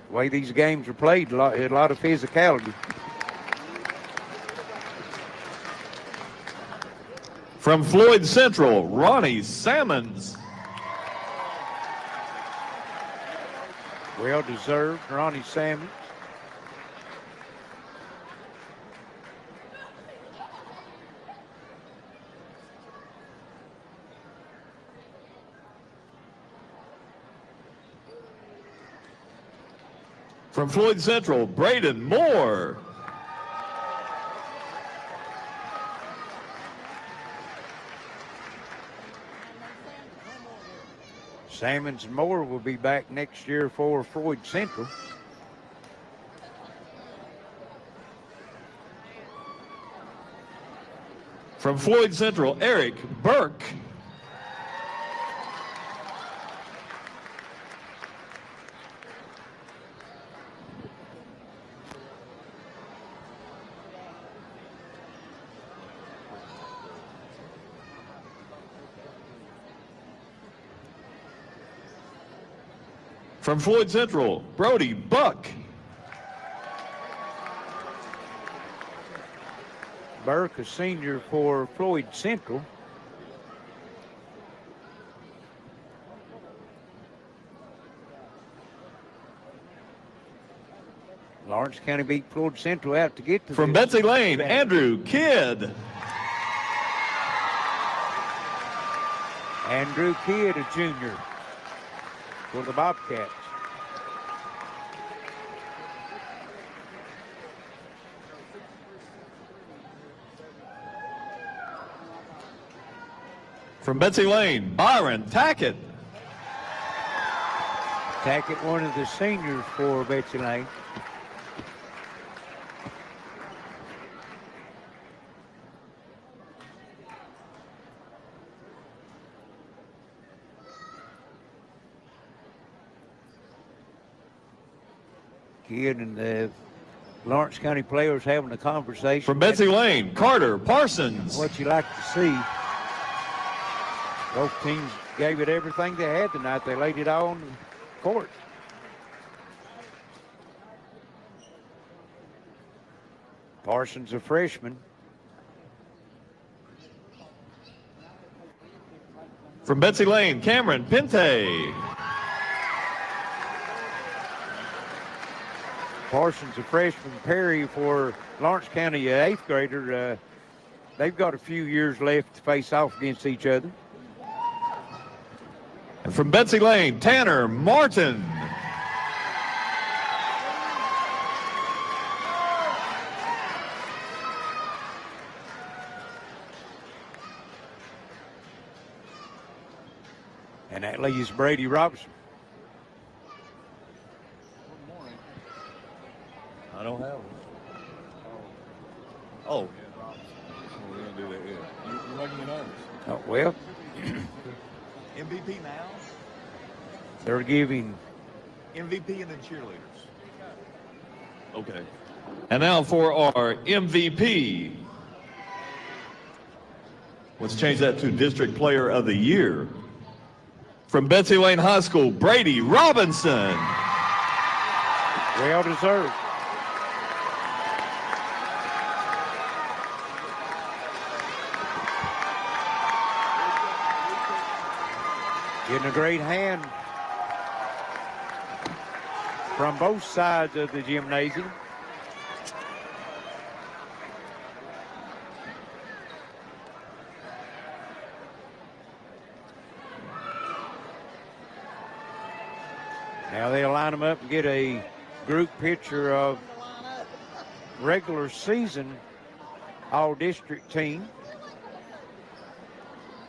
The way these games are played, a lot of physicality. From Floyd Central, Ronnie Salmons. Well deserved, Ronnie Salmons. From Floyd Central, Braden Moore. Salmons and Moore will be back next year for Floyd Central. From Floyd Central, Eric Burke. From Floyd Central, Brody Buck. Burke, a senior for Floyd Central. Lawrence County beat Floyd Central out to get to From Betsy Layne, Andrew Kidd. Andrew Kidd, a junior for the Bobcats. From Betsy Layne, Byron Tackett. Tackett, one of the seniors for Betsy Layne. Kidd and the Lawrence County players having a conversation. From Betsy Layne, Carter Parsons. What you like to see. Both teams gave it everything they had tonight. They laid it all on the court. Parsons, a freshman. From Betsy Layne, Cameron Pente. Parsons, a freshman. Perry for Lawrence County, an 8th grader. They've got a few years left to face off against each other. And from Betsy Layne, Tanner Martin. And that leaves Brady Robinson. I don't have one. Oh. We're going to do that, yeah. You're making me nervous. Oh, well. MVP now? They're giving MVP and then cheerleaders. Okay. And now for our MVP. Let's change that to District Player of the Year. From Betsy Layne High School, Brady Robinson. Well deserved. Getting a great hand from both sides of the gymnasium. Now they'll line them up and get a group picture of regular season all-district team.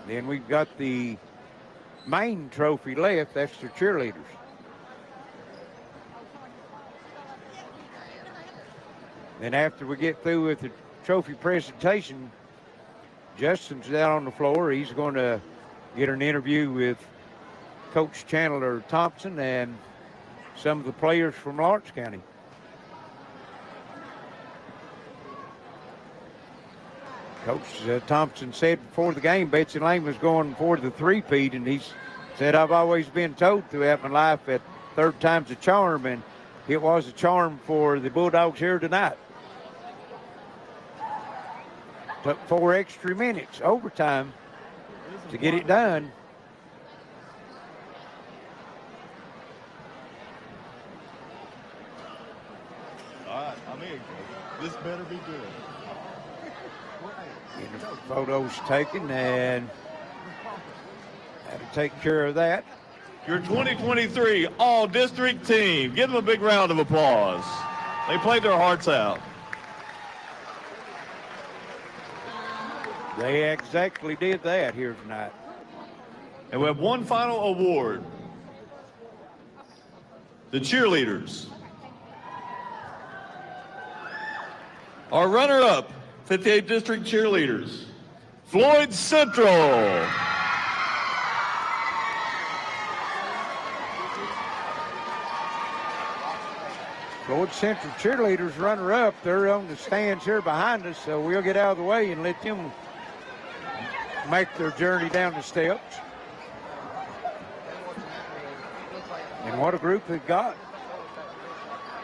Then we've got the main trophy left. That's the cheerleaders. Then after we get through with the trophy presentation, Justin's down on the floor. He's going to get an interview with Coach Chandler Thompson and some of the players from Lawrence County. Coach Thompson said before the game Betsy Layne was going for the three-peat, and he said, I've always been told throughout my life that third time's a charm, and it was a charm for the Bulldogs here tonight. Took 4 extra minutes, overtime, to get it done. All right, I'm in. This better be good. Photos taken, and had to take care of that. Your 2023 All-District team. Give them a big round of applause. They played their hearts out. They exactly did that here tonight. And we have one final award. The cheerleaders. Our runner-up, 58th District cheerleaders, Floyd Central. Floyd Central cheerleaders runner-up. They're on the stands here behind us, so we'll get out of the way and let them make their journey down the steps. And what a group they've got.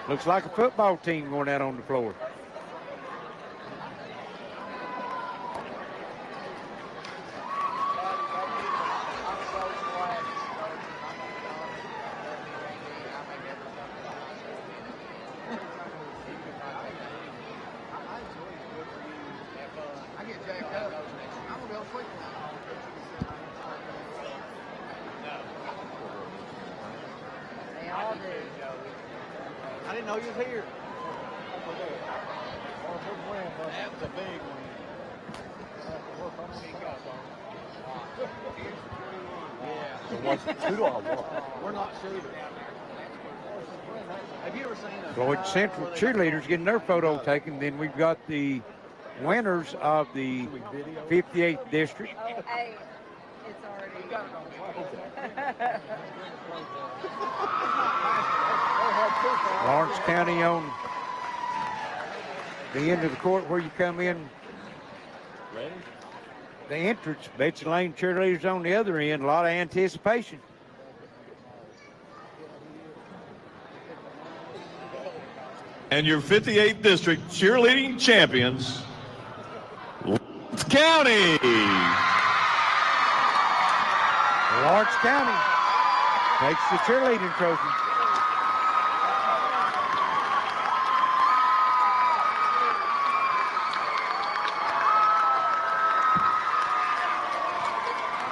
Looks like a football team going out on the floor. I didn't know you was here. That was a big one. Who do I walk? We're not shooters. Have you ever seen a Floyd Central cheerleaders getting their photo taken. Then we've got the winners of the 58th District. Hey, it's already. Lawrence County on the end of the court where you come in. Ready? The entrance, Betsy Layne cheerleaders on the other end. A lot of anticipation. And your 58th District cheerleading champions, Lawrence County. Lawrence County takes the cheerleading trophy.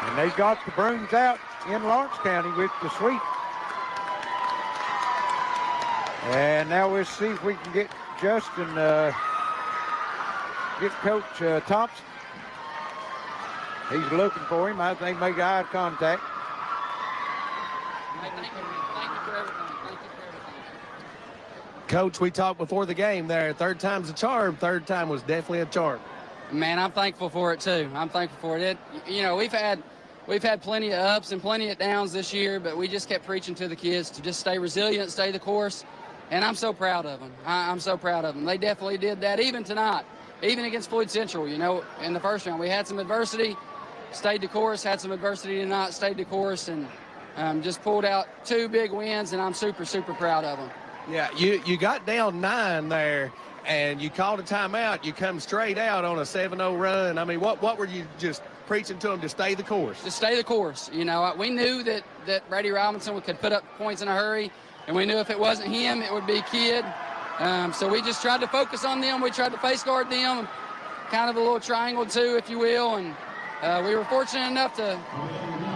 And they got the brooms out in Lawrence County with the sweep. And now we'll see if we can get Justin, get Coach Thompson. He's looking for him. I think make eye contact. Coach, we talked before the game there. Third time's a charm. Third time was definitely a charm. Man, I'm thankful for it too. I'm thankful for it. You know, we've had plenty of ups and plenty of downs this year, but we just kept preaching to the kids to just stay resilient, stay the course, and I'm so proud of them. I'm so proud of them. They definitely did that, even tonight, even against Floyd Central. You know, in the first round, we had some adversity, stayed the course, had some adversity tonight, stayed the course, and just pulled out 2 big wins, and I'm super, super proud of them. Yeah, you got down 9 there, and you called a timeout. You come straight out on a 7-0 run. I mean, what were you just preaching to them to stay the course? To stay the course. You know, we knew that Brady Robinson could put up points in a hurry, and we knew if it wasn't him, it would be Kidd. So we just tried to focus on them. We tried to face guard them, kind of a little triangle too, if you will, and we were fortunate enough to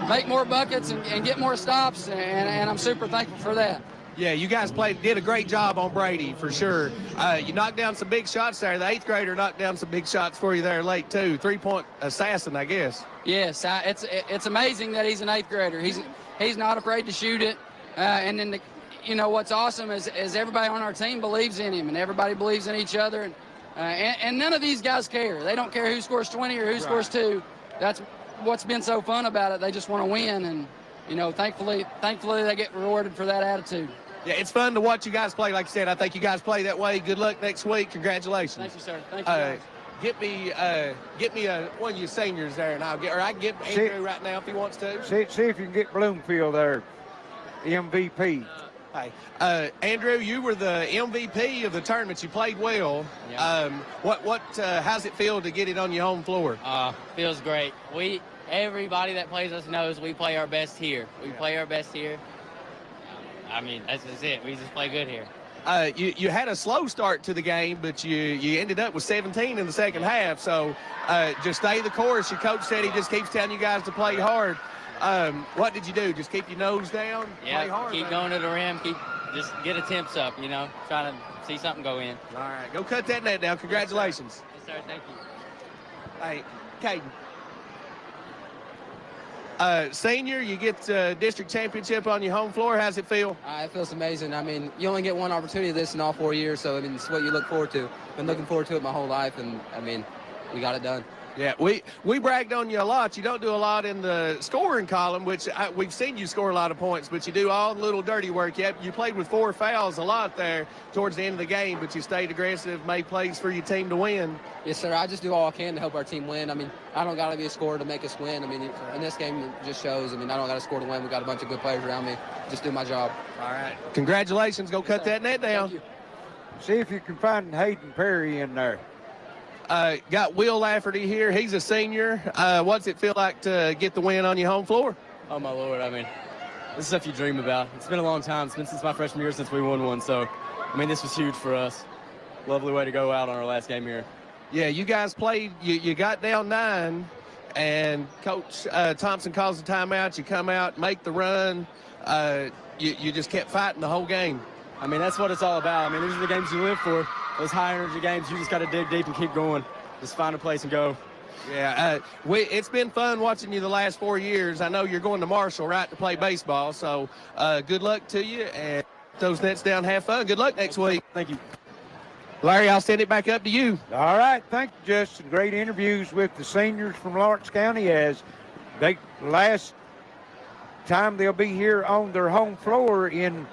make more buckets and get more stops, and I'm super thankful for that. Yeah, you guys did a great job on Brady, for sure. You knocked down some big shots there. The 8th grader knocked down some big shots for you there late, too. 3-point assassin, I guess. Yes, it's amazing that he's an 8th grader. He's not afraid to shoot it. And then, you know, what's awesome is everybody on our team believes in him, and everybody believes in each other. And none of these guys care. They don't care who scores 20 or who scores 2. That's what's been so fun about it. They just want to win, and you know, thankfully they get rewarded for that attitude. Yeah, it's fun to watch you guys play. Like I said, I think you guys play that way. Good luck next week. Congratulations. Thank you, sir. Thank you, guys. Get me one of you seniors there, and I can get Andrew right now if he wants to. See if you can get Bloomfield there, MVP. Hey, Andrew, you were the MVP of the tournament. You played well. Yeah. How's it feel to get it on your home floor? Feels great. Everybody that plays us knows we play our best here. We play our best here. I mean, that's just it. We just play good here. You had a slow start to the game, but you ended up with 17 in the second half. So just stay the course. Your coach said he just keeps telling you guys to play hard. What did you do? Just keep your nose down? Yeah, play hard, keep going to the rim. Just get attempts up, you know, trying to see something go in. All right, go cut that net down. Congratulations. Yes, sir. Thank you. Hey, Clayton. Senior, you get district championship on your home floor. How's it feel? It feels amazing. I mean, you only get one opportunity of this in all 4 years, so I mean, it's what you look forward to. Been looking forward to it my whole life, and I mean, we got it done. Yeah, we bragged on you a lot. You don't do a lot in the scoring column, which we've seen you score a lot of points, but you do all the little dirty work. You played with 4 fouls a lot there towards the end of the game, but you stayed aggressive, made plays for your team to win. Yes, sir. I just do all I can to help our team win. I mean, I don't got to be a scorer to make us win. I mean, in this game, it just shows. I mean, I don't got to score to win. We got a bunch of good players around me. Just do my job. All right. Congratulations. Go cut that net down. Thank you. See if you can find Hayden Perry in there. Got Will Lafferty here. He's a senior. What's it feel like to get the win on your home floor? Oh, my Lord. I mean, this is stuff you dream about. It's been a long time. It's been since my freshman year since we won one. So, I mean, this was huge for us. Lovely way to go out on our last game here. Yeah, you guys played. You got down 9, and Coach Thompson calls the timeout. You come out, make the run. You just kept fighting the whole game. I mean, that's what it's all about. I mean, these are the games you live for. Those high-energy games, you just got to dig deep and keep going. Just find a place and go. Yeah, it's been fun watching you the last 4 years. I know you're going to Marshall, right, to play baseball. So good luck to you, and those nets down, have fun. Good luck next week. Thank you. Larry, I'll send it back up to you. All right, thank you, Justin. Great interviews with the seniors from Lawrence County as last time they'll be here on their home floor in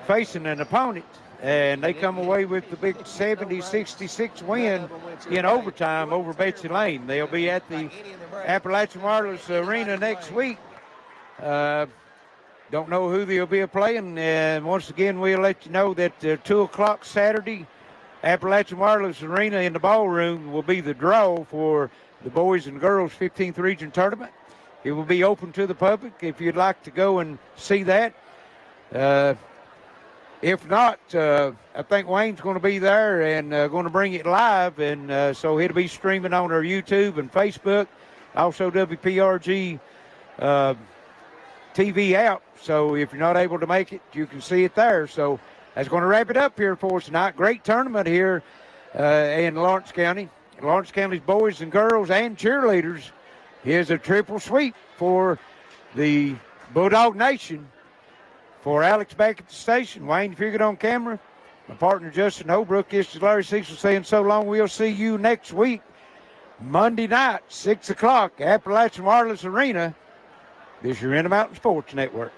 facing an opponent. And they come away with the big 70-66 win in overtime over Betsy Layne. They'll be at the Appalachian Wireless Arena next week. Don't know who they'll be playing. And once again, we'll let you know that 2 o'clock Saturday, Appalachian Wireless Arena in the ballroom will be the draw for the boys and girls 15th Region Tournament. It will be open to the public if you'd like to go and see that. If not, I think Wayne's going to be there and going to bring it live, and so it'll be streaming on our YouTube and Facebook, also WPRG TV app. So if you're not able to make it, you can see it there. So that's going to wrap it up here for us tonight. Great tournament here in Lawrence County. Lawrence County's boys and girls and cheerleaders. Here's a triple sweep for the Bulldog Nation. For Alex back at the station, Wayne Figured on camera, my partner Justin Holbrook, this is Larry Cecil saying so long. We'll see you next week, Monday night, 6 o'clock, Appalachian Wireless Arena. This is your Intermountain Sports Network.